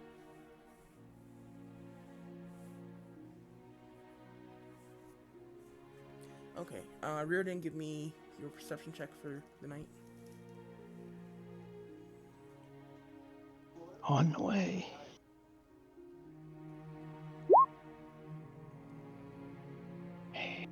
Speaker 2: Okay, Reardon, give me your perception check for the night.
Speaker 4: On the way.
Speaker 2: Okay.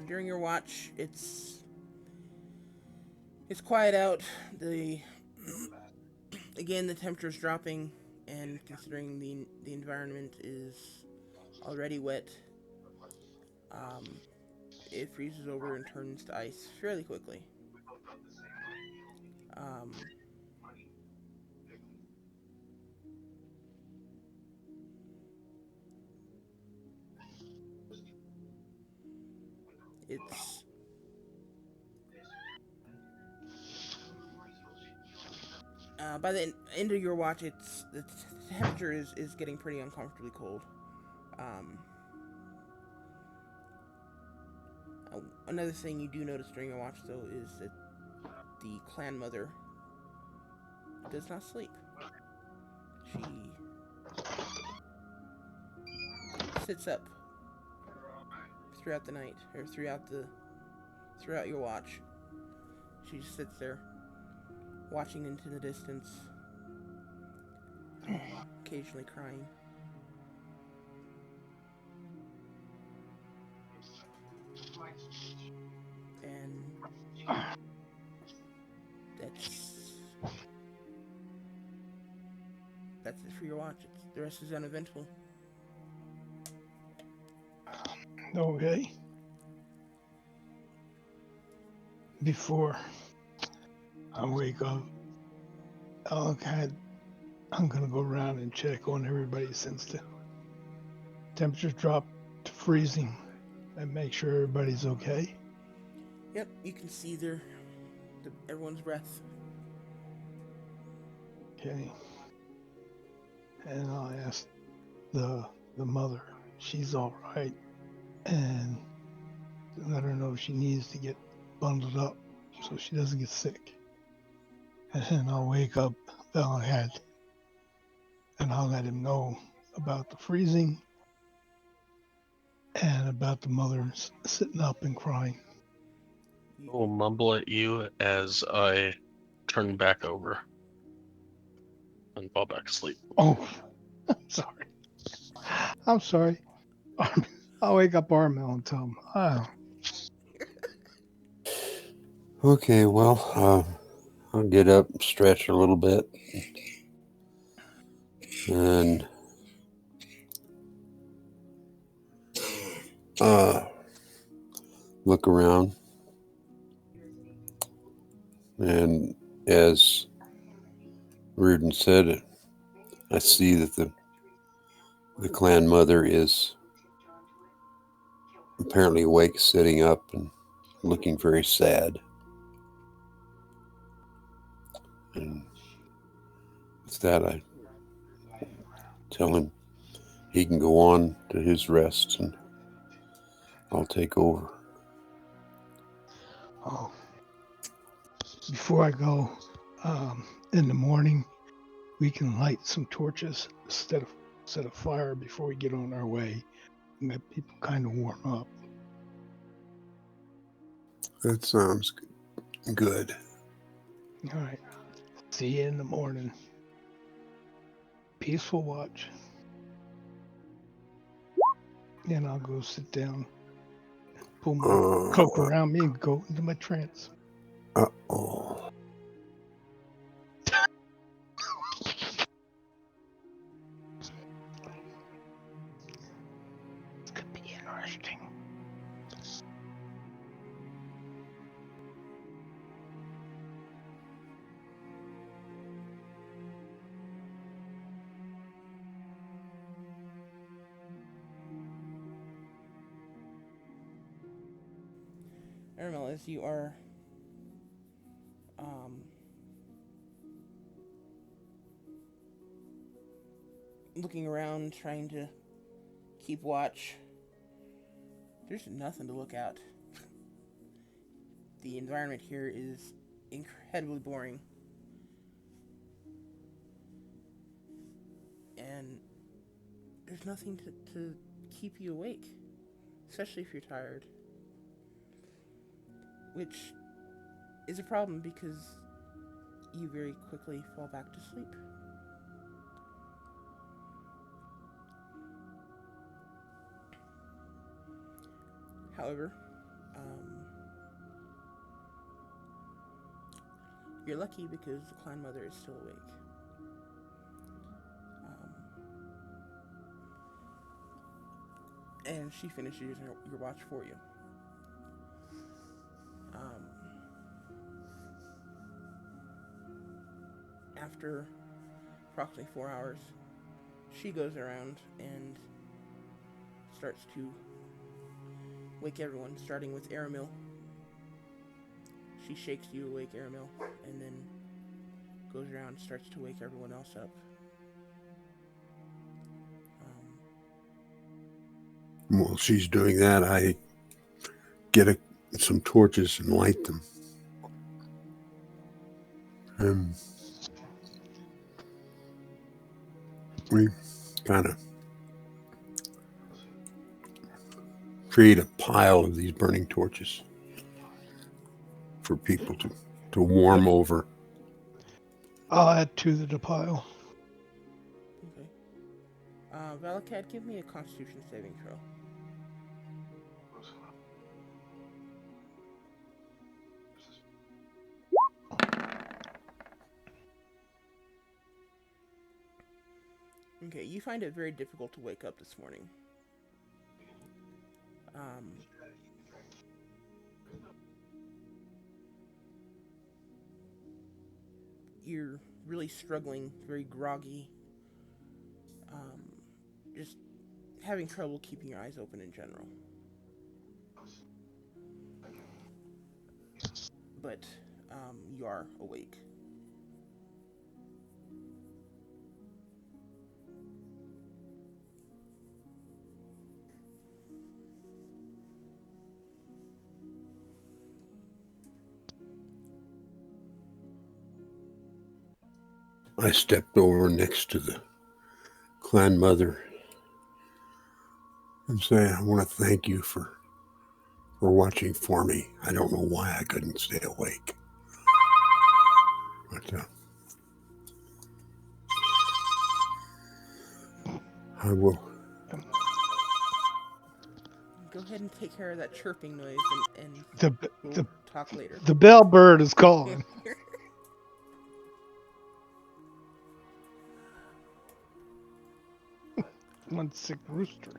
Speaker 2: During your watch, it's quiet out. Again, the temperature's dropping, and considering the environment is already wet, it freezes over and turns to ice fairly quickly. It's by the end of your watch, the temperature is getting pretty uncomfortably cold. Another thing you do notice during your watch, though, is that the clan mother does not sleep. She sits up throughout the night, or throughout your watch. She just sits there, watching into the distance, occasionally crying. And that's it for your watch. The rest is uneventful.
Speaker 4: Okay. Before I wake up, I'm gonna go around and check on everybody since the temperatures dropped to freezing and make sure everybody's okay.
Speaker 2: Yep, you can see everyone's breath.
Speaker 4: Okay. And I'll ask the mother, she's all right, and let her know she needs to get bundled up so she doesn't get sick. And then I'll wake up Bellhead and I'll let him know about the freezing and about the mother sitting up and crying.
Speaker 6: I will mumble at you as I turn back over and fall back asleep.
Speaker 4: Oh, sorry. I'm sorry. I'll wake up Armel and tell him. Oh.
Speaker 5: Okay, well, I'll get up, stretch a little bit, and look around. And as Reardon said, I see that the clan mother is apparently awake, sitting up and looking very sad. And with that, I tell him he can go on to his rest and I'll take over.
Speaker 4: Oh. Before I go, in the morning, we can light some torches instead of fire before we get on our way and let people kind of warm up.
Speaker 5: That sounds good.
Speaker 4: All right. See you in the morning. Peaceful watch. And I'll go sit down, pull my cloak around me, and go into my trance.
Speaker 5: Uh-oh.
Speaker 2: Aramel, as you are looking around, trying to keep watch, there's nothing to look at. The environment here is incredibly boring. And there's nothing to keep you awake, especially if you're tired. Which is a problem because you very quickly fall back to sleep. However, you're lucky because the clan mother is still awake. And she finishes your watch for you. After approximately 4 hours, she goes around and starts to wake everyone, starting with Aramil. She shakes you awake, Aramil, and then goes around and starts to wake everyone else up.
Speaker 5: While she's doing that, I get some torches and light them. And we kind of create a pile of these burning torches for people to warm over.
Speaker 4: I'll add 2 to the pile.
Speaker 2: Okay. Valakad, give me a Constitution saving throw. Okay, you find it very difficult to wake up this morning. You're really struggling, very groggy. Just having trouble keeping your eyes open in general. But you are awake.
Speaker 5: I stepped over next to the clan mother and say, I want to thank you for watching for me. I don't know why I couldn't stay awake. But I will.
Speaker 2: Go ahead and take care of that chirping noise and we'll talk later.
Speaker 4: The bellbird is calling. One sick rooster.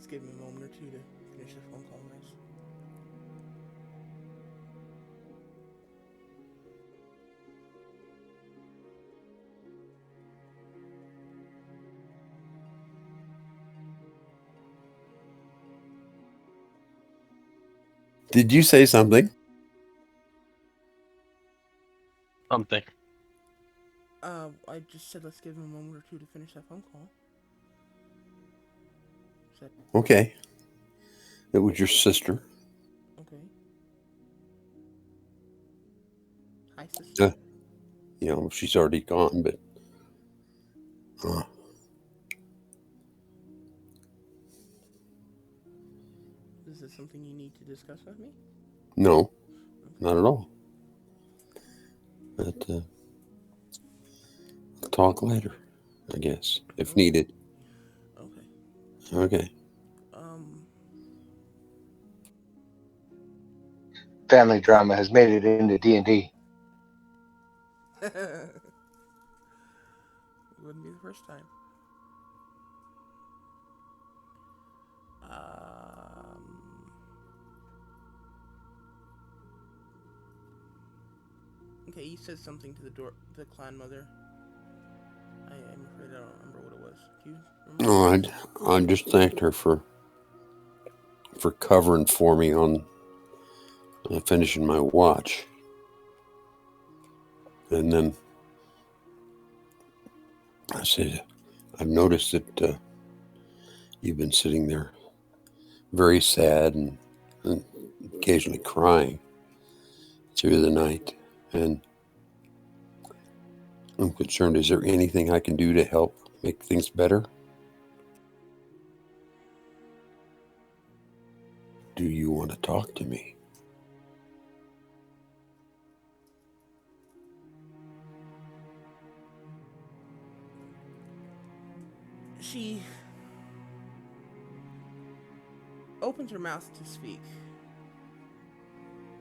Speaker 2: let's give him a moment or two to finish the phone call, guys.
Speaker 5: Did you say something?
Speaker 6: Something.
Speaker 2: I just said let's give him a moment or two to finish that phone call. Is that
Speaker 5: Okay. It was your sister.
Speaker 2: okay? Hi, sister.
Speaker 5: She's already gone, but
Speaker 2: Is this something you need to discuss with me?
Speaker 5: no,
Speaker 2: Okay.
Speaker 5: not at all. But I'll talk later, I guess, if
Speaker 2: Okay.
Speaker 5: needed.
Speaker 2: Okay.
Speaker 5: Okay.
Speaker 1: Family drama has made it into D&D.
Speaker 2: Wouldn't be the first time. Okay, you said something to the clan mother. I'm afraid I don't remember what it was. Do you remember?
Speaker 5: I just thanked her for covering for me on finishing my watch. And then I said, I've noticed that you've been sitting there very sad and occasionally crying through the night. And I'm concerned, is there anything I can do to help make things better? Do you want to talk to me?
Speaker 2: She opens her mouth to speak,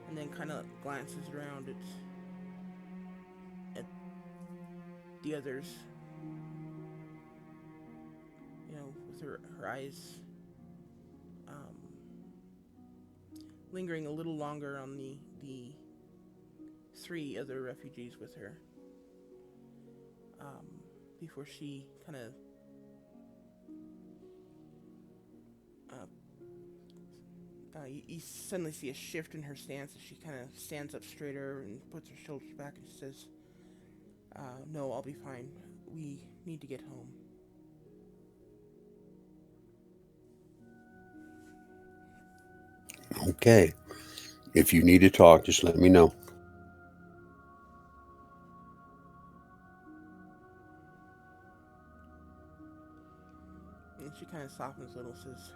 Speaker 2: and then kind of glances around at the others. With her eyes lingering a little longer on the 3 other refugees with her, before she kind of you suddenly see a shift in her stance as she kind of stands up straighter and puts her shoulders back and says, no, I'll be fine. We need to get home.
Speaker 5: Okay. If you need to talk, just let me know.
Speaker 2: And she kind of softens a little and says,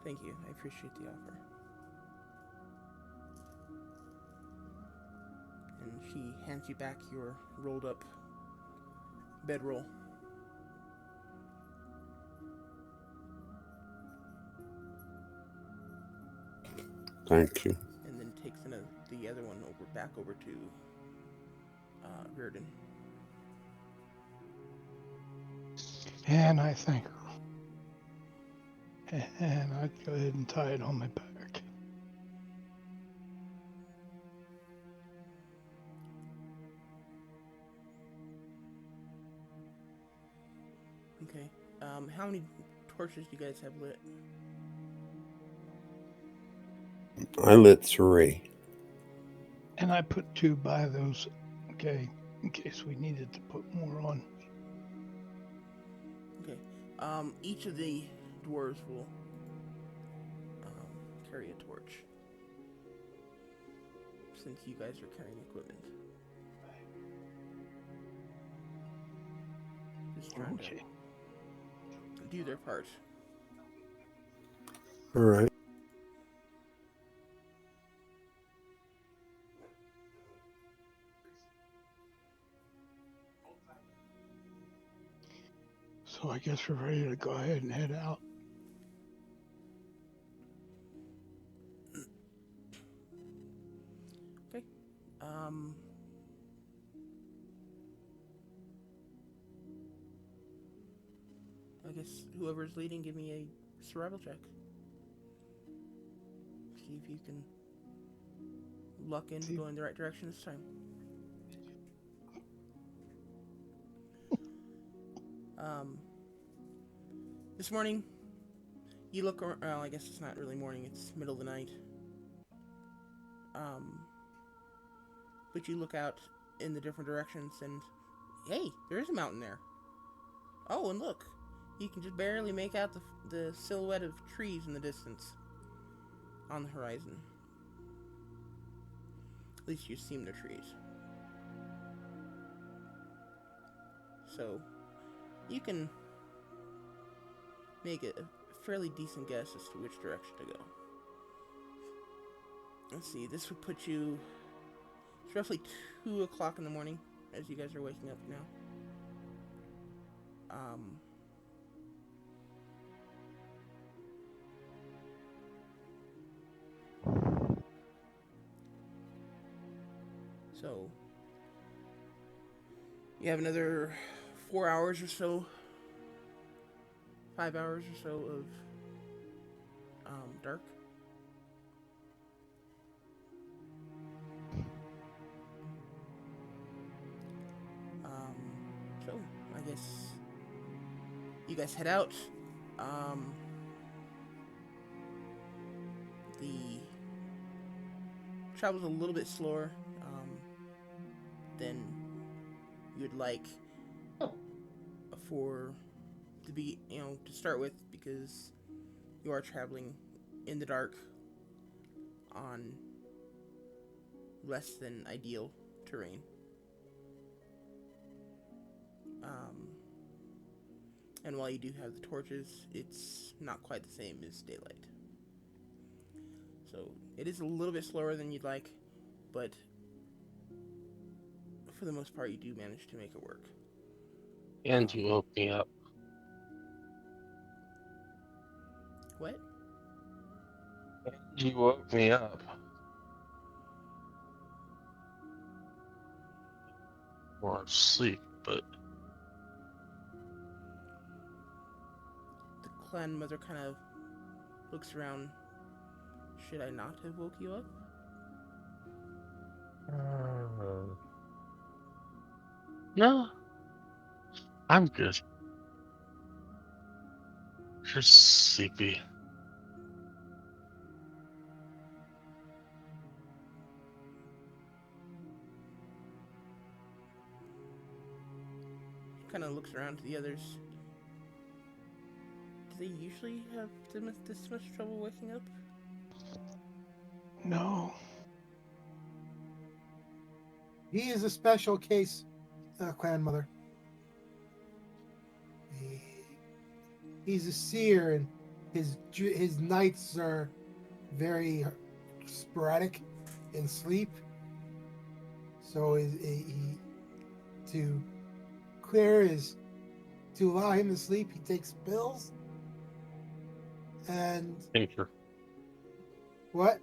Speaker 2: thank you, I appreciate the offer. And she hands you back your rolled up bedroll.
Speaker 5: Thank you.
Speaker 2: And then takes the other one back over to Reardon.
Speaker 4: And I thank her. And I'd go ahead and tie it on my back.
Speaker 2: Okay. How many torches do you guys have lit?
Speaker 5: I lit 3.
Speaker 4: And I put 2 by those, okay, in case we needed to put more on.
Speaker 2: Okay. Each of the dwarves will carry a torch, since you guys are carrying equipment. Just trying to do their part.
Speaker 5: All right.
Speaker 4: So I guess we're ready to go ahead and head out.
Speaker 2: Okay. I guess whoever's leading, give me a survival check. See if you can luck into
Speaker 4: See?
Speaker 2: going the right direction this time. Um, this morning, you look around. Well, I guess it's not really morning, it's middle of the night. But you look out in the different directions, and hey, there is a mountain there. Oh, and look, you can just barely make out the silhouette of trees in the distance on the horizon. At least you seem they're trees. So, you can make a fairly decent guess as to which direction to go. Let's see, this would put you... It's roughly 2 o'clock in the morning as you guys are waking up now. So, you have another 4 hours or so, 5 hours or so of dark. So, I guess you guys head out. The travel's a little bit slower than you'd like for to be, to start with, because you are traveling in the dark on less than ideal terrain. And while you do have the torches, it's not quite the same as daylight. So it is a little bit slower than you'd like, but for the most part, you do manage to make it work.
Speaker 6: And you woke me up.
Speaker 2: What?
Speaker 6: You woke me up. Or sleep, but
Speaker 2: The clan mother kind of looks around. Should I not have woke you up?
Speaker 6: no, I'm good. You're sleepy.
Speaker 2: He kind of looks around to the others. Do they usually have this much trouble waking up?
Speaker 4: No.
Speaker 3: He is a special case, clan mother. He's a seer, and his nights are very sporadic in sleep. So he to clear his to allow him to sleep, he takes pills. And
Speaker 6: Tincture.
Speaker 3: what?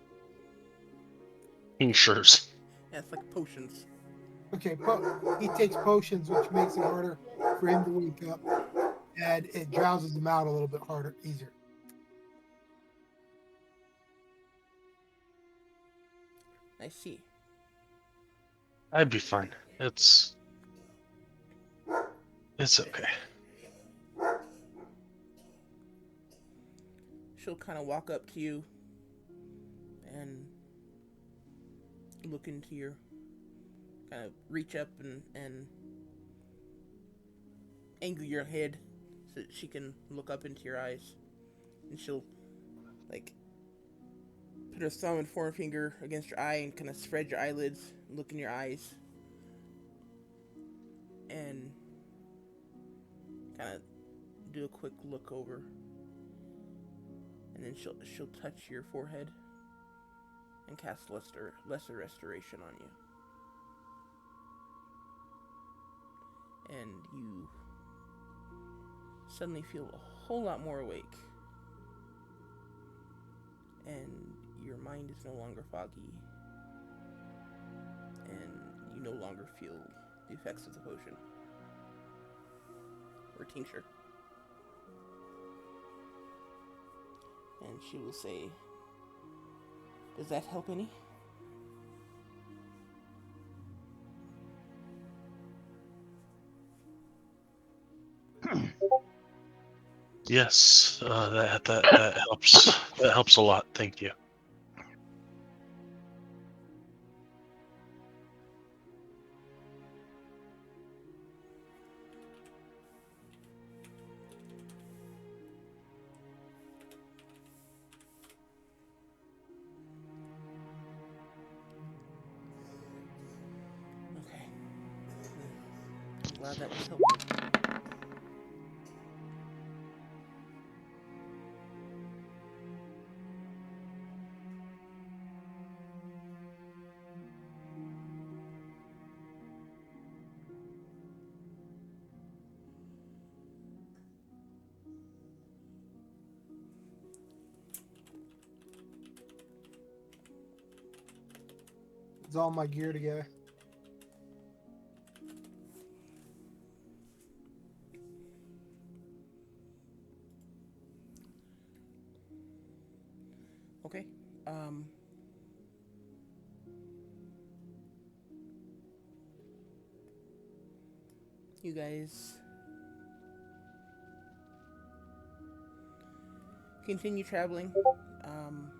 Speaker 6: Tinctures.
Speaker 2: Yeah, it's like potions.
Speaker 3: Okay, he takes potions, which makes it harder for him to wake up, and it drowses him out a little bit harder, easier.
Speaker 2: I see.
Speaker 6: I'd be fine. It's okay.
Speaker 2: She'll kind of walk up to you and look into your, kind of reach up and angle your head so that she can look up into your eyes. And she'll, like, put her thumb and forefinger against your eye and kind of spread your eyelids, look in your eyes, and kind of do a quick look over. And then she'll touch your forehead and cast lesser restoration on you. And you suddenly feel a whole lot more awake. And your mind is no longer foggy. And you no longer feel the effects of the potion. Or tincture. And she will say, "Does that help any?"
Speaker 6: Yes, that helps. That helps a lot. Thank you.
Speaker 2: Okay. I'm glad that was helpful.
Speaker 3: Is all my gear together?
Speaker 2: Okay. Um. You guys continue traveling. Um.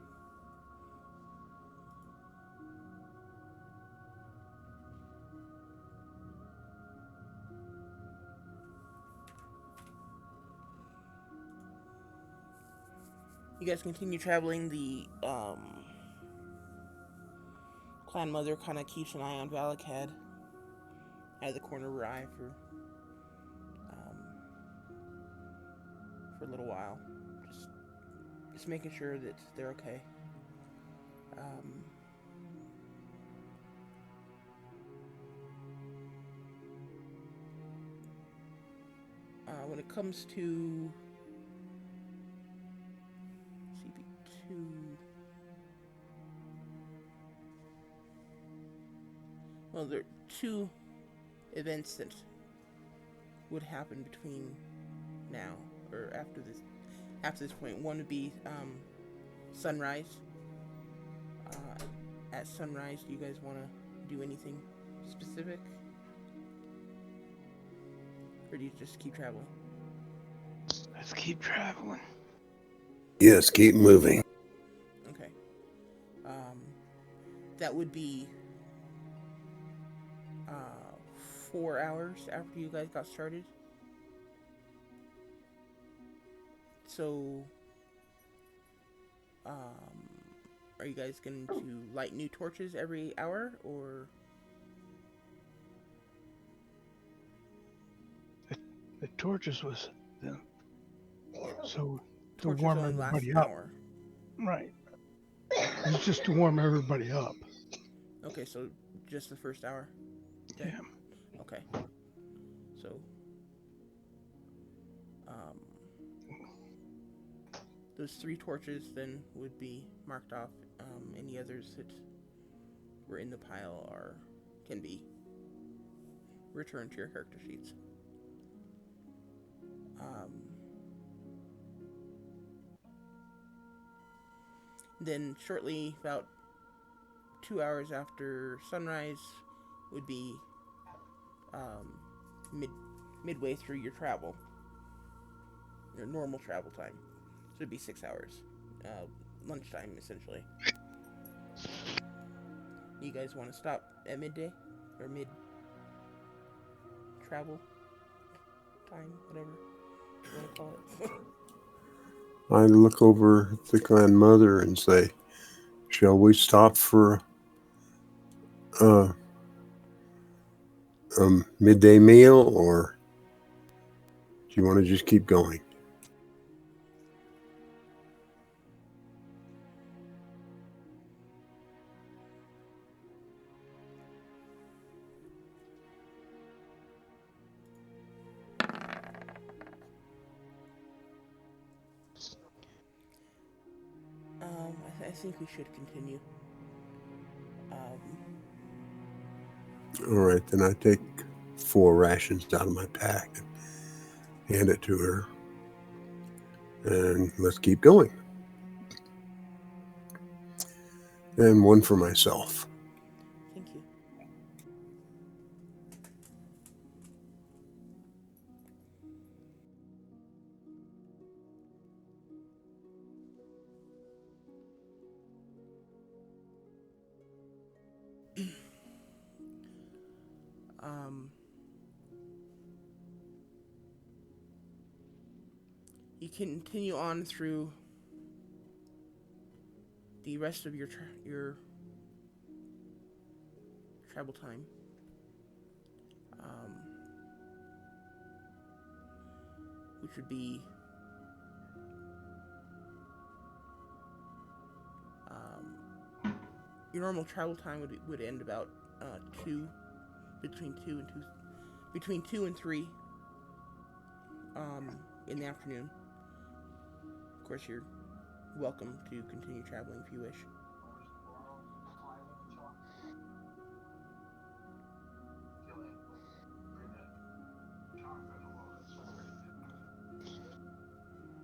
Speaker 2: You guys continue traveling. The clan mother kind of keeps an eye on Valakad out of the corner of her eye for a little while, just making sure that they're okay. Um, when it comes to CP2, well, there are two events that would happen between now or after this point. One would be sunrise. Uh, at sunrise, do you guys want to do anything specific, or do you just keep traveling?
Speaker 4: Let's keep traveling.
Speaker 5: Yes, keep moving.
Speaker 2: Okay. Um, that would be 4 hours after you guys got started. So, are you guys going to light new torches every hour, or?
Speaker 4: The torches was so to
Speaker 2: Torches
Speaker 4: warm
Speaker 2: only last
Speaker 4: everybody
Speaker 2: an
Speaker 4: up.
Speaker 2: hour.
Speaker 4: Right. It's just to warm everybody up.
Speaker 2: Okay, so just the first hour? Okay.
Speaker 4: Yeah.
Speaker 2: Okay. So, those 3 torches then would be marked off. Any others that were in the pile can be returned to your character sheets. Then shortly, about 2 hours after sunrise, would be midway through your travel, your normal travel time. So it'd be 6 hours, lunchtime essentially. You guys want to stop at midday or mid travel time, whatever you want to call it?
Speaker 5: I look over at the clan mother and say, shall we stop for a midday meal, or do you want to just keep going?
Speaker 2: I think we should continue.
Speaker 5: All right, then I take 4 rations out of my pack and hand it to her, and let's keep going. And one for myself.
Speaker 2: Thank you. um, you continue on through the rest of your travel time. Um, which would be your normal travel time would end about two between between 2 and 3 in the afternoon. Of course, you're welcome to continue traveling if you wish.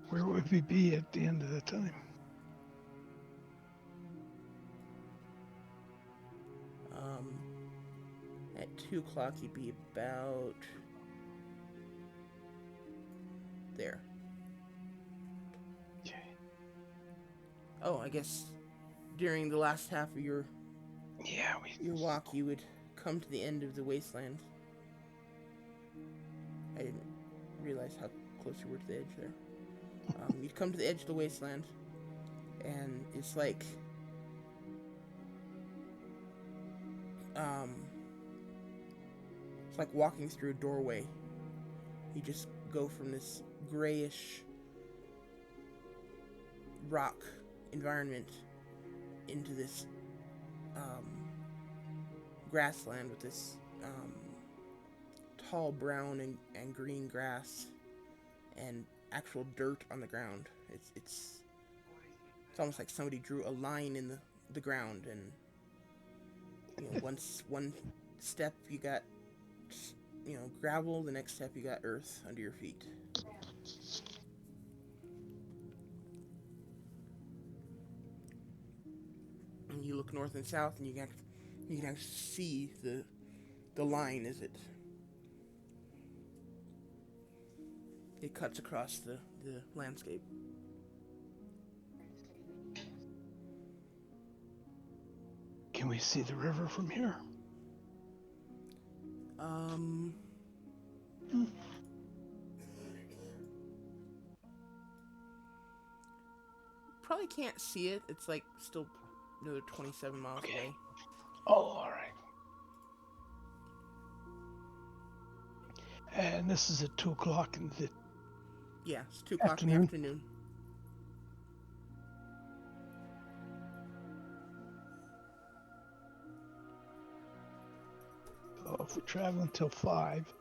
Speaker 4: Where would we be at the end of the time?
Speaker 2: At 2 o'clock, you'd be about there.
Speaker 4: Okay.
Speaker 2: Oh, I guess during the last half of your
Speaker 4: Yeah,
Speaker 2: walk, you would come to the end of the wasteland. I didn't realize how close you were to the edge there. You'd come to the edge of the wasteland, and it's like walking through a doorway. You just go from this grayish rock environment into this grassland with this tall brown and green grass and actual dirt on the ground. It's almost like somebody drew a line in the ground, and once one step you got gravel, the next step you got earth under your feet. And you look north and south, and you can actually see the line as it cuts across the landscape.
Speaker 4: Can we see the river from here?
Speaker 2: Probably can't see it. It's like still another 27 miles away.
Speaker 4: Oh, all right. And this is at 2 o'clock in the
Speaker 2: Yeah, it's 2 o'clock in the afternoon.
Speaker 4: So if we travel until 5.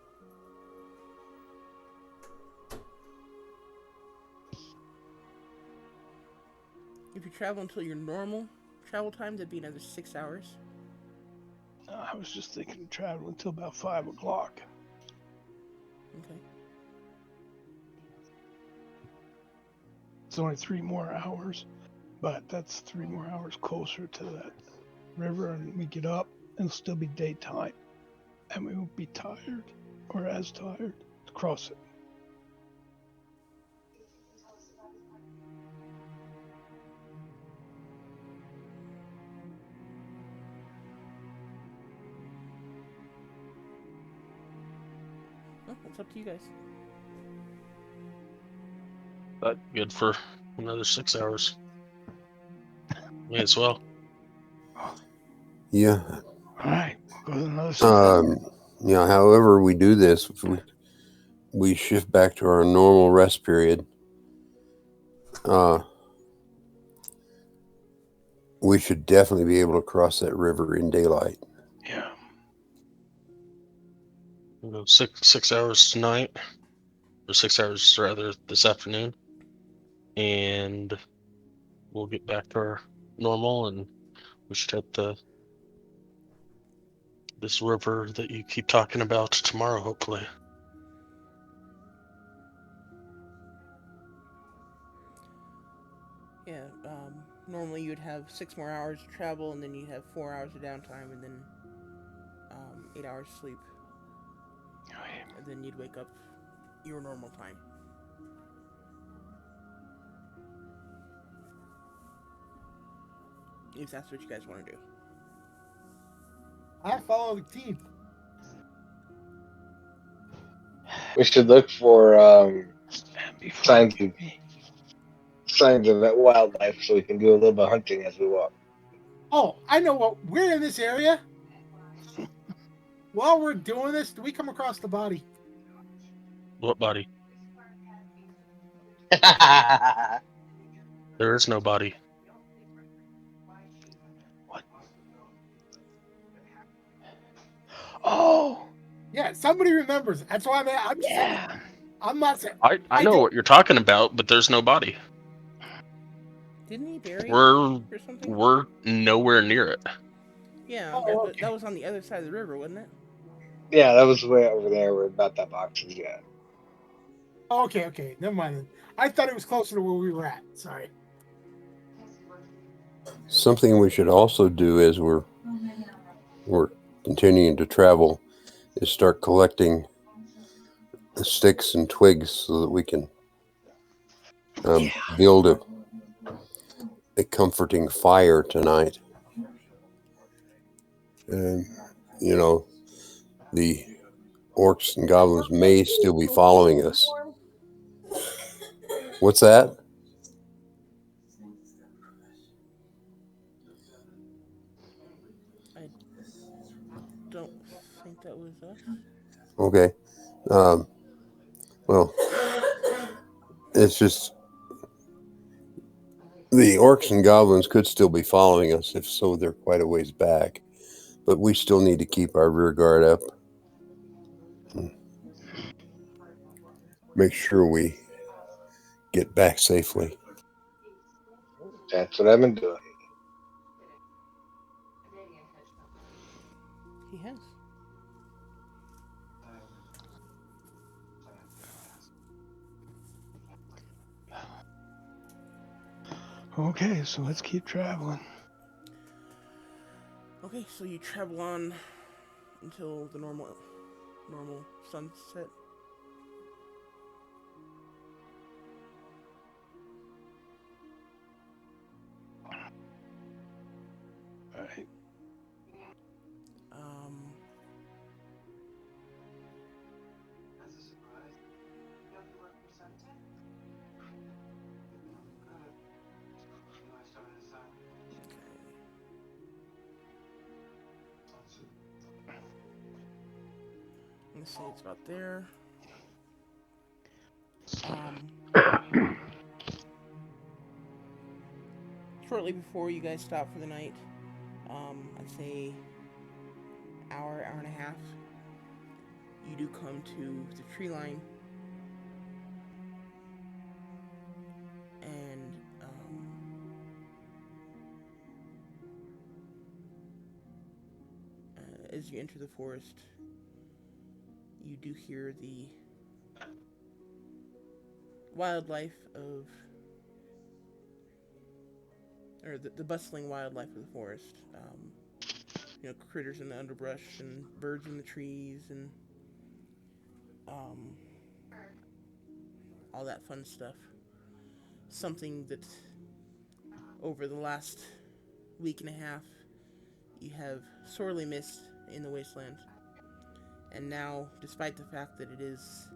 Speaker 2: If you travel until your normal travel time, that'd be another 6 hours.
Speaker 4: I was just thinking travel until about 5 o'clock.
Speaker 2: Okay.
Speaker 4: It's only 3 more hours, but that's 3 more hours closer to that river, and we get up and it'll still be daytime, and we won't be tired or as tired to cross it.
Speaker 2: Well, it's up to you guys.
Speaker 6: But good for another 6 hours. May as well.
Speaker 5: Yeah.
Speaker 4: All right, we'll go to another 6 hours.
Speaker 5: However we do this, if we shift back to our normal rest period, we should definitely be able to cross that river in daylight.
Speaker 4: Yeah.
Speaker 6: We'll go 6 hours tonight, or 6 hours rather this afternoon, and we'll get back to our normal, and we should hit this river that you keep talking about tomorrow, hopefully.
Speaker 2: Yeah, normally you'd have 6 more hours to travel, and then you'd have 4 hours of downtime, and then 8 hours sleep, and then you'd wake up your normal time. If that's what you guys want to do.
Speaker 3: I follow the team.
Speaker 1: We should look for
Speaker 4: Before
Speaker 1: signs
Speaker 4: you
Speaker 1: of
Speaker 4: get me.
Speaker 1: that wildlife, so we can do a little bit of hunting as we walk.
Speaker 3: Oh, I know what. We're in this area. While we're doing this, do we come across the body?
Speaker 6: What body? There is no body.
Speaker 4: What? Oh,
Speaker 3: Yeah, somebody remembers. That's why I'm just saying.
Speaker 4: yeah.
Speaker 3: I'm not saying.
Speaker 6: I know what you're talking about, but there's no body.
Speaker 2: Didn't he bury
Speaker 6: We're
Speaker 2: or something?
Speaker 6: we're nowhere near it.
Speaker 2: Yeah,
Speaker 3: Oh, okay.
Speaker 2: that was on the other side of the river, wasn't it?
Speaker 1: Yeah, that was way over there where about that box is. Yeah.
Speaker 3: Okay. Never mind. Then. I thought it was closer to where we were at. Sorry.
Speaker 5: Something we should also do as we're continuing to travel is start collecting the sticks and twigs so that we can build a comforting fire tonight. And, you know, the orcs and goblins may still be following us. What's that?
Speaker 2: I don't think that was us.
Speaker 5: Okay. Well, it's just the orcs and goblins could still be following us. If so, they're quite a ways back. But we still need to keep our rear guard up. Make sure we get back safely.
Speaker 1: That's what I've been doing.
Speaker 2: He has.
Speaker 4: Okay, so let's keep traveling.
Speaker 2: Okay, so you travel on until the normal sunset.
Speaker 4: All right.
Speaker 2: Um,
Speaker 8: As a surprise, you have to work for SotM? Good. You know, I started a side.
Speaker 2: let's say it's about there. Um, shortly before you guys stop for the night, I'd say hour and a half, you do come to the tree line, and as you enter the forest, you do hear the wildlife of, or the bustling wildlife of the forest. Critters in the underbrush and birds in the trees and um, all that fun stuff. Something that over the last week and a half you have sorely missed in the wasteland. And now, despite the fact that it is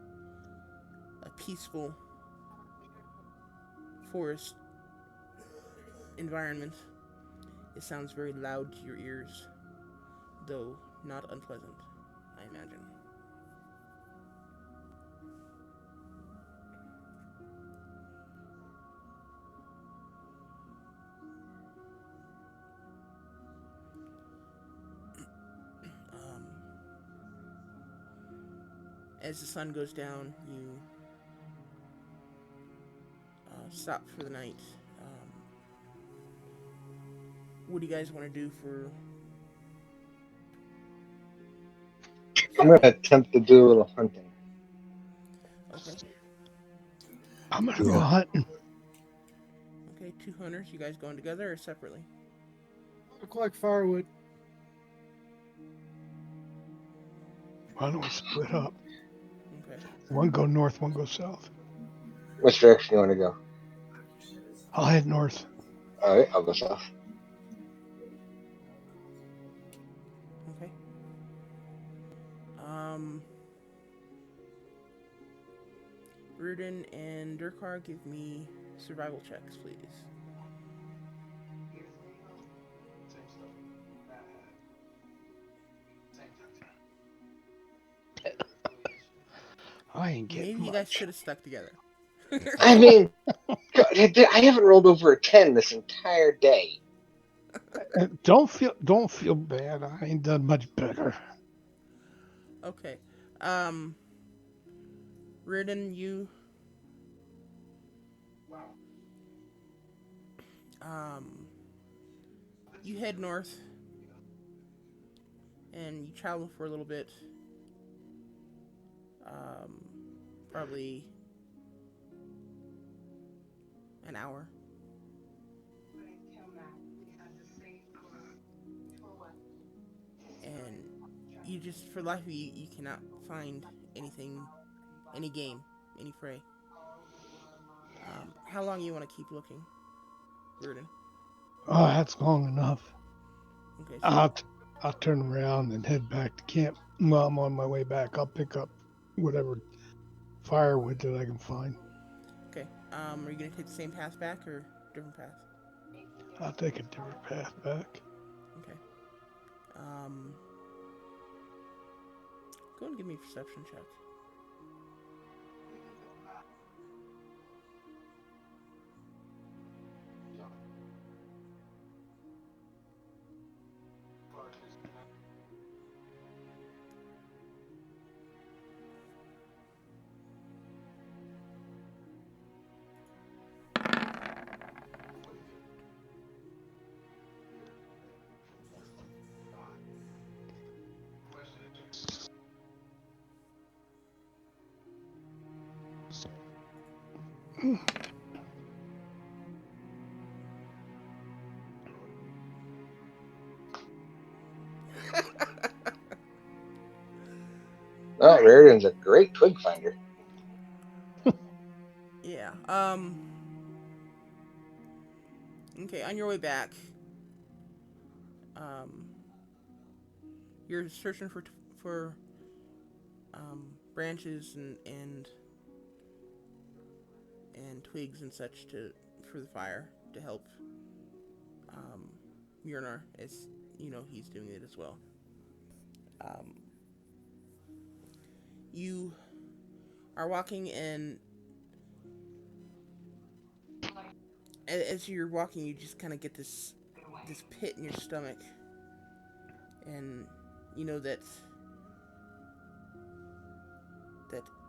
Speaker 2: a peaceful forest environment, it sounds very loud to your ears, though not unpleasant, I imagine. As the sun goes down, you stop for the night. What do you guys want to do for?
Speaker 1: I'm gonna attempt to do a little hunting.
Speaker 2: Okay.
Speaker 4: I'm gonna go hunting.
Speaker 2: Okay, two hunters? You guys going together or separately?
Speaker 3: I collect firewood.
Speaker 4: Why don't we split up?
Speaker 2: Okay.
Speaker 4: One go north, one go south.
Speaker 1: Which direction you want to go?
Speaker 4: I'll head north.
Speaker 1: All right, I'll go south.
Speaker 2: Okay. Um, Rudin and Durkar, give me survival checks, please.
Speaker 4: I ain't getting
Speaker 2: Maybe you guys
Speaker 4: much.
Speaker 2: should have stuck together.
Speaker 1: I mean, God, I haven't rolled over a 10 this entire day.
Speaker 4: Don't feel bad. I ain't done much better.
Speaker 2: Okay. Rudin, um, you head north and you travel for a little bit. Um, Probably an hour. And you just, for life of you cannot find anything, any game, any prey. How long you want to keep looking, Rudin?
Speaker 4: Oh, that's long enough.
Speaker 2: Okay, so
Speaker 4: I'll, t- I'll turn around and head back to camp. Well, I'm on my way back. I'll pick up whatever firewood that I can find.
Speaker 2: okay. Are you gonna take the same path back or different path?
Speaker 4: I'll take a different path back.
Speaker 2: Okay. Um, Go and give me a perception check.
Speaker 1: Oh, Rarian's a great twig finder.
Speaker 2: Yeah. Okay. On your way back, um, you're searching for branches and twigs and such to for the fire to help um, Mjolnir, as you know he's doing it as well. Um, you are walking, and as you're walking, you just kind of get this pit in your stomach, and you know that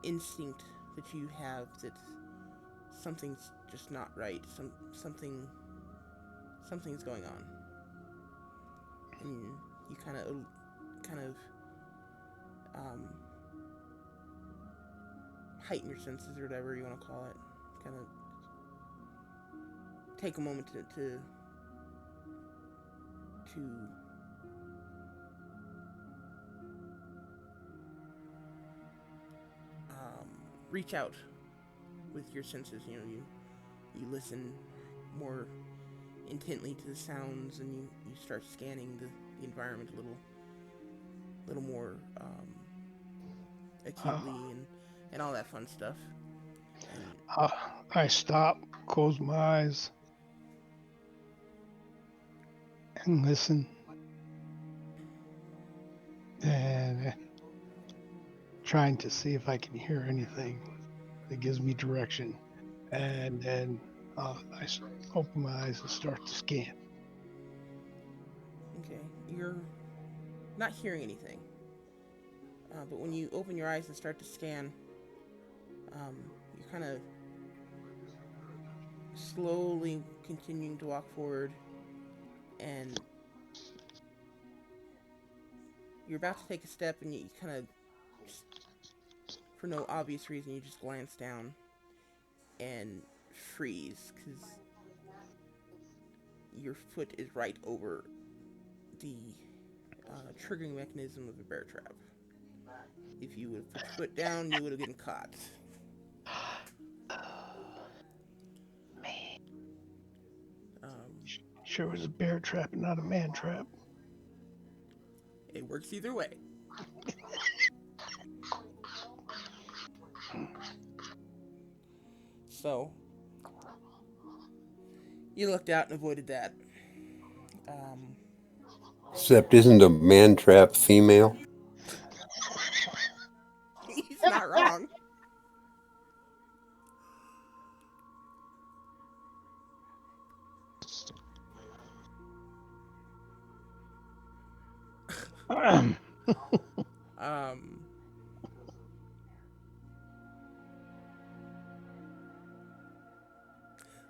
Speaker 2: instinct that you have that something's just not right. Something's going on, and you kind of um, heighten your senses or whatever you want to call it. Kind of take a moment to reach out with your senses. You know, you listen more intently to the sounds, and you start scanning the environment a little more
Speaker 4: Uh,
Speaker 2: acutely and all that fun stuff. And
Speaker 4: uh, I stop, close my eyes, and listen. And trying to see if I can hear anything that gives me direction. And then open my eyes and start to scan.
Speaker 2: okay, you're not hearing anything, but when you open your eyes and start to scan, you're kind of slowly continuing to walk forward, and you're about to take a step, and you kind of, for no obvious reason, you just glance down and freeze, because your foot is right over the triggering mechanism of a bear trap. If you would have put your foot down, you would have gotten caught. Um,
Speaker 4: Sure it was a bear trap and not a man trap.
Speaker 2: it works either way. So, you looked out and avoided that. Um,
Speaker 5: Except, isn't a man trap female?
Speaker 2: he's not wrong. Um,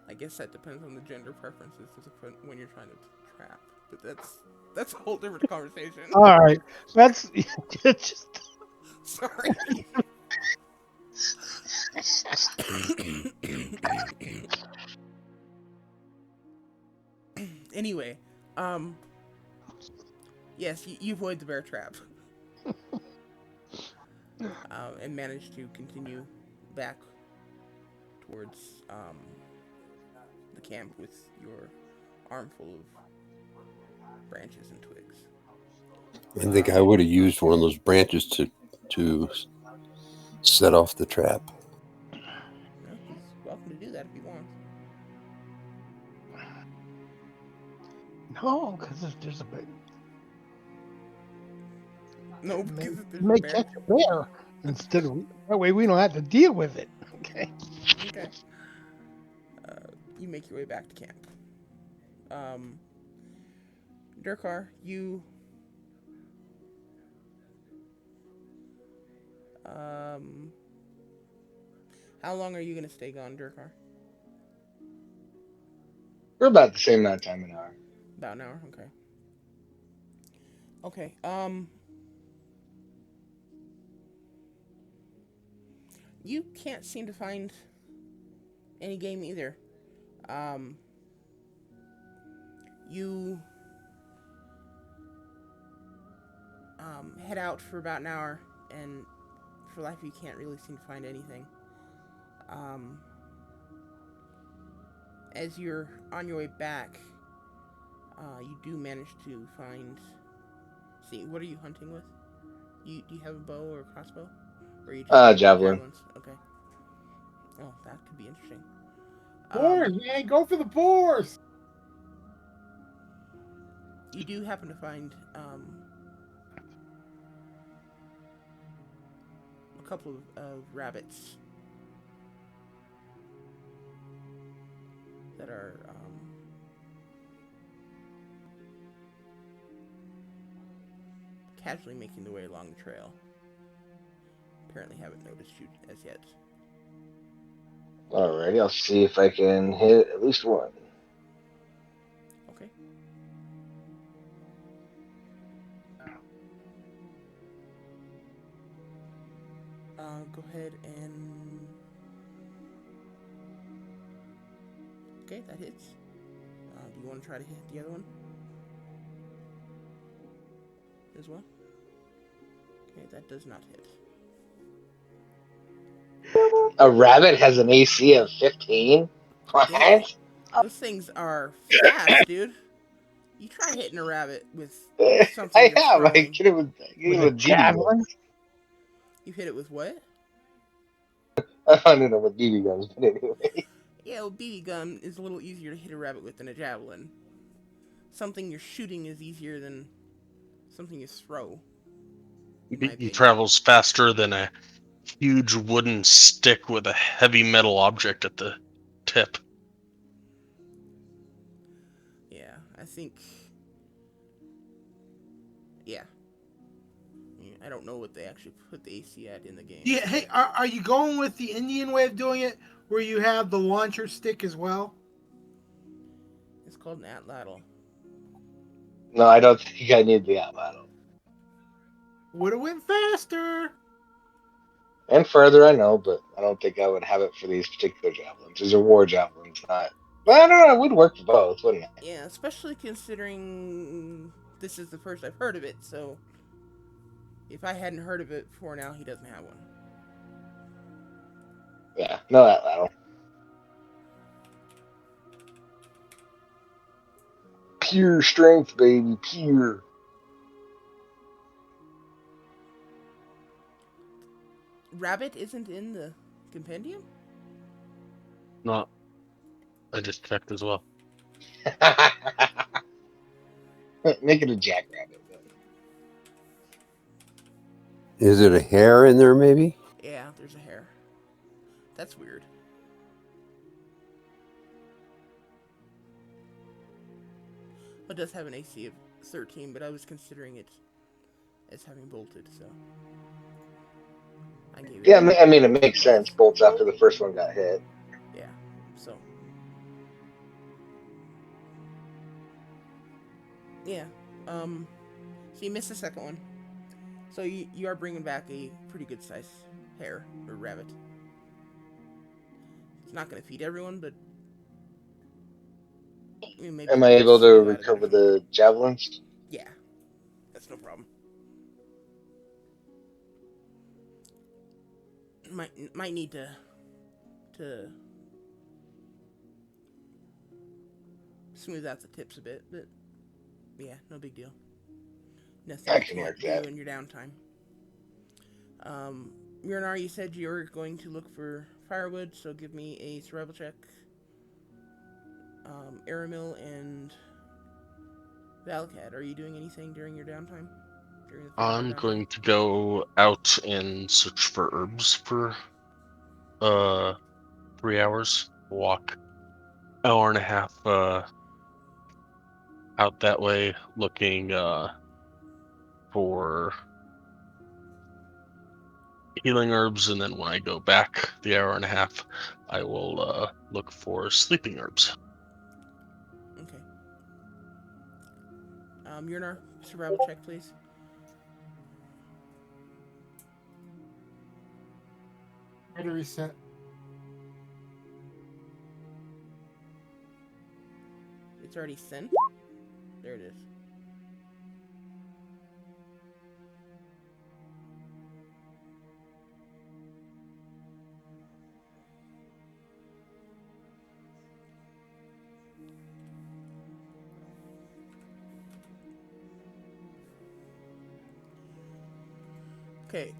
Speaker 2: I guess that depends on the gender preferences when you're trying to trap. But that's a whole different conversation.
Speaker 4: All right, that's just
Speaker 2: Sorry. Anyway, um, yes, you avoid the bear trap, and manage to continue back towards the camp with your armful of branches and twigs.
Speaker 5: I think I would have used one of those branches to set off the trap.
Speaker 2: Well, he's welcome to do that if he wants.
Speaker 4: no, because if there's a bear,
Speaker 2: No,
Speaker 4: may,
Speaker 2: because if there's
Speaker 4: may
Speaker 2: a bear.
Speaker 4: catch a bear instead of that way we don't have to deal with it. Okay.
Speaker 2: Okay. You make your way back to camp. Durkar, you how long are you gonna stay gone, Durkar?
Speaker 1: We're about the same amount of time an hour.
Speaker 2: About an hour. Okay. Okay. You can't seem to find any game either. You head out for about an hour, and for life you can't really seem to find anything. As you're on your way back, you do manage to find. See, what are you hunting with? Do you have a bow or a crossbow, or are you just
Speaker 1: Javelin.
Speaker 2: javelins? Okay. Oh, that could be interesting.
Speaker 3: Boars, man, go for the boars.
Speaker 2: You do happen to find a couple of rabbits that are casually making their way along the trail. Apparently haven't noticed you as yet.
Speaker 1: Alrighty, I'll see if I can hit at least one.
Speaker 2: Okay. Go ahead and... Okay, that hits. Do you want to try to hit the other one? As well? Okay, that does not hit.
Speaker 1: A rabbit has an AC of 15? What?
Speaker 2: Dude, those things are fast, dude. You try hitting a rabbit with something
Speaker 1: I
Speaker 2: you're
Speaker 1: have. I
Speaker 2: throwing.
Speaker 1: hit it with
Speaker 4: With a javelin?
Speaker 2: You hit it with what?
Speaker 1: I don't know with BB guns, but anyway.
Speaker 2: Yeah, a BB gun is a little easier to hit a rabbit with than a javelin. Something you're shooting is easier than something you throw. In my
Speaker 6: He
Speaker 2: opinion.
Speaker 6: travels faster than a huge wooden stick with a heavy metal object at the tip.
Speaker 2: Yeah, I think. Yeah. I don't know what they actually put the AC at in the game.
Speaker 3: Yeah, hey, are you going with the Indian way of doing it, where you have the launcher stick as well?
Speaker 2: It's called an atlatl.
Speaker 1: No, I don't think I need the atlatl.
Speaker 3: Would have went faster.
Speaker 1: And further, I know, but I don't think I would have it for these particular javelins. These are war javelins, not Well, I don't know. It would work for both, wouldn't it?
Speaker 2: Yeah, especially considering this is the first I've heard of it, so if I hadn't heard of it before now, he doesn't have one.
Speaker 1: Yeah. No, that'll. Pure strength, baby. Pure.
Speaker 2: Rabbit isn't in the compendium?
Speaker 6: Not. I just checked as well.
Speaker 1: Make it a jackrabbit.
Speaker 5: Is it a hare in there, maybe?
Speaker 2: Yeah, there's a hare. That's weird. It does have an AC of 13, but I was considering it as having bolted, so I gave it.
Speaker 1: Yeah, I mean, it makes sense. Bolts after the first one got hit.
Speaker 2: Yeah, so yeah. So you missed the second one. So you are bringing back a pretty good size hare or rabbit. It's not going to feed everyone, but maybe
Speaker 1: Am
Speaker 2: you
Speaker 1: I
Speaker 2: can get
Speaker 1: able to
Speaker 2: stew out of it or
Speaker 1: recover
Speaker 2: something.
Speaker 1: the javelins?
Speaker 2: Yeah, that's no problem. Might need to smooth out the tips a bit, but yeah, no big deal. Nothing
Speaker 1: I
Speaker 2: you
Speaker 1: can work
Speaker 2: can't do
Speaker 1: that.
Speaker 2: in your downtime. Murnar, you said you were going to look for firewood, so give me a survival check. Aramil and Valcad, are you doing anything during your downtime? During the 3 hour
Speaker 6: I'm
Speaker 2: downtime?
Speaker 6: going to go out and search for herbs for 3 hours. Walk hour and a half out that way looking for healing herbs, and then when I go back the hour and a half, I will look for sleeping herbs.
Speaker 2: Okay. Murnar, survival check, please.
Speaker 3: Try to reset.
Speaker 2: It's already sent. There it is. Okay,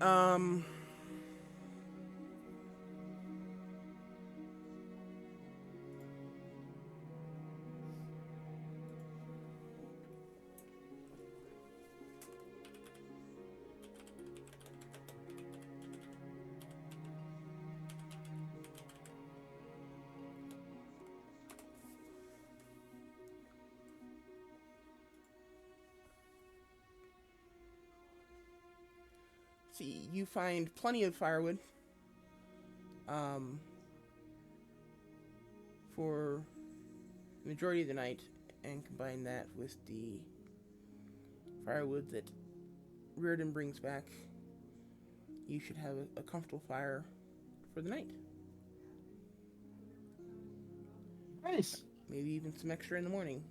Speaker 2: see, you find plenty of firewood. Um, for the majority of the night, and combine that with the firewood that Reardon brings back, you should have a comfortable fire for the night.
Speaker 3: Nice.
Speaker 2: Maybe even some extra in the morning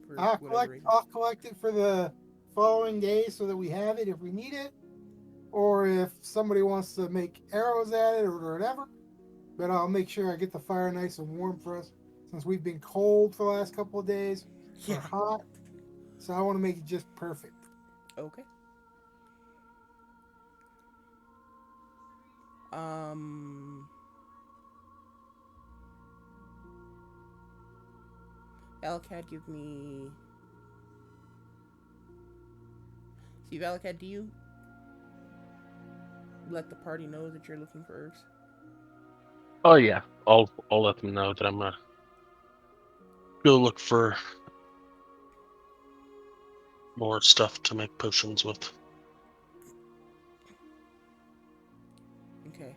Speaker 2: for
Speaker 3: I'll
Speaker 2: whatever
Speaker 3: collect.
Speaker 2: reason.
Speaker 3: I'll collect it for the following day so that we have it if we need it, or if somebody wants to make arrows at it or whatever. But I'll make sure I get the fire nice and warm for us since we've been cold for the last couple of days or
Speaker 2: Yeah.
Speaker 3: hot. So I want to make it just perfect.
Speaker 2: Okay. Um. Valakad, give me. See, Valakad, do you let the party know that you're looking for herbs?
Speaker 6: Oh yeah, I'll let them know that I'm gonna go look for more stuff to make potions with.
Speaker 2: Okay.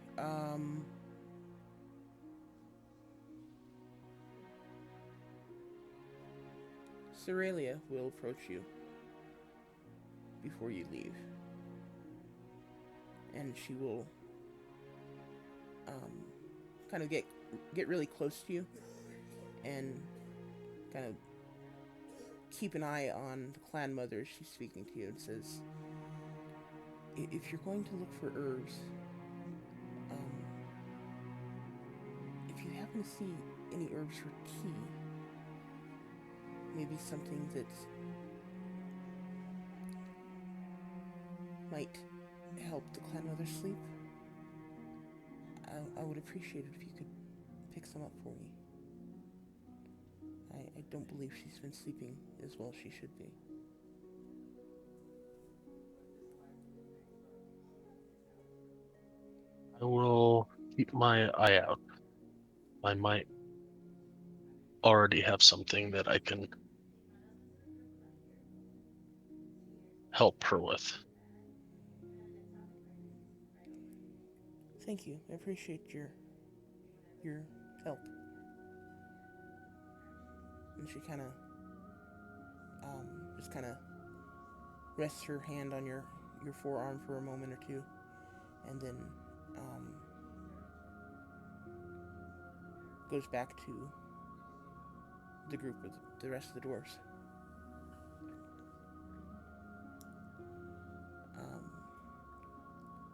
Speaker 2: Cerelia will approach you before you leave, and she will kind of get really close to you and kind of keep an eye on the clan mother as she's speaking to you, and says, if you're going to look for herbs, um, if you happen to see any herbs for tea, maybe something that might help the clan mother sleep, I would appreciate it if you could pick some up for me. I don't believe she's been sleeping as well as she should be.
Speaker 6: I will keep my eye out. I might already have something that I can help her with.
Speaker 2: Thank you. I appreciate your help. And she kind of just kind of rests her hand on your forearm for a moment or two, and then goes back to the group with the rest of the dwarves. Um,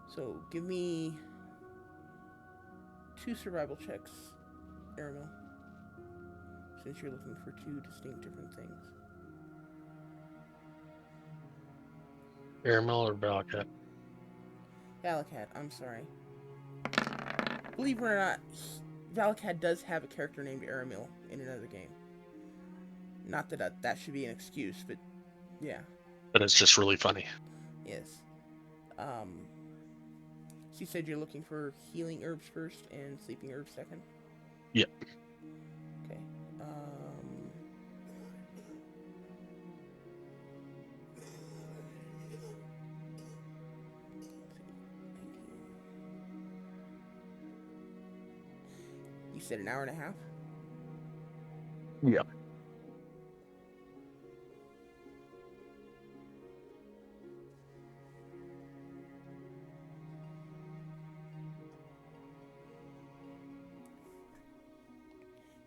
Speaker 2: so give me 2 survival checks, Aramil, since you're looking for 2 distinct different things.
Speaker 6: Airmill or Bellcat?
Speaker 2: Valakat, I'm sorry. Believe it or not, Valakat does have a character named Aramil in another game. Not that that should be an excuse, but yeah.
Speaker 6: But it's just really funny.
Speaker 2: Yes. Um, so you said you're looking for healing herbs first and sleeping herbs second?
Speaker 6: Yep.
Speaker 2: Okay. You said an hour and a half?
Speaker 6: Yep.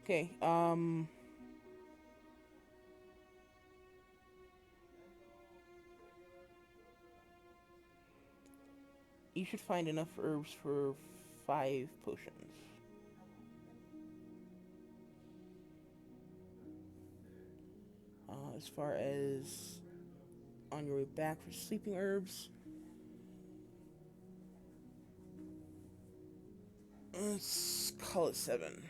Speaker 2: Okay, you should find enough herbs for 5 potions. As far as on your way back for sleeping herbs, let's call it 7.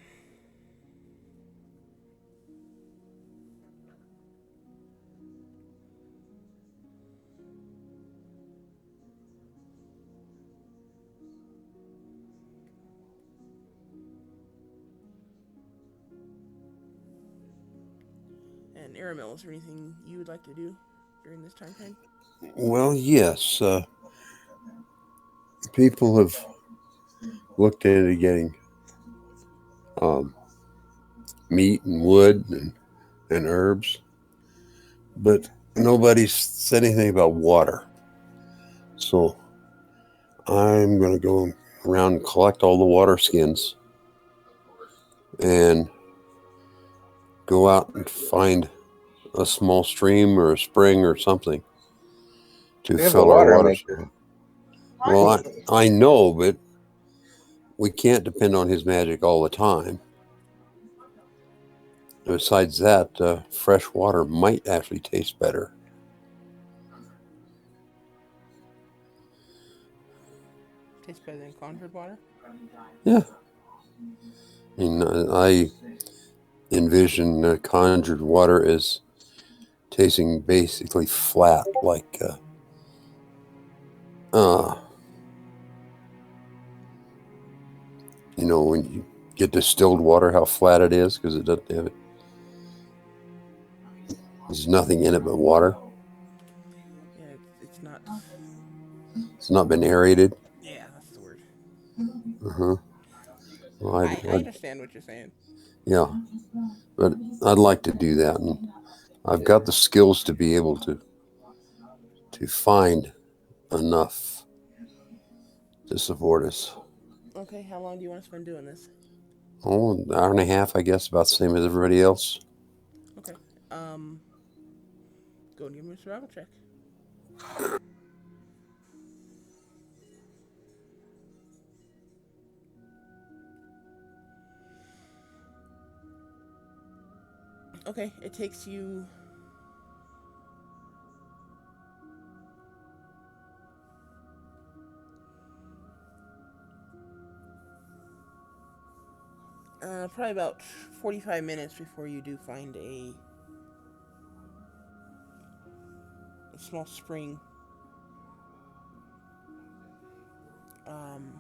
Speaker 2: And Aramil, is there anything you would like to do during this time frame?
Speaker 5: Well, yes. People have looked into getting um, meat and wood and herbs, but nobody's said anything about water. So I'm going to go around and collect all the water skins and go out and find a small stream or a spring or something to
Speaker 1: We have a
Speaker 5: fill our
Speaker 1: water
Speaker 5: water.
Speaker 1: maker.
Speaker 5: Well, I know, but we can't depend on his magic all the time. Besides that, fresh water might actually taste better.
Speaker 2: Tastes better than conjured water?
Speaker 5: Yeah. I mean, I envision conjured water as tasting basically flat, like when you get distilled water, how flat it is because it doesn't have it. There's nothing in it but water.
Speaker 2: Yeah, it's not.
Speaker 5: It's not been aerated.
Speaker 2: Yeah, that's the word.
Speaker 5: Uh-huh. Well,
Speaker 2: I understand what you're saying.
Speaker 5: yeah, but I'd like to do that, and I've got the skills to be able to find enough to support us.
Speaker 2: Okay, how long do you want to spend doing this?
Speaker 5: Oh, an hour and a half, I guess, about the same as everybody else.
Speaker 2: Okay. Go and give me a survival check. Okay, it takes you probably about 45 minutes before you do find a small spring. Um,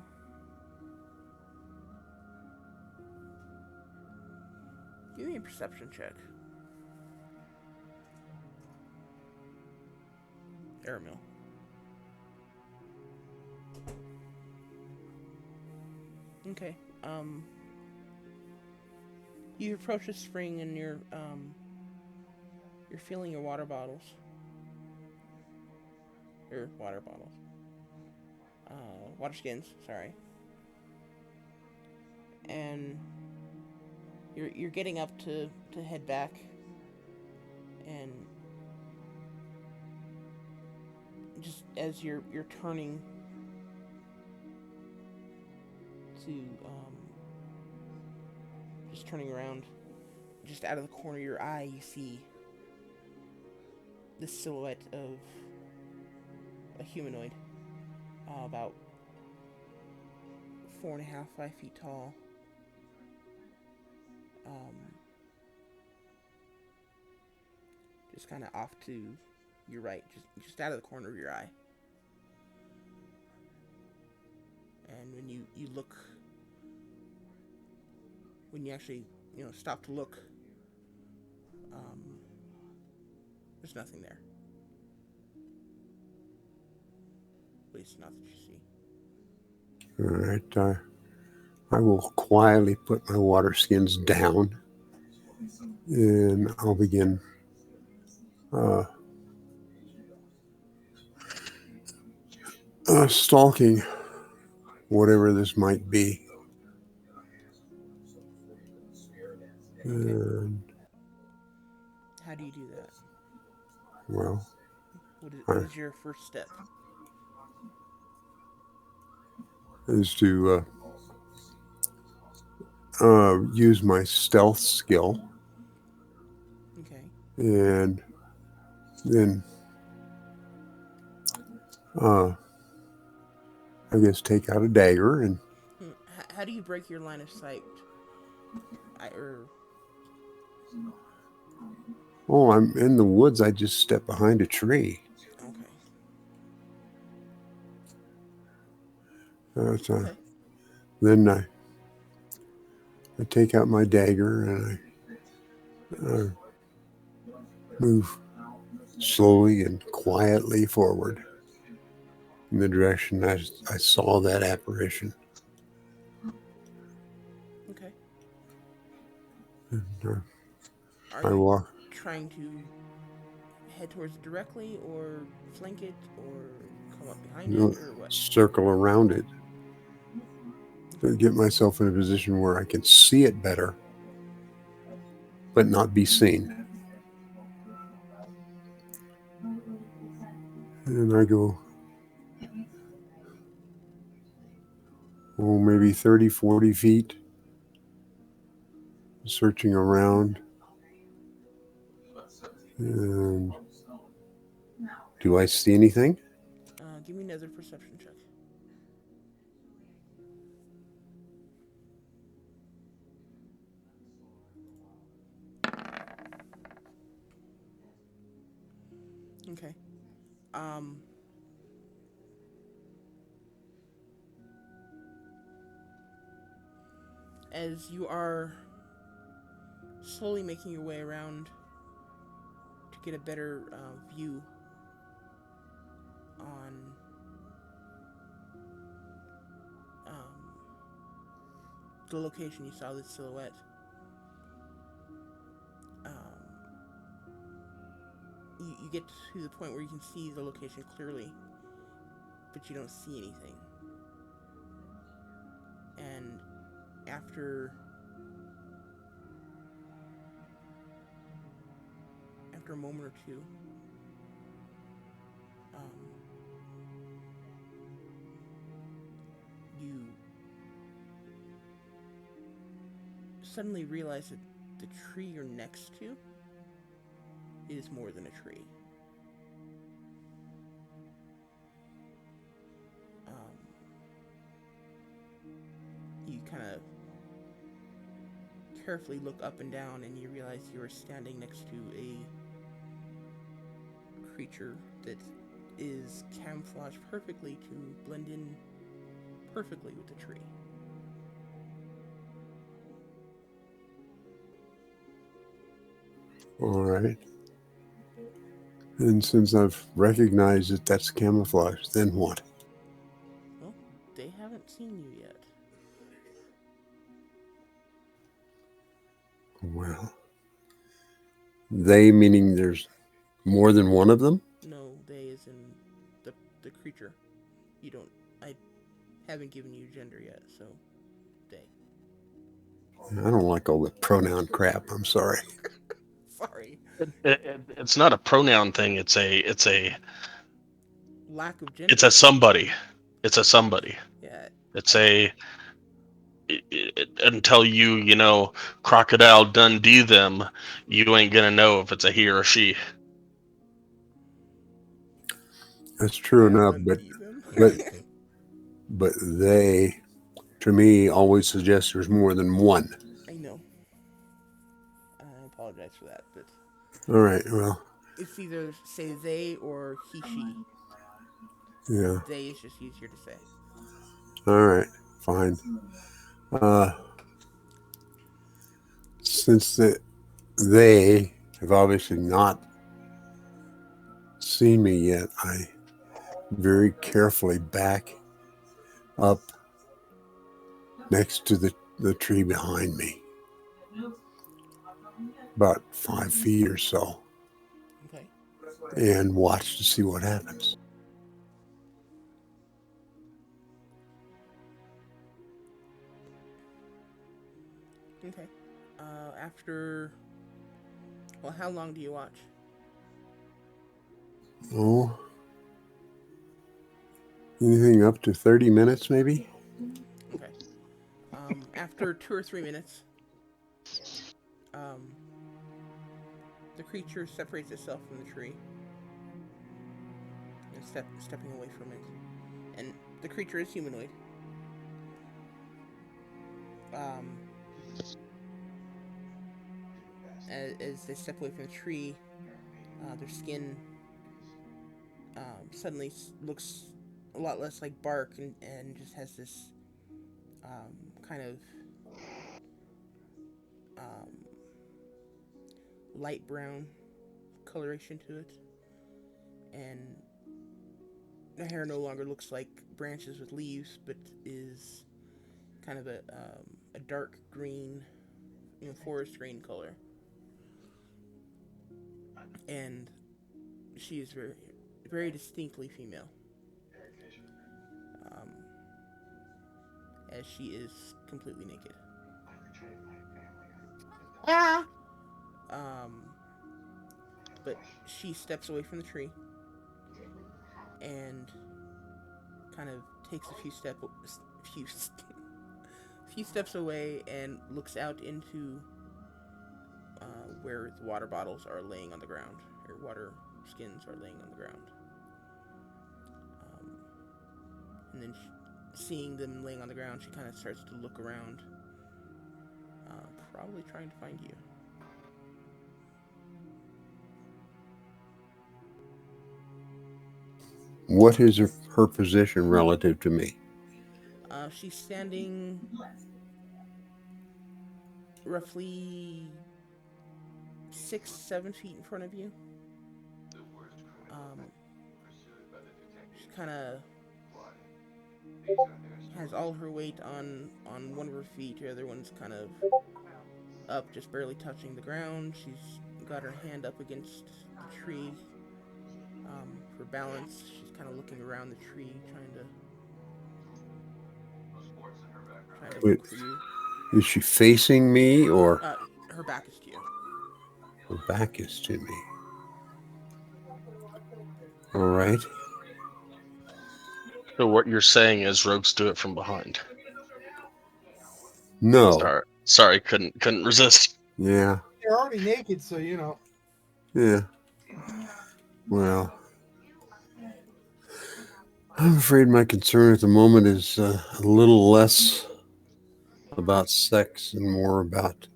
Speaker 2: Give me a perception check. Airmill. Okay. You approach the spring and you're filling your water bottles. Or water bottles. Water skins, sorry. And you're getting up to head back, and just as you're turning to just turning around, just out of the corner of your eye, you see the silhouette of a humanoid, about 4.5, 5 feet tall. Just kind of off to your right, just out of the corner of your eye. And when you look, when you actually stop to look, there's nothing there. At least not that you see.
Speaker 5: All right. I will quietly put my water skins down, and I'll begin stalking whatever this might be. And,
Speaker 2: How do you do that?
Speaker 5: well,
Speaker 2: What is your first step?
Speaker 5: is to use my stealth skill,
Speaker 2: Okay.
Speaker 5: and then I guess take out a dagger and.
Speaker 2: How do you break your line of sight?
Speaker 5: Oh, I'm in the woods. I just step behind a tree.
Speaker 2: Okay. Okay.
Speaker 5: Then I take out my dagger and I move slowly and quietly forward in the direction I saw that apparition.
Speaker 2: Okay.
Speaker 5: And,
Speaker 2: Are
Speaker 5: I
Speaker 2: you
Speaker 5: walk.
Speaker 2: trying to head towards it directly, or flank it, or come up behind it, or what?
Speaker 5: Circle around it. To get myself in a position where I can see it better, but not be seen. And I go, maybe 30, 40 feet, searching around. And do I see anything?
Speaker 2: Give me another perception check. Okay. As you are slowly making your way around to get a better view on the location you saw this silhouette, you get to the point where you can see the location clearly, but you don't see anything. And after after a moment or two, you suddenly realize that the tree you're next to is more than a tree. Um, you kind of carefully look up and down, and you realize you are standing next to a creature that is camouflaged perfectly to blend in perfectly with the tree.
Speaker 5: All right. And since I've recognized that that's camouflage, then what?
Speaker 2: Well, they haven't seen you yet.
Speaker 5: Well, they meaning there's more than one of them?
Speaker 2: No, they is in the creature. You don't. I haven't given you gender yet, so they.
Speaker 5: I don't like all the pronoun crap. I'm sorry.
Speaker 2: Sorry.
Speaker 6: It's not a pronoun thing. It's a
Speaker 2: Lack of gender.
Speaker 6: it's a somebody. It's a somebody.
Speaker 2: Yeah.
Speaker 6: It's until you Crocodile Dundee them, you ain't gonna know if it's a he or a she.
Speaker 5: That's true enough,
Speaker 2: Dundee them.
Speaker 5: but they, to me, always suggest there's more than one.
Speaker 2: I know. I apologize for that, but
Speaker 5: All right. Well,
Speaker 2: it's either say they or he she.
Speaker 5: yeah.
Speaker 2: They is just easier to say.
Speaker 5: All right. Fine. Since they have obviously not seen me yet, I very carefully back up next to the tree behind me, about 5 feet or so,
Speaker 2: Okay.
Speaker 5: and watch to see what happens.
Speaker 2: Okay. After. Well, how long do you watch?
Speaker 5: Oh, anything up to 30 minutes, maybe?
Speaker 2: Okay. After 2 or 3 minutes, um, the creature separates itself from the tree and stepping away from it. And the creature is humanoid. Um, as they step away from the tree, their skin suddenly looks a lot less like bark and just has this kind of um, light brown coloration to it. And the hair no longer looks like branches with leaves, but is kind of a dark green, forest green color. And she is very, very distinctly female, um, as she is completely naked. Ah! Um, but she steps away from the tree and kind of takes few few steps away and looks out into where the water bottles are laying on the ground, or water skins are laying on the ground. Um, and then seeing them laying on the ground, she kind of starts to look around, probably trying to find you.
Speaker 5: What is her position relative to me?
Speaker 2: She's standing roughly 6, 7 feet in front of you. She kind of has all her weight on one of her feet. The other one's kind of up, just barely touching the ground. She's got her hand up against the tree for balance. She's kind of looking around the tree, trying to
Speaker 5: Wait,
Speaker 2: look for you.
Speaker 5: is she facing me or
Speaker 2: Her back is to you.
Speaker 5: her back is to me? All right.
Speaker 6: So what you're saying is rogues do it from behind.
Speaker 5: No.
Speaker 6: Sorry, couldn't resist.
Speaker 5: Yeah.
Speaker 3: They're already naked, so you know.
Speaker 5: Yeah. Well, I'm afraid my concern at the moment is a little less about sex and more about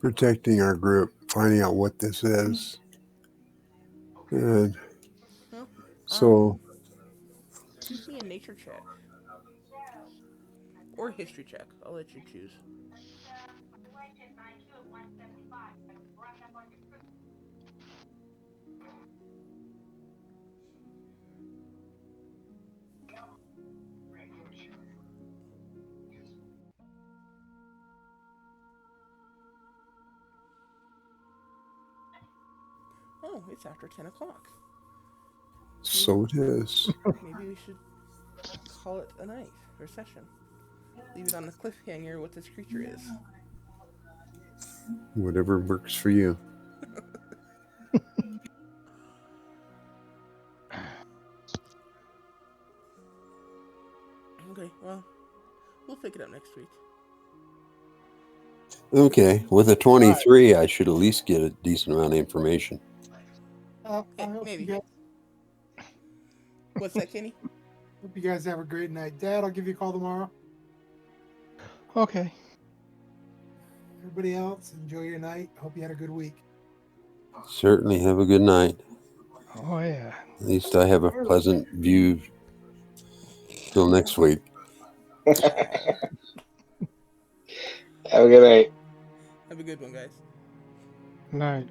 Speaker 5: protecting our group, finding out what this is. And
Speaker 2: Well,
Speaker 5: so,
Speaker 2: give me a nature check or history check. I'll let you choose. Oh, it's after 10 o'clock.
Speaker 5: so it is.
Speaker 2: Maybe we should call it a night or session. Leave it on the cliffhanger what this creature is.
Speaker 5: Whatever works for you.
Speaker 2: Okay, well, we'll pick it up next week.
Speaker 5: Okay. With a 23, I should at least get a decent amount of information.
Speaker 3: I
Speaker 2: Hey,
Speaker 3: hope
Speaker 2: maybe.
Speaker 3: you guys
Speaker 2: What's that, Kenny?
Speaker 3: have a great night. Dad, I'll give you a call tomorrow.
Speaker 4: Okay.
Speaker 3: Everybody else, enjoy your night. Hope you had a good week.
Speaker 5: Certainly have a good night.
Speaker 4: Oh yeah.
Speaker 5: At least I have a pleasant view till next week.
Speaker 1: Have a good night.
Speaker 2: Have a good one, guys.
Speaker 4: Night.